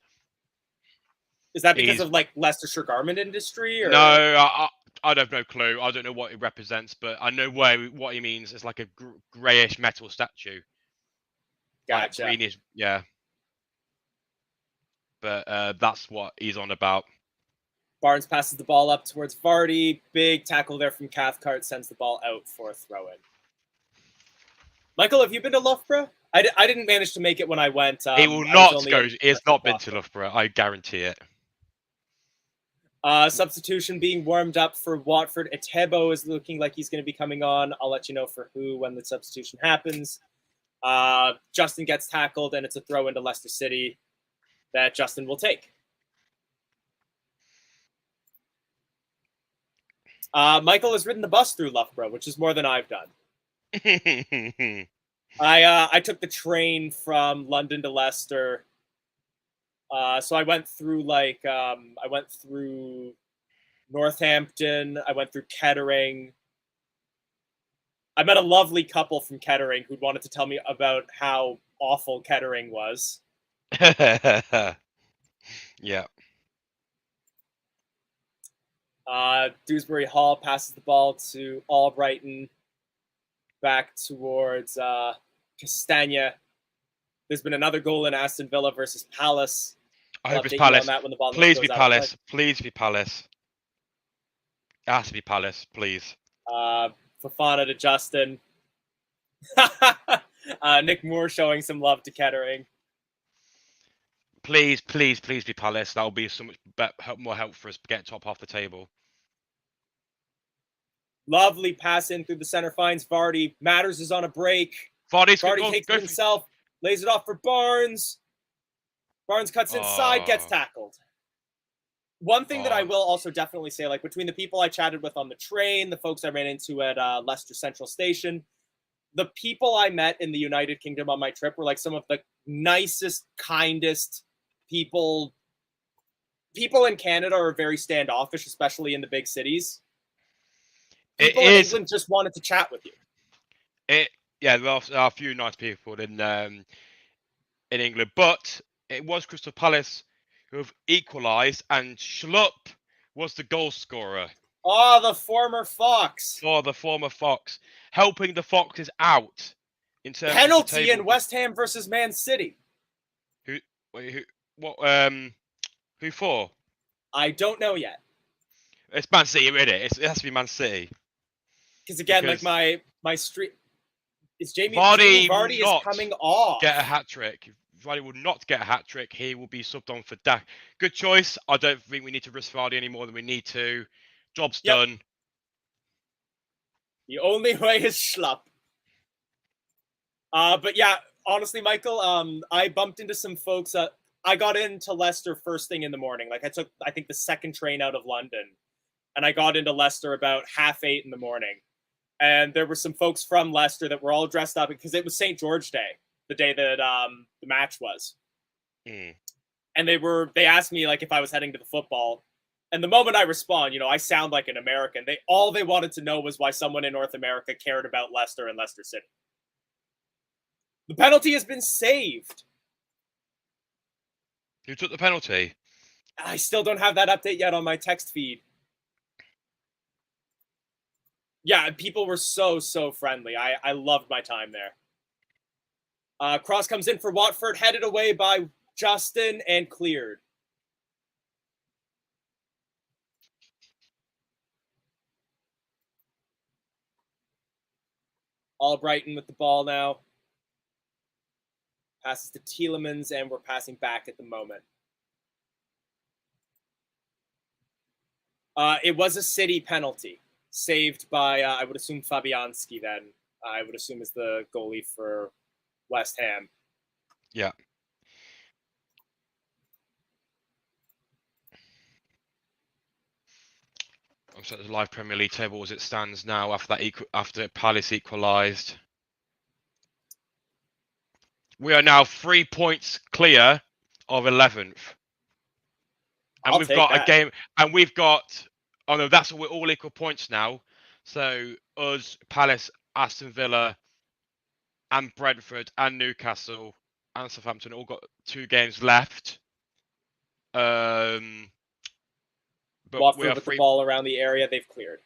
Is that because of like Leicestershire garment industry? Or?
No, I have no clue. I don't know what it represents, but I know what he means. It's like a greyish metal statue.
Gotcha.
Like greenish, yeah. But that's what he's on about.
Barnes passes the ball up towards Vardy. Big tackle there from Cathcart, sends the ball out for a throw-in. Michael, have you been to Loughborough? I didn't manage to make it when I went.
He will not go. He has not been to Loughborough. I guarantee it.
Substitution being warmed up for Watford. Etebo is looking like he's going to be coming on. I'll let you know for who when the substitution happens. Justin gets tackled, and it's a throw into Leicester City that Justin will take. Michael has ridden the bus through Loughborough, which is more than I've done. I took the train from London to Leicester. So I went through Northampton. I went through Kettering. I met a lovely couple from Kettering who wanted to tell me about how awful Kettering was.
Yeah.
Dewsbury Hall passes the ball to Albrighton. Back towards Castagna. There's been another goal in Aston Villa versus Palace.
I hope it's Palace. Please be Palace. Please be Palace. It has to be Palace, please.
Fofana to Justin. Nick Moore showing some love to Kettering.
Please, please, please be Palace. That will be so much more help for us to get top half the table.
Lovely pass in through the center, finds Vardy. Matters is on a break.
Vardy
takes it himself, lays it off for Barnes. Barnes cuts inside, gets tackled. One thing that I will also definitely say, like between the people I chatted with on the train, the folks I ran into at Leicester Central Station, the people I met in the United Kingdom on my trip were like some of the nicest, kindest people. People in Canada are very standoffish, especially in the big cities. People in England just wanted to chat with you.
Yeah, there are a few nice people in England, but it was Crystal Palace who have equalised, and Schlupp was the goal scorer.
Oh, the former Fox.
Oh, the former Fox, helping the Foxes out in terms
penalty
of the
in West Ham versus Man City.
Who for?
I don't know yet.
It's Man City, isn't it? It has to be Man City.
Because like my street is Jamie
Vardy
is coming off.
Get a hat trick. Vardy will not get a hat trick. He will be subbed on for Dak. Good choice. I don't think we need to risk Vardy any more than we need to. Job's done.
The only way is Schlupp. But yeah, honestly, Michael, I bumped into some folks. I got into Leicester first thing in the morning. Like I took, I think, the second train out of London, and I got into Leicester about 7:30 in the morning. And there were some folks from Leicester that were all dressed up because it was St. George Day, the day that the match was. And they asked me like if I was heading to the football. And the moment I respond, I sound like an American. All they wanted to know was why someone in North America cared about Leicester and Leicester City. The penalty has been saved.
Who took the penalty?
I still don't have that update yet on my text feed. Yeah, people were so friendly. I loved my time there. Cross comes in for Watford, headed away by Justin and cleared. Albrighton with the ball now. Passes to Tielemans, and we're passing back at the moment. It was a City penalty, saved by, I would assume, Fabianski then. I would assume is the goalie for West Ham.
Yeah. I'm set the live Premier League table as it stands now after Palace equalised. We are now 3 points clear of 11th. And we've got a game, and we've got, oh no, we're all equal points now. So us, Palace, Aston Villa, and Brentford, and Newcastle, and Southampton all got 2 games left. But
Watford with the ball around the area, they've cleared.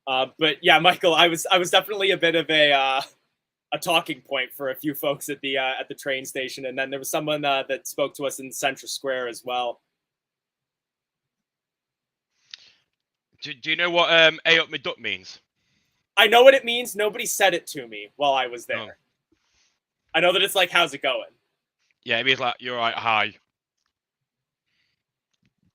But yeah, Michael, I was definitely a bit of a talking point for a few folks at the train station, and then there was someone that spoke to us in Central Square as well.
Do you know what A up my duck means?
I know what it means. Nobody said it to me while I was there.
Oh.
I know that it's like, how's it going?
Yeah, it means like, you're right, hi.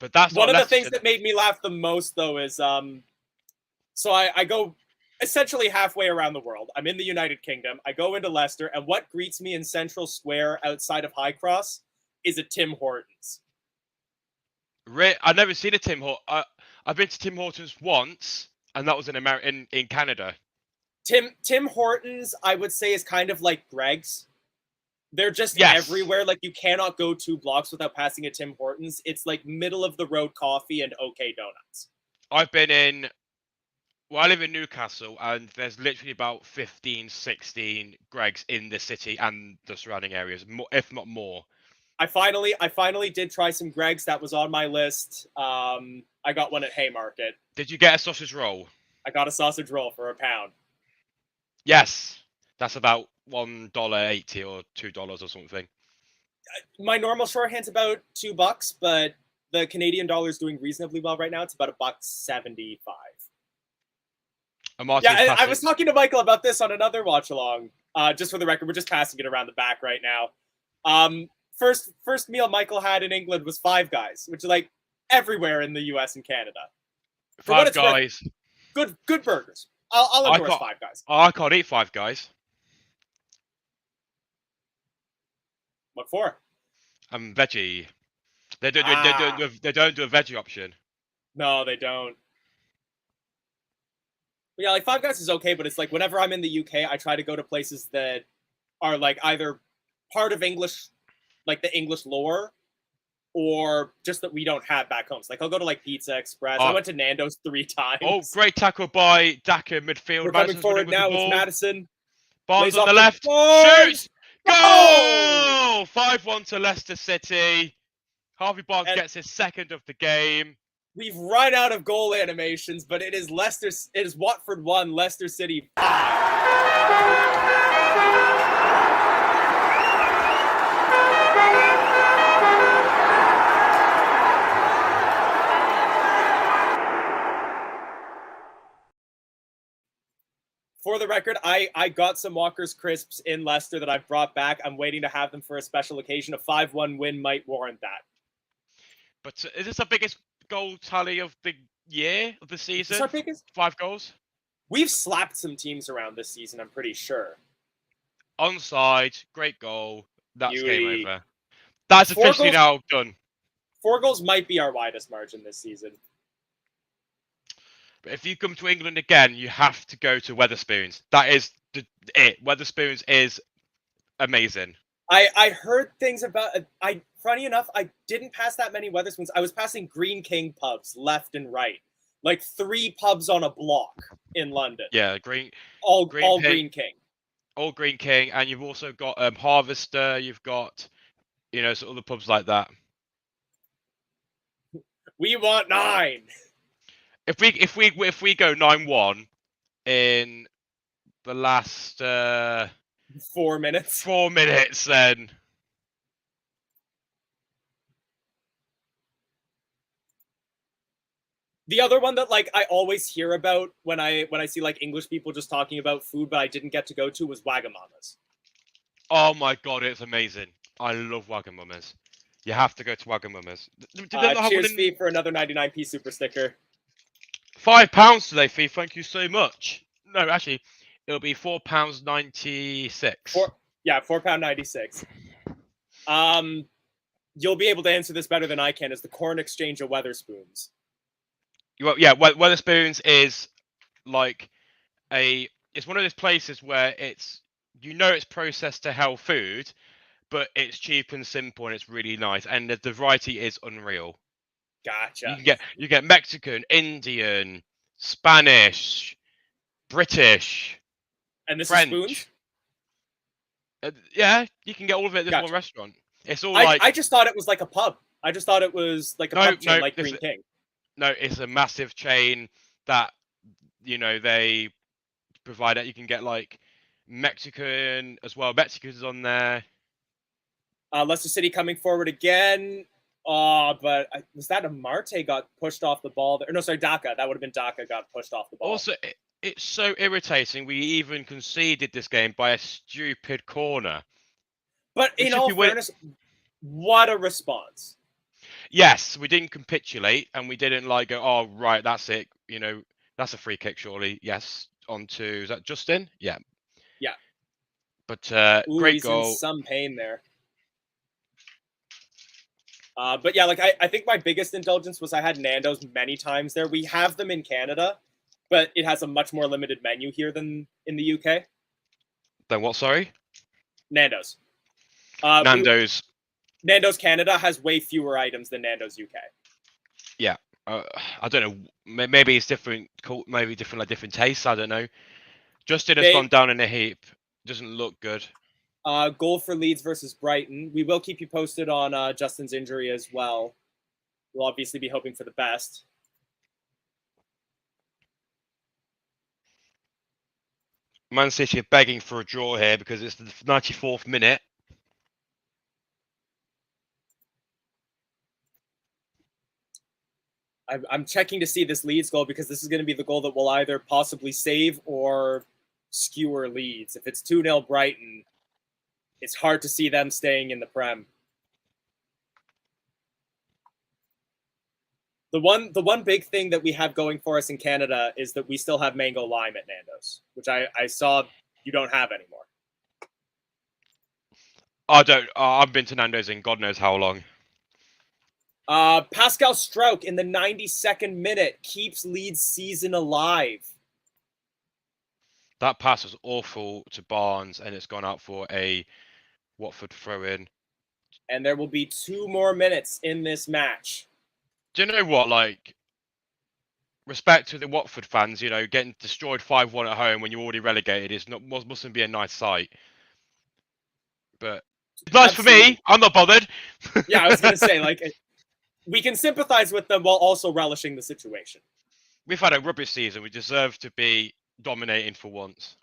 But that's
one of the things that made me laugh the most, though, is so I go essentially halfway around the world. I'm in the United Kingdom. I go into Leicester, and what greets me in Central Square outside of High Cross is a Tim Hortons.
I've never seen a Tim Hortons. I've been to Tim Hortons once, and that was in Canada.
Tim Hortons, I would say, is kind of like Greg's. They're just everywhere. Like, you cannot go 2 blocks without passing a Tim Hortons. It's like middle of the road coffee and OK Donuts.
I live in Newcastle, and there's literally about 15, 16 Greg's in the city and the surrounding areas, if not more.
I finally did try some Greg's. That was on my list. I got one at Haymarket.
Did you get a sausage roll?
I got a sausage roll for £1.
Yes, that's about $1.80 or $2 or something.
My normal shorthand's about $2, but the Canadian dollar is doing reasonably well right now. It's about $1.75. Yeah, I was talking to Michael about this on another watch along. Just for the record, we're just passing it around the back right now. First meal Michael had in England was Five Guys, which is like everywhere in the US and Canada.
Five Guys.
Good burgers. I'll endorse Five Guys.
I can't eat Five Guys.
What for?
I'm veggie. They don't do a veggie option.
No, they don't. But yeah, like Five Guys is okay, but it's like whenever I'm in the UK, I try to go to places that are like either part of English, like the English lore, or just that we don't have back home. So, like, I'll go to like Pizza Express. I went to Nando's 3 times.
Oh, great tackle by Daka midfield.
We're coming forward now with Madison.
Barnes on the left. Shoots! Goal! 5-1 to Leicester City. Harvey Barnes gets his 2nd of the game.
We've run out of goal animations, but it is Watford 1, Leicester City 5. For the record, I got some Walker's Crisps in Leicester that I've brought back. I'm waiting to have them for a special occasion. A 5-1 win might warrant that.
But is this the biggest goal tally of the year, of the season?
Is this our biggest?
5 goals?
We've slapped some teams around this season, I'm pretty sure.
Onside, great goal. That's game over. That's officially now done.
4 goals might be our widest margin this season.
But if you come to England again, you have to go to Wetherspoons. That is it. Wetherspoons is amazing.
I heard things about funny enough, I didn't pass that many Wetherspoons. I was passing Green King pubs left and right. Like 3 pubs on a block in London.
Yeah, Green King.
All Green King.
All Green King, and you've also got Harvester, you've got sort of the pubs like that.
We want 9.
If we go 9-1 in the last
4 minutes.
4 minutes then.
The other one that like I always hear about when I see like English people just talking about food, but I didn't get to go to, was Wagamama's.
Oh my god, it's amazing. I love Wagamama's. You have to go to Wagamama's. Did they not have one
Cheers,
in...
Fee, for another 99p super sticker.
£5 today, Fee. Thank you so much. No, actually, it'll be £4.96.
£4.96. You'll be able to answer this better than I can. Is the corn exchange of Weatherspoons?
Yeah, Weatherspoons is like it's one of those places where it's processed to health food, but it's cheap and simple and it's really nice, and the variety is unreal.
Gotcha.
You get Mexican, Indian, Spanish, British,
And this
French.
is spoons?
Yeah, you can get all of it at this
Gotcha.
one restaurant. It's all
I just thought it was like a pub. I just thought it was like a pub chain, like Green King.
No, it's a massive chain that they provide it. You can get like Mexican as well. Mexican's on there.
Leicester City coming forward again. But was that a Marte got pushed off the ball there? No, sorry, Daka. That would have been Daka got pushed off the ball.
Also, it's so irritating. We even conceded this game by a stupid corner.
But in all fairness, what a response.
Yes, we didn't capitulate and we didn't go, oh, right, that's it. That's a free kick, surely. Yes. On to, is that Justin? Yeah.
Yeah.
But
great
goal.
He's in some pain there. But yeah, I think my biggest indulgence was I had Nando's many times there. We have them in Canada, but it has a much more limited menu here than in the UK.
Then what, sorry?
Nando's.
Nando's.
Nando's Canada has way fewer items than Nando's UK.
Yeah. I don't know. Maybe it's different. Maybe different tastes. I don't know. Justin has gone down in a heap. Doesn't look good.
Goal for Leeds versus Brighton. We will keep you posted on Justin's injury as well. We'll obviously be hoping for the best.
Man City are begging for a draw here because it's the 94th minute.
I'm checking to see this Leeds goal because this is going to be the goal that will either possibly save or skewer Leeds. If it's 2-0 Brighton, it's hard to see them staying in the Prem. The one big thing that we have going for us in Canada is that we still have mango lime at Nando's, which I saw you don't have anymore.
I don't. I've been to Nando's in God knows how long.
Pascal Struijk in the 92nd minute keeps Leeds' season alive.
That pass was awful to Barnes, and it's gone out for a Watford throw-in.
And there will be 2 more minutes in this match.
Do you know what? Respect to the Watford fans, getting destroyed 5-1 at home when you're already relegated mustn't be a nice sight. But it's nice for me. I'm not bothered.
Yeah, I was going to say, we can sympathize with them while also relishing the situation.
We've had a rubbish season. We deserve to be dominating for once.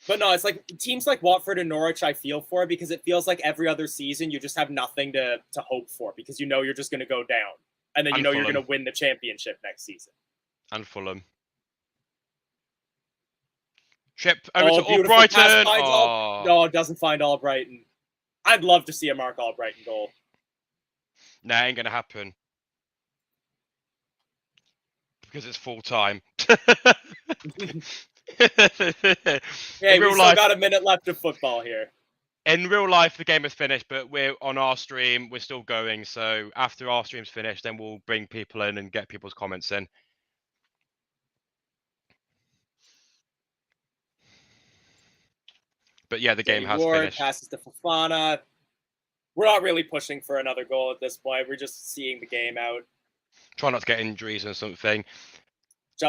But no, it's like teams like Watford and Norwich I feel for, because it feels like every other season you just have nothing to hope for because you're just going to go down. And then you're going to win the championship next season.
And Fulham. Chip over to
Albrighton.
Oh.
No, it doesn't find Albrighton. I'd love to see a Mark Albrighton goal.
Nah, ain't going to happen. Because it's full time.
Hey, we've still got a minute left of football here.
In real life, the game is finished, but we're on our stream. We're still going. So after our stream's finished, then we'll bring people in and get people's comments in. But yeah, the game has finished.
Passes to Fofana. We're not really pushing for another goal at this point. We're just seeing the game out.
Try not to get injuries or something.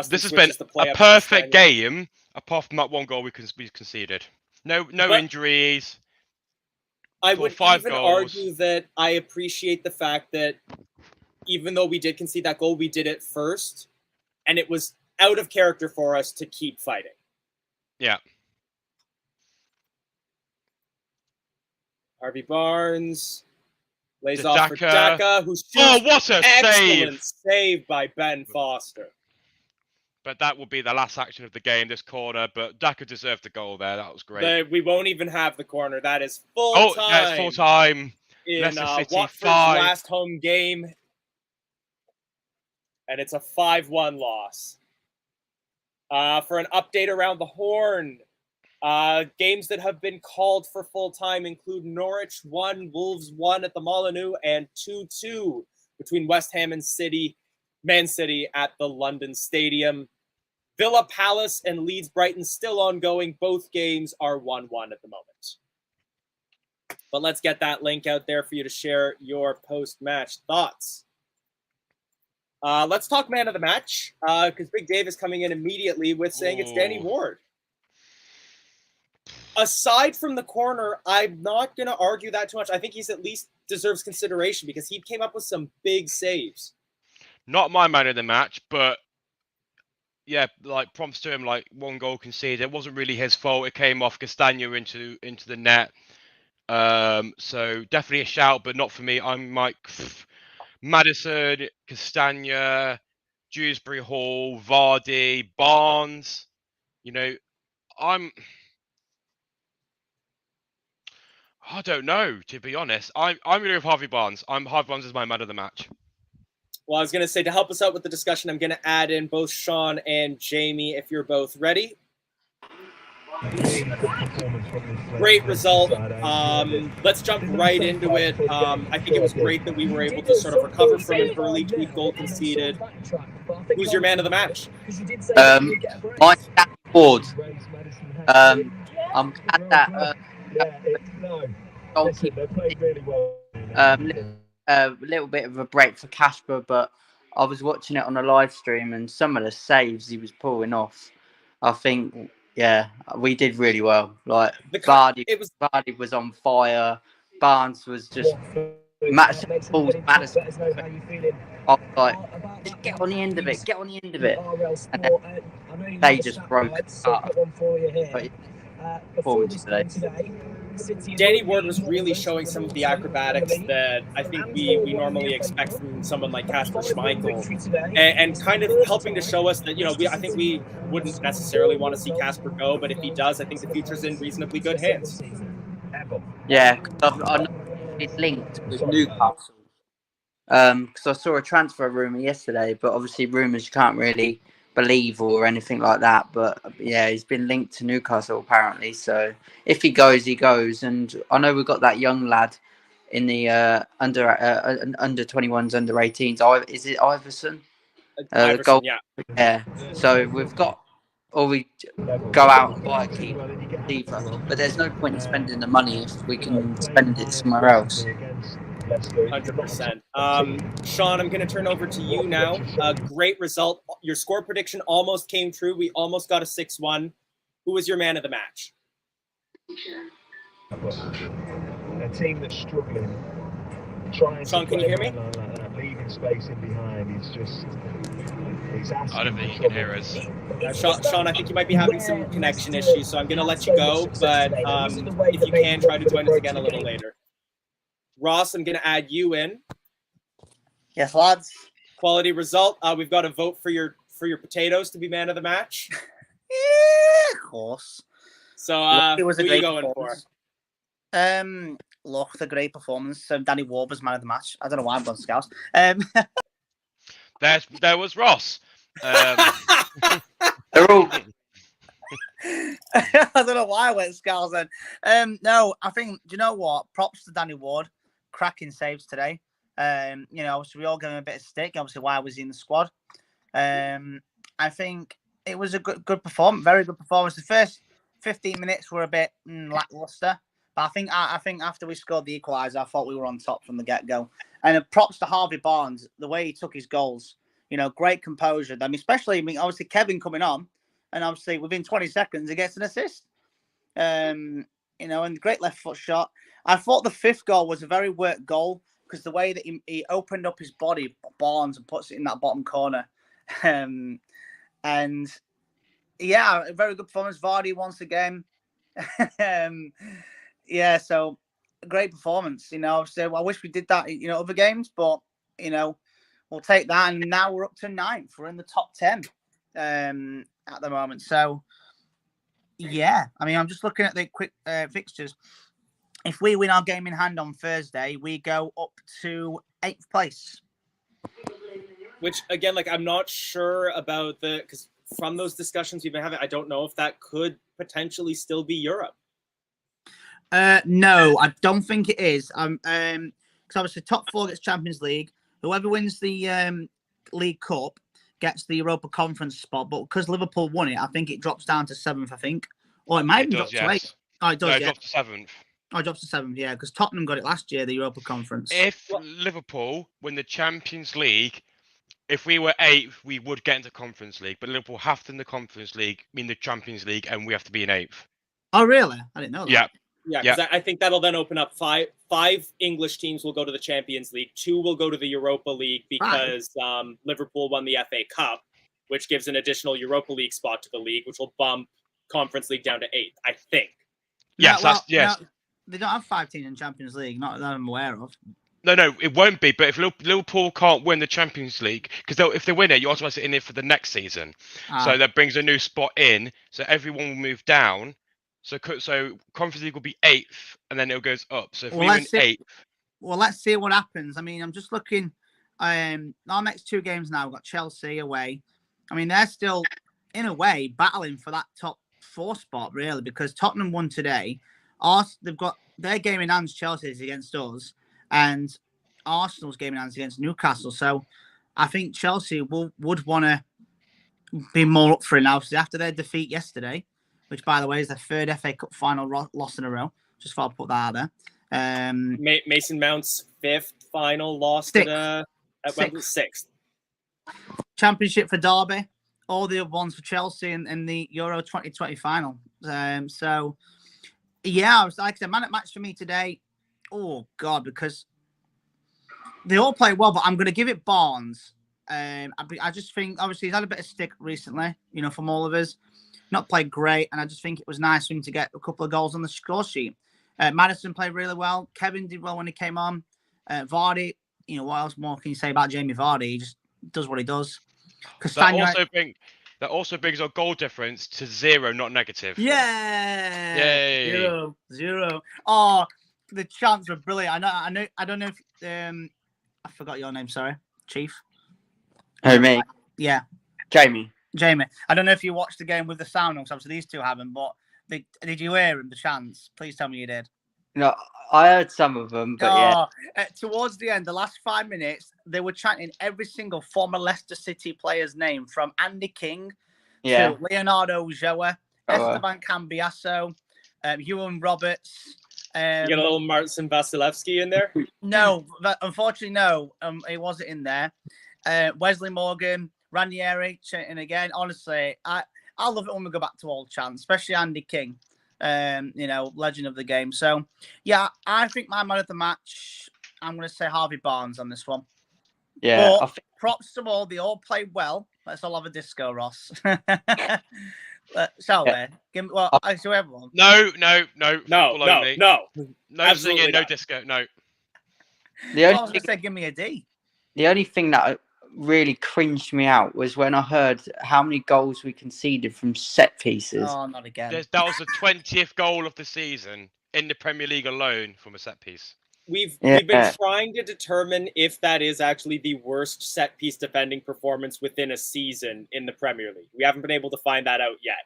This
has been a perfect game, apart from that one goal we conceded. No injuries.
I would even argue that I appreciate the fact that even though we did concede that goal, we did it first, and it was out of character for us to keep fighting.
Yeah.
Harvey Barnes lays
To
off for
Daka.
Daka, who shoots.
Oh, what a
Excellent
save!
save by Ben Foster.
But that will be the last action of the game, this corner. But Daka deserved the goal there. That was great.
We won't even have the corner. That is full
Oh,
time.
yeah, it's full time.
In
Leicester City
Watford's
5.
last home game. And it's a 5-1 loss. For an update around the Horn, games that have been called for full time include Norwich 1, Wolves 1 at the Molineux, and 2-2 between West Ham and Man City at the London Stadium. Villa Palace and Leeds Brighton still ongoing. Both games are 1-1 at the moment. But let's get that link out there for you to share your post-match thoughts. Let's talk man of the match, because Big Dave is coming in immediately with saying it's Danny Ward. Aside from the corner, I'm not going to argue that too much. I think he's at least deserves consideration because he came up with some big saves.
Not my man of the match, but yeah, like prompts to him, like one goal conceded. It wasn't really his fault. It came off Castagna into the net. So definitely a shout, but not for me. I'm like Maddison, Castagna, Dewsbury Hall, Vardy, Barnes. You know, I don't know, to be honest. I'm going to go with Harvey Barnes. Harvey Barnes is my man of the match.
Well, I was going to say, to help us out with the discussion, I'm going to add in both Sean and Jamie if you're both ready. Great result. Let's jump right into it. I think it was great that we were able to sort of recover from an early goal conceded. Who's your man of the match?
My Ward. I'm glad that goalkeeper. A little bit of a break for Casper, but I was watching it on a live stream and some of the saves he was pulling off. I think, yeah, we did really well. Like Vardy was on fire. Barnes was just Madison. I was like, just get on the end of it. Get on the end of it. And then they just broke up. Performance today.
Danny Ward was really showing some of the acrobatics that I think we normally expect from someone like Kasper Schmeichel, and kind of helping to show us that, I think we wouldn't necessarily want to see Kasper go, but if he does, I think the future's in reasonably good hands.
Yeah, I know it's linked with Newcastle. Because I saw a transfer rumour yesterday, but obviously rumours you can't really believe or anything like that. But yeah, he's been linked to Newcastle apparently. So if he goes, he goes. And I know we've got that young lad in the under 21s, under 18s. Is it Iverson?
Iverson, yeah.
Yeah. So we've got, or we go out and buy a keeper, but there's no point in spending the money if we can spend it somewhere else.
100%. Sean, I'm going to turn over to you now. Great result. Your score prediction almost came true. We almost got a 6-1. Who was your man of the match?
A team that's struggling.
Sean, can you hear me?
Leaving space in behind.
I don't think you can hear us.
Sean, I think you might be having some connection issues, so I'm going to let you go. But if you can, try to join us again a little later. Ross, I'm going to add you in.
Yes, lads.
Quality result. We've got a vote for your potatoes to be man of the match.
Yeah, of course.
So,
it was
who are you going for?
Look, the great performance. Danny Ward was man of the match. I don't know why I'm going Scouts.
There was Ross.
They're all.
I don't know why I went Scouts then. No, I think, do you know what? Props to Danny Ward. Cracking saves today. Obviously we all gave him a bit of stick. Obviously, why was he in the squad? I think it was a good performance, very good performance. The first 15 minutes were a bit lackluster, but I think after we scored the equaliser, I thought we were on top from the get-go. And props to Harvey Barnes, the way he took his goals. Great composure. Obviously Kevin coming on, and obviously within 20 seconds he gets an assist. And great left foot shot. I thought the fifth goal was a very worked goal because the way that he opened up his body, Barnes, and puts it in that bottom corner. And yeah, a very good performance. Vardy once again. So a great performance. Obviously, I wish we did that, other games, but, we'll take that. And now we're up to 9th. We're in the top 10 at the moment. So, yeah, I mean, I'm just looking at the quick fixtures. If we win our game in hand on Thursday, we go up to 8th place.
Which, again, I'm not sure about because from those discussions we've been having, I don't know if that could potentially still be Europe.
No, I don't think it is. Because obviously top 4 gets Champions League. Whoever wins the League Cup gets the Europa Conference spot. But because Liverpool won it, I think it drops down to 7th, I think. Or it might even drop to 8th. Oh, it does,
no, it drops to 7th.
Oh, it drops to 7th, yeah, because Tottenham got it last year, the Europa Conference.
If Liverpool win the Champions League, if we were 8th, we would get into Conference League. But Liverpool have to in the Conference League, mean the Champions League, and we have to be in 8th.
Oh, really? I didn't know that.
Yeah.
Yeah, because I think that'll then open up five English teams will go to the Champions League. 2 will go to the Europa League because Liverpool won the FA Cup, which gives an additional Europa League spot to the league, which will bump Conference League down to 8th, I think.
Yes, yes.
No, they don't have 5 teams in Champions League, not that I'm aware of.
No, it won't be. But if Liverpool can't win the Champions League, because if they win it, you're automatically in it for the next season. So that brings a new spot in. So everyone will move down. So Conference League will be 8th, and then it goes up. So if we win 8th...
Well, let's see what happens. I mean, I'm just looking... our next 2 games now, we've got Chelsea away. I mean, they're still, in a way, battling for that top 4 spot, really, because Tottenham won today. They've got their game in hands, Chelsea's against us, and Arsenal's game in hands against Newcastle. So I think Chelsea would want to be more up for it now, after their defeat yesterday, which, by the way, is their 3rd FA Cup final loss in a row. Just thought I'd put that out there.
Mason Mount's 5th final loss at Wembley. 6th.
Championship for Derby. All the other ones for Chelsea in the Euro 2020 final. So, yeah, I was like I said, man at match for me today. Oh, God, because they all play well, but I'm going to give it Barnes. I just think, obviously, he's had a bit of stick recently, from all of us. Not played great, and I just think it was nice for him to get a couple of goals on the score sheet. Maddison played really well. Kevin did well when he came on. Vardy, what else more can you say about Jamie Vardy? He just does what he does.
That also brings our goal difference to 0, not negative.
Yeah.
Yay.
0. Oh, the chants were brilliant. I don't know if I forgot your name. Sorry, Chief.
Who, me?
Yeah.
Jamie.
I don't know if you watched the game with the sound, because obviously these 2 haven't, but did you hear him, the chants? Please tell me you did.
No, I heard some of them, but
towards the end, the last 5 minutes, they were chanting every single former Leicester City player's name, from Andy King to Leonardo Joa, Esteban Cambiasso, Ewan Roberts.
You got a little Marcin Vasilevsky in there?
No, but unfortunately, no. He wasn't in there. Wesley Morgan, Ranieri chanting again. Honestly, I love it when we go back to old chants, especially Andy King, legend of the game. So, yeah, I think my man of the match, I'm going to say Harvey Barnes on this one.
Yeah.
But props to all. They all played well. Let's all have a disco, Ross. Shall we? So everyone.
No. No singing, no disco, no.
I was going to say, give me a D.
The only thing that really cringed me out was when I heard how many goals we conceded from set pieces.
Oh, not again.
That was the 20th goal of the season in the Premier League alone from a set piece.
We've been trying to determine if that is actually the worst set piece defending performance within a season in the Premier League. We haven't been able to find that out yet.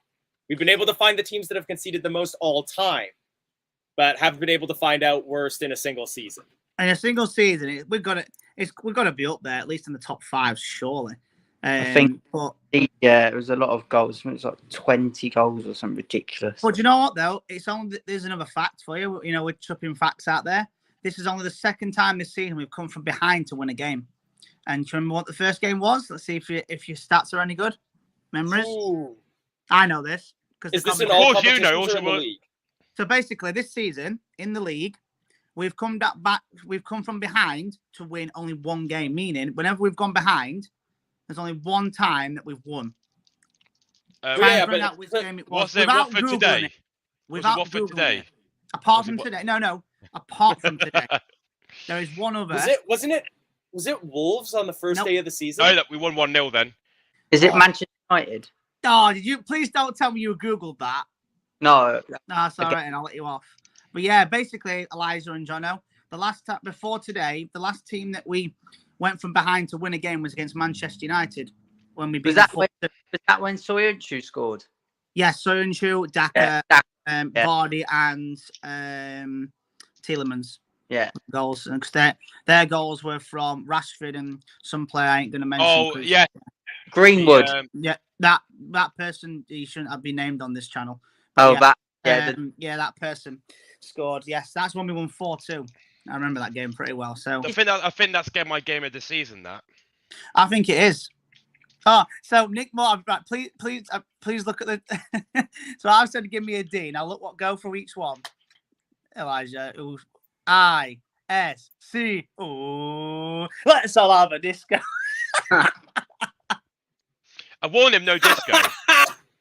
We've been able to find the teams that have conceded the most all time, but haven't been able to find out worst in a single season.
In a single season, we've got to be up there, at least in the top 5, surely.
I think, it was a lot of goals. It was like 20 goals or something ridiculous.
But you know what, though? There's another fact for you. We're chucking facts out there. This is only the 2nd time this season we've come from behind to win a game. And do you remember what the first game was? Let's see if your stats are any good. Memories?
Ooh.
I know this.
Is this in all competitions or in the league?
So basically, this season, in the league, we've come back. We've come from behind to win only 1 game. Meaning, whenever we've gone behind, there's only 1 time that we've won.
But
which game it was.
it Watford today?
Without
Watford
Googling
today?
it. Apart from today, no. apart from today. There is one other.
Was it Wolves on the first
Nope.
day of the season?
No, that we won 1-0 then.
Is it Manchester United?
Oh, did you? Please don't tell me you Googled that.
No.
No, that's all right, and I'll let you off. But yeah, basically, Elijah and Jono, the last before today, the last team that we went from behind to win a game was against Manchester United when we beat
Was that when Soyuncu scored?
Yeah, Soyuncu, Daka, Vardy, and Tielemans.
Yeah.
Goals, because their goals were from Rashford and some player I ain't going to mention.
Oh, yeah.
Greenwood.
Yeah, that person, he shouldn't have been named on this channel.
But
that person scored. Yes, that's when we won 4-2. I remember that game pretty well. So
I think that's my game of the season. That
I think it is. Oh, so Nick Moore, right, please look at the. So I've said give me a D. Now look what go for each one. Elijah, it was ISC. Oh, let's all have a disco.
I warned him no disco.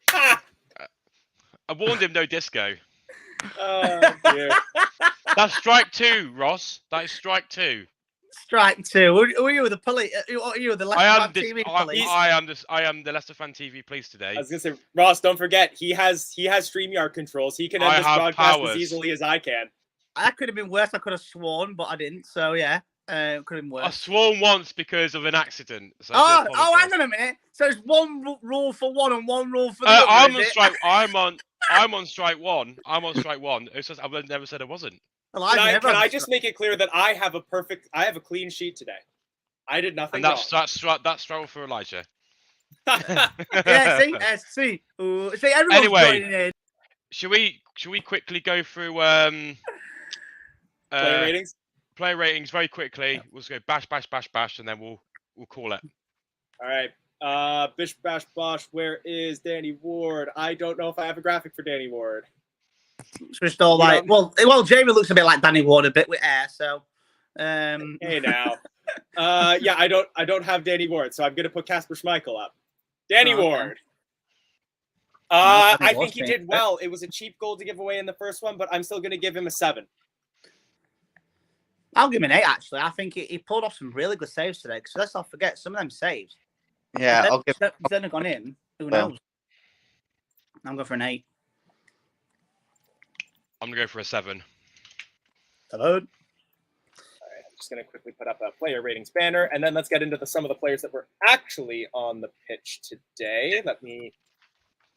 I warned him no disco.
Oh dear.
That's strike 2, Ross. That is strike 2.
Strike 2. Who are you, the police? Are you the Leicester Fan TV police?
I am the Leicester Fan TV police today.
I was gonna say, Ross, don't forget he has StreamYard controls. He can end this broadcast as easily as I can.
That could have been worse. I could have sworn, but I didn't. So yeah, could have been worse.
I sworn once because of an accident. So
hang on a minute. So it's one rule for one and one rule for the other. I'm
on strike one. I'm on strike one. It's just I've never said I wasn't.
Can I just make it clear that I have a clean sheet today? I did nothing wrong.
That's struggle for Elijah.
Yeah, see, Ooh, see, everyone's joining in.
Should we quickly go through
player ratings?
Player ratings very quickly. We'll just go bash, and then we'll call it.
All right. Bish bash bosh. Where is Danny Ward? I don't know if I have a graphic for Danny Ward.
It's just all like, well, Jamie looks a bit like Danny Ward, a bit with hair. So,
hey now, yeah, I don't have Danny Ward, so I'm gonna put Kasper Schmeichel up. Danny Ward. I think he did well. It was a cheap goal to give away in the first one, but I'm still gonna give him a 7.
I'll give him an 8. Actually, I think he pulled off some really good saves today. Because let's not forget some of them saves.
Yeah,
I'll give. Then have gone in. Who knows? I'm going for an 8.
I'm gonna go for a 7.
Hello.
All right, I'm just gonna quickly put up a player ratings banner, and then let's get into some of the players that were actually on the pitch today.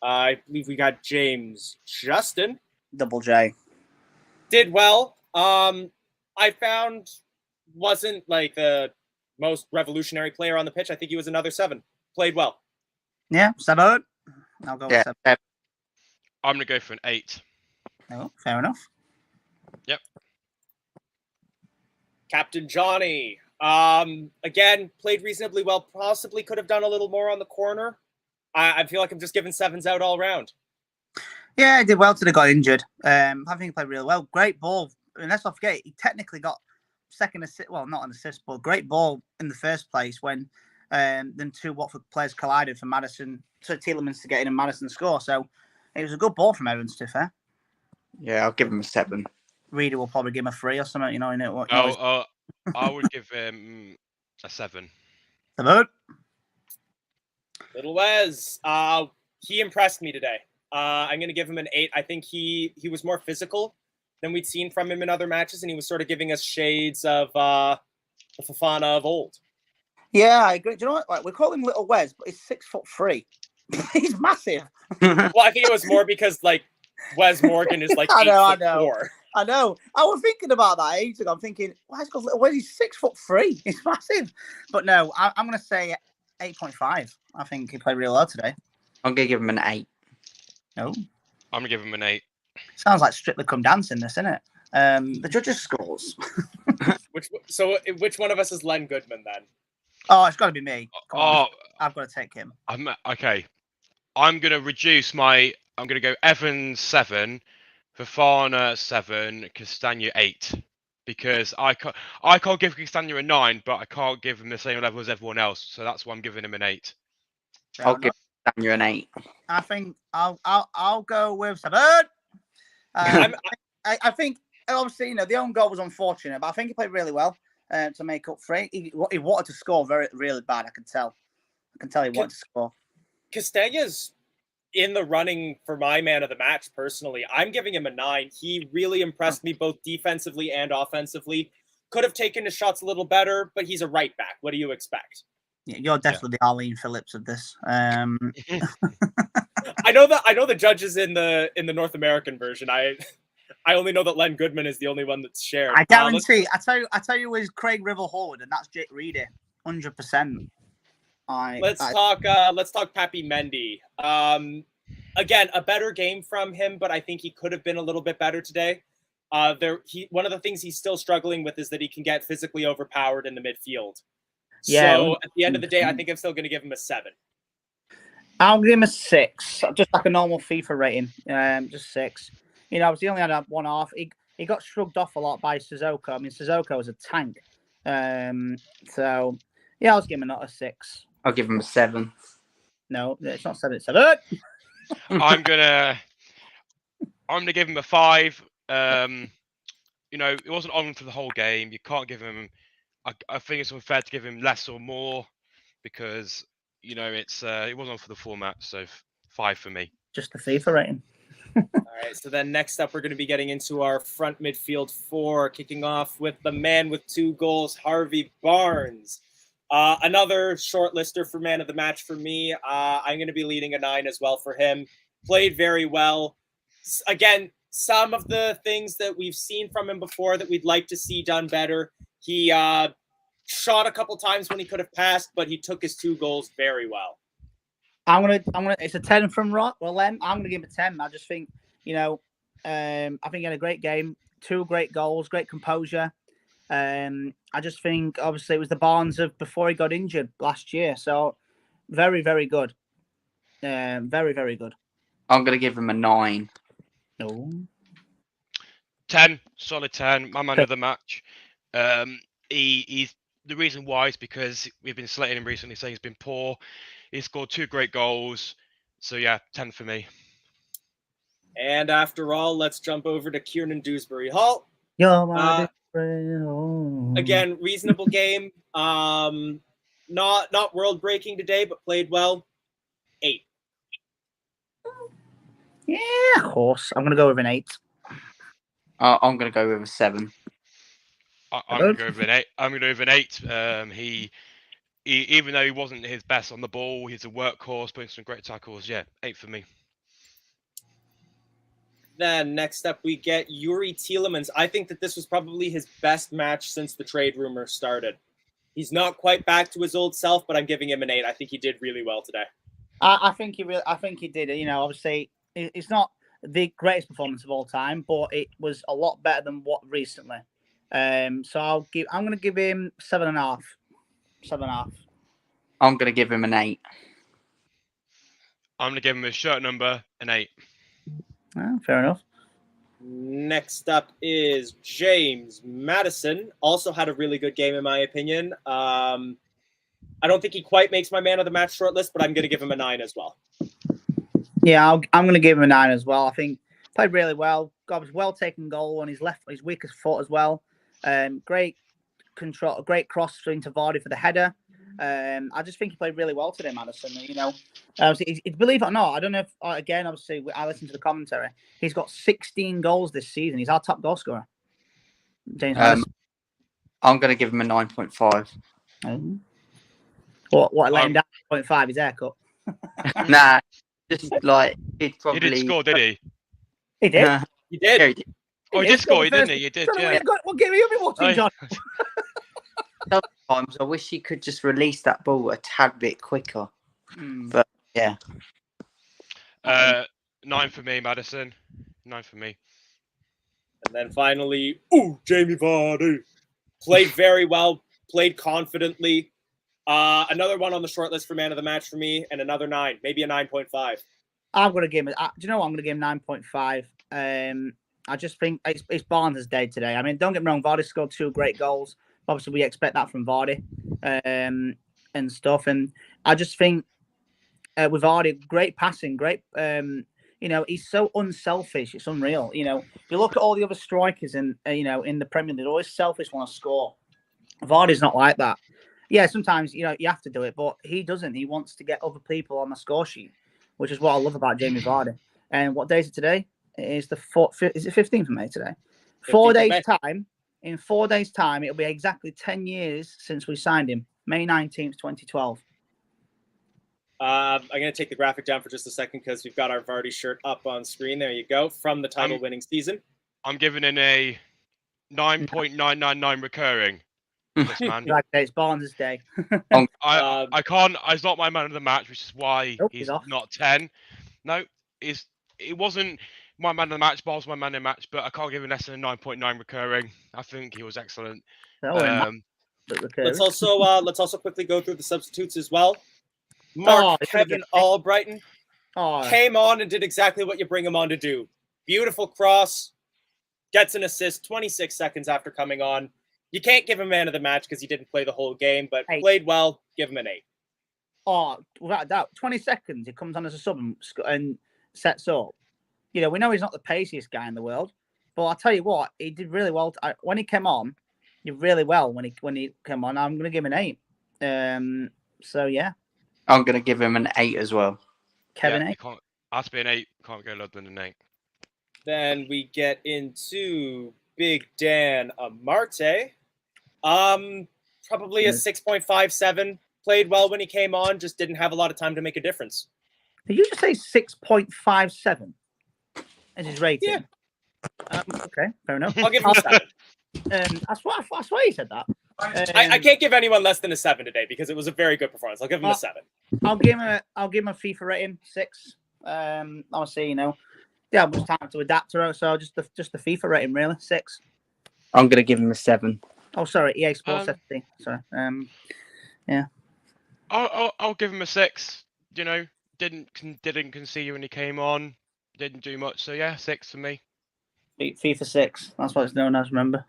I believe we got James Justin.
Double J.
Did well. I found wasn't like the most revolutionary player on the pitch. I think he was another 7. Played well.
Yeah, 7. I'll go with 7.
I'm gonna go for an 8.
Oh, fair enough.
Yep.
Captain Johnny. Again, played reasonably well. Possibly could have done a little more on the corner. I feel like I'm just giving 7s out all round.
Yeah, he did well till he got injured. I think he played really well. Great ball. I mean, let's not forget, he technically got second assist. Well, not an assist, but great ball in the first place when then 2 Watford players collided for Madison, so Tielemans to get in and Madison score. So it was a good ball from Evans, to be fair.
Yeah, I'll give him a 7.
Reader will probably give him a 3 or something. You know what?
I would give him a 7.
Hello.
Little Wes. He impressed me today. I'm going to give him an 8. I think he was more physical than we'd seen from him in other matches, and he was sort of giving us shades of the Fofana of old.
Yeah, I agree. Do you know what? Like, we call him Little Wes, but he's 6'3". He's massive.
Well, I think it was more because like Wes Morgan is like 8'4".
I know. I was thinking about that ages ago. I'm thinking, why is he called Little Wes? He's 6'3". He's massive. But no, I'm going to say 8.5. I think he played real well today.
I'm going to give him an 8.
No.
I'm going to give him an 8.
Sounds like Strictly Come Dancing, this, isn't it? The judges' scores.
Which one of us is Len Goodman then?
Oh, it's got to be me. I've got to take him.
Okay. I'm going to reduce I'm going to go Evans 7, Fofana 7, Castagna 8. Because I can't give Castagna a 9, but I can't give him the same level as everyone else. So that's why I'm giving him an 8.
I'll give Castagna an 8.
I think I'll go with 7. I think obviously, the own goal was unfortunate, but I think he played really well to make up for it. He wanted to score really bad. I can tell he wanted to score.
Castagna's in the running for my man of the match. Personally, I'm giving him a 9. He really impressed me both defensively and offensively. Could have taken his shots a little better, but he's a right back. What do you expect?
Yeah, you're definitely the Arlene Phillips of this.
I know the judges in the North American version. I only know that Len Goodman is the only one that's shared.
I guarantee. I tell you, is Craig Ribble Howard, and that's Jake Reedy, 100%.
Let's talk Papi Mendy. Again, a better game from him, but I think he could have been a little bit better today. One of the things he's still struggling with is that he can get physically overpowered in the midfield. Yeah. So at the end of the day, I think I'm still going to give him a 7.
I'll give him a 6, just like a normal FIFA rating. Just 6. He only had one half. He got shrugged off a lot by Sissoko. I mean, Sissoko was a tank. So yeah, I'll give him a 6.
I'll give him a 7.
No, it's not 7. It's 7.
I'm gonna give him a 5. It wasn't on for the whole game. You can't give him. I think it's unfair to give him less or more because it wasn't on for the full match. So 5 for me.
Just the FIFA rating.
All right. So then next up, we're going to be getting into our front midfield 4, kicking off with the man with 2 goals, Harvey Barnes. Another shortlister for man of the match for me. I'm going to be leading a 9 as well for him. Played very well. Again, some of the things that we've seen from him before that we'd like to see done better. He shot a couple times when he could have passed, but he took his 2 goals very well.
I'm gonna. It's a 10 from Rock. Well, then I'm gonna give him a 10. I just think, I think he had a great game, 2 great goals, great composure. I just think, obviously, it was the Barnes of before he got injured last year. So, very, very good. Very, very good.
I'm going to give him a 9.
No.
10, solid 10. My man of the match. He's the reason why is because we've been slating him recently, saying he's been poor. He scored 2 great goals. So yeah, 10 for me.
And after all, let's jump over to Kieran Dewsbury Hall.
You're my friend.
Again, reasonable game. Not world breaking today, but played well. 8.
Yeah, of course. I'm gonna go with an 8.
I'm gonna go with a 7.
I'm gonna go with an 8. I'm gonna go with an 8. He even though he wasn't his best on the ball, he's a workhorse, putting some great tackles. Yeah, 8 for me.
Then next up, we get Yuri Tielemans. I think that this was probably his best match since the trade rumor started. He's not quite back to his old self, but I'm giving him an 8. I think he did really well today.
I think he did. Obviously, it's not the greatest performance of all time, but it was a lot better than what recently. So I'm going to give him 7.5. 7.5.
I'm going to give him an 8.
I'm going to give him a shirt number, an 8.
Fair enough.
Next up is James Madison. Also had a really good game, in my opinion. I don't think he quite makes my man of the match shortlist, but I'm going to give him a 9 as well.
Yeah, I'm going to give him a 9 as well. I think played really well. Got a well-taken goal on his weakest foot as well. Great control, great cross into Vardy for the header. I just think he played really well today, Madison. Believe it or not, I don't know if, again, obviously, I listened to the commentary. He's got 16 goals this season. He's our top goal scorer. James Madison.
I'm going to give him a 9.5.
What letting down 0.5 his haircut?
Nah, just like he
didn't score, did he?
He did.
He did.
Yeah, he did.
Oh, he did score, didn't he? He did. Yeah.
What game have you been watching, John?
Sometimes I wish he could just release that ball a tad bit quicker. But yeah.
9 for me, Madison. 9 for me.
And then finally, Jamie Vardy. Played very well, played confidently. Another one on the short list for man of the match for me, and another 9, maybe a 9.5.
I'm going to give him, do you know what? I'm going to give him 9.5. I just think it's Barnes' day today. I mean, don't get me wrong, Vardy scored 2 great goals. Obviously, we expect that from Vardy and stuff. And I just think with Vardy, great passing, great. he's so unselfish. It's unreal. You look at all the other strikers in in the Premier League, they're always selfish, want to score. Vardy's not like that. Yeah, sometimes you have to do it, but he doesn't. He wants to get other people on the score sheet, which is what I love about Jamie Vardy. And what day is it today? It is is it 15th of May today? 4 days time. In 4 days' time, it'll be exactly 10 years since we signed him. May 19th, 2012.
I'm going to take the graphic down for just a second because we've got our Vardy shirt up on screen. There you go. From the title-winning season.
I'm giving it a 9.999 recurring. This man.
Like it's Barnes' day.
I can't. He's not my man of the match, which is why he's not 10. No, it wasn't my man of the match. Ball's my man of the match, but I can't give him less than a 9.9 recurring. I think he was excellent.
Let's also quickly go through the substitutes as well. Mark Kevin Albrighton came on and did exactly what you bring him on to do. Beautiful cross, gets an assist 26 seconds after coming on. You can't give him man of the match because he didn't play the whole game, but played well. Give him an 8.
Oh, without a doubt. 20 seconds, he comes on as a sub and sets up. We know he's not the paciest guy in the world, but I'll tell you what, he did really well. When he came on, he did really well when he came on. I'm going to give him an 8. So, yeah.
I'm going to give him an 8 as well.
Kevin, 8?
Has to be an 8. Can't go lower than an 8.
Then we get into Big Dan Amarte. Probably a 6.57. Played well when he came on, just didn't have a lot of time to make a difference.
Did you just say 6.57 as his rating?
Yeah.
Okay, fair enough.
I'll give him a 7.
That's why you said that.
I can't give anyone less than a 7 today because it was a very good performance. I'll give him a 7.
I'll give him a FIFA rating 6. Obviously, yeah, much time to adapt to it, so just the FIFA rating really 6.
I'm gonna give him a 7.
Oh, sorry, EA Sports FC. Sorry. Yeah.
I'll give him a 6. Didn't concede when he came on. Didn't do much. So yeah, 6 for me.
FIFA 6. That's what it's known as. Remember.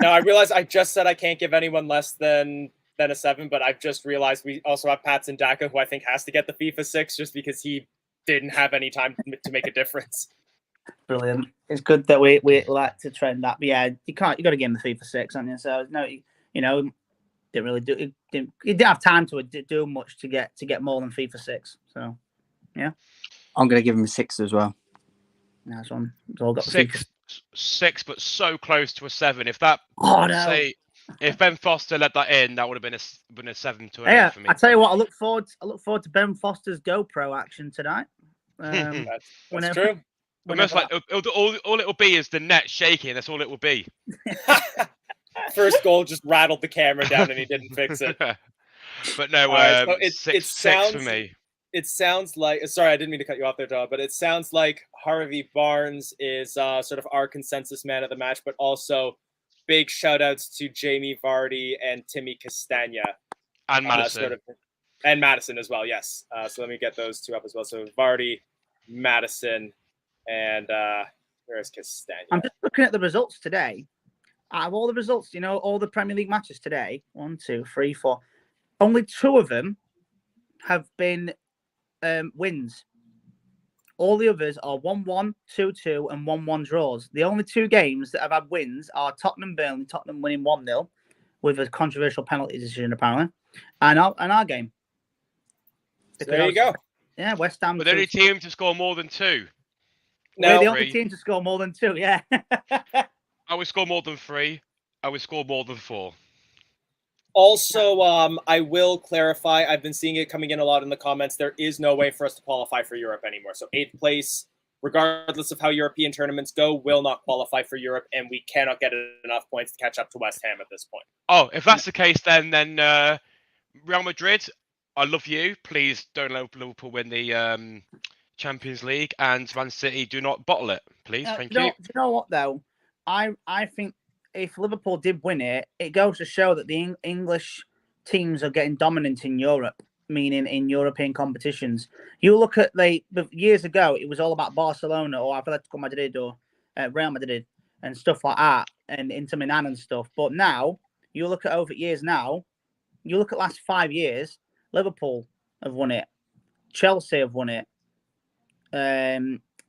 Now I realize I just said I can't give anyone less than a 7, but I've just realized we also have Patson Daka, who I think has to get the FIFA 6 just because he didn't have any time to make a difference.
Brilliant. It's good that we like to trend that. But yeah, you got to give him the FIFA 6, haven't you? So no, didn't really do. He didn't have time to do much to get more than FIFA 6. So yeah,
I'm gonna give him a 6 as well.
Nice one. It's all got
6, but so close to a 7. If that if Ben Foster let that in, that would have been a 7 to an 8 for me.
I tell you what, I look forward to Ben Foster's GoPro action tonight.
That's true.
Almost like all it'll be is the net shaking. That's all it will be.
First goal just rattled the camera down and he didn't fix it.
But no, so 6 for me.
It sounds like, sorry, I didn't mean to cut you off there, Todd, but it sounds like Harvey Barnes is sort of our consensus man of the match, but also big shout outs to Jamie Vardy and Timmy Castagna.
And Madison.
And Madison as well, yes. So let me get those two up as well. So Vardy, Madison, and where's Castagna?
I'm just looking at the results today. Out of all the results, all the Premier League matches today, 1, 2, 3, 4, only 2 of them have been wins. All the others are 1-1, 2-2, and 1-1 draws. The only 2 games that have had wins are Tottenham Burnley, Tottenham winning 1-0 with a controversial penalty decision apparently, and our game.
There you go.
Yeah, West Ham.
But the only team to score more than 2.
We're the only team to score more than 2. Yeah.
I would score more than 3. I would score more than 4.
Also, I will clarify, I've been seeing it coming in a lot in the comments. There is no way for us to qualify for Europe anymore. So 8th place, regardless of how European tournaments go, will not qualify for Europe, and we cannot get enough points to catch up to West Ham at this point.
Oh, if that's the case, then Real Madrid, I love you. Please don't let Liverpool win the Champions League, and Man City, do not bottle it, please. Thank you.
Do you know what, though? I think if Liverpool did win it, it goes to show that the English teams are getting dominant in Europe, meaning in European competitions. You look at years ago, it was all about Barcelona or Atletico Madrid or Real Madrid and stuff like that, and Inter Milan and stuff. But now, you look at over years now, you look at last 5 years, Liverpool have won it. Chelsea have won it.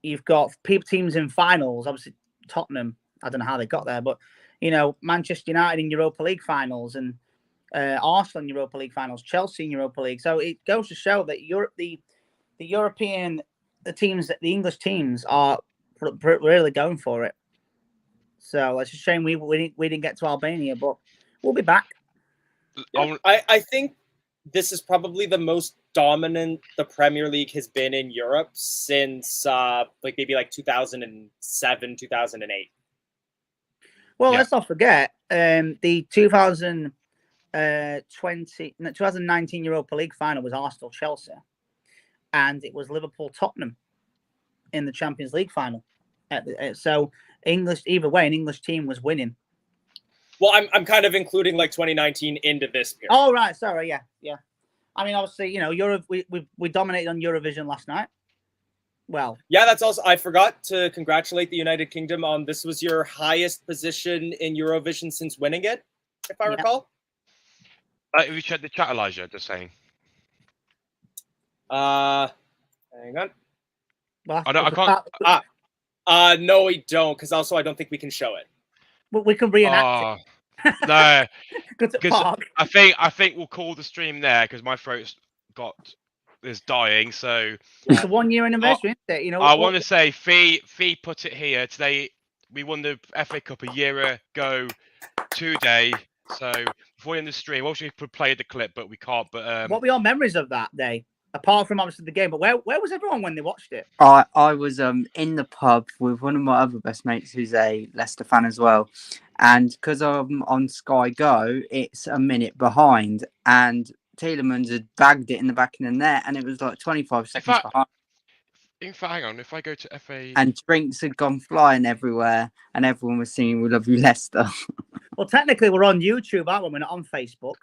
you've got teams in finals. Obviously, Tottenham. I don't know how they got there, but Manchester United in Europa League finals and Arsenal in Europa League finals, Chelsea in Europa League. So it goes to show that the European the English teams are really going for it. So it's a shame we didn't get to Albania, but we'll be back.
Yeah, I think this is probably the most dominant the Premier League has been in Europe since maybe 2007, 2008.
Well, let's not forget the 2019 Europa League final was Arsenal-Chelsea, and it was Liverpool-Tottenham in the Champions League final. So an English team was winning.
Well, I'm kind of including 2019 into this period.
Oh right, sorry, yeah. I mean, obviously, we dominated on Eurovision last night. Well,
yeah, that's also. I forgot to congratulate the United Kingdom on this was your highest position in Eurovision since winning it, if I recall.
Have you checked the chat, Elijah? Just saying.
Hang on.
Well,
I can't.
No, we don't, because also I don't think we can show it.
But we can reenact
it. No,
because
I think we'll call the stream there because my throat's is dying. So
it's a 1 year anniversary, isn't it?
I want to say Fee put it here today. We won the FA Cup a year ago today. So before we end the stream, obviously we play the clip, but we can't. But
what were your memories of that day? Apart from obviously the game, but where was everyone when they watched it?
I was in the pub with one of my other best mates who's a Leicester fan as well. And because I'm on Sky Go, it's a minute behind. And Tielemans had bagged it in the back of the net, and it was 25 seconds behind.
In fact, hang on, if I go to FA...
And drinks had gone flying everywhere, and everyone was singing "We Love You, Leicester."
Well, technically, we're on YouTube, aren't we? We're not on Facebook.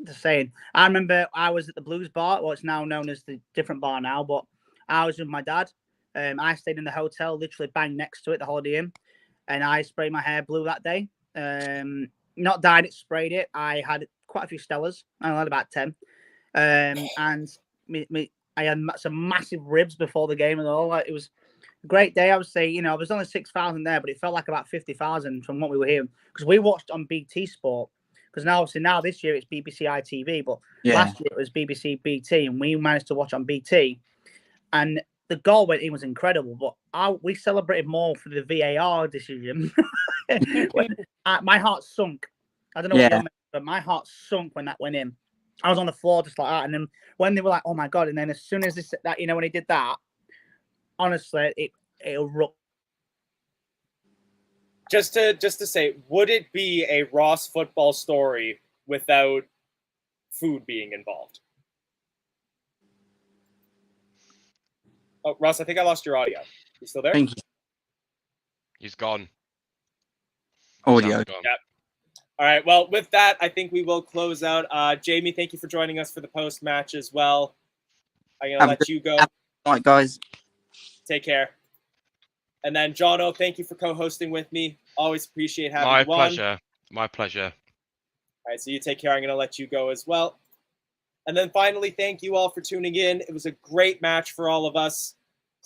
Just saying. I remember I was at the Blues Bar, well, it's now known as the different bar now, but I was with my dad. I stayed in the hotel, literally bang next to it, the Holiday Inn, and I sprayed my hair blue that day. Not dyed it, sprayed it. I had quite a few Stellas. I had about 10. And I had some massive ribs before the game and all. It was a great day. I would say, there was only 6,000 there, but it felt like about 50,000 from what we were hearing. Because we watched on BT Sport. Because now this year it's BBC ITV, but last year it was BBC BT, and we managed to watch on BT. And the goal went in was incredible, but we celebrated more for the VAR decision. My heart sunk. I don't know what you meant, but my heart sunk when that went in. I was on the floor just like that, and then when they were like, "Oh my god!" and then as soon as when he did that, honestly, it erupted.
Just to say, would it be a Ross football story without food being involved? Oh, Ross, I think I lost your audio. You still there?
Thank you.
He's gone.
Audio.
Gone.
Yep. All right. Well, with that, I think we will close out. Jamie, thank you for joining us for the post-match as well. I'm going to let you go.
All right, guys.
Take care. And then, Jono, thank you for co-hosting with me. Always appreciate having you on.
My pleasure.
All right, so you take care. I'm going to let you go as well. And then finally, thank you all for tuning in. It was a great match for all of us.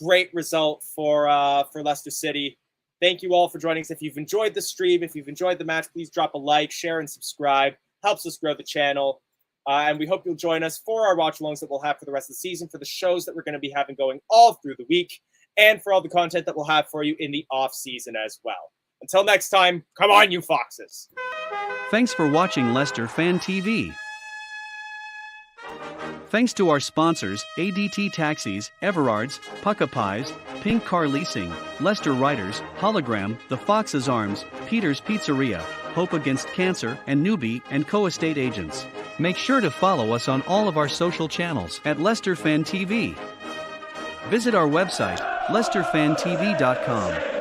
Great result for Leicester City. Thank you all for joining us. If you've enjoyed the stream, if you've enjoyed the match, please drop a like, share, and subscribe. Helps us grow the channel. And we hope you'll join us for our watch-alongs that we'll have for the rest of the season, for the shows that we're going to be having going all through the week, and for all the content that we'll have for you in the off-season as well. Until next time, come on, you foxes.
Thanks for watching Leicester Fan TV. Thanks to our sponsors, ADT Taxis, Everards, Pucka Pies, Pink Car Leasing, Leicester Riders, Hologram, The Fox's Arms, Peter's Pizzeria, Hope Against Cancer, and Newbie & Co Estate Agents. Make sure to follow us on all of our social channels at Leicester Fan TV. Visit our website, leicesterfantv.com.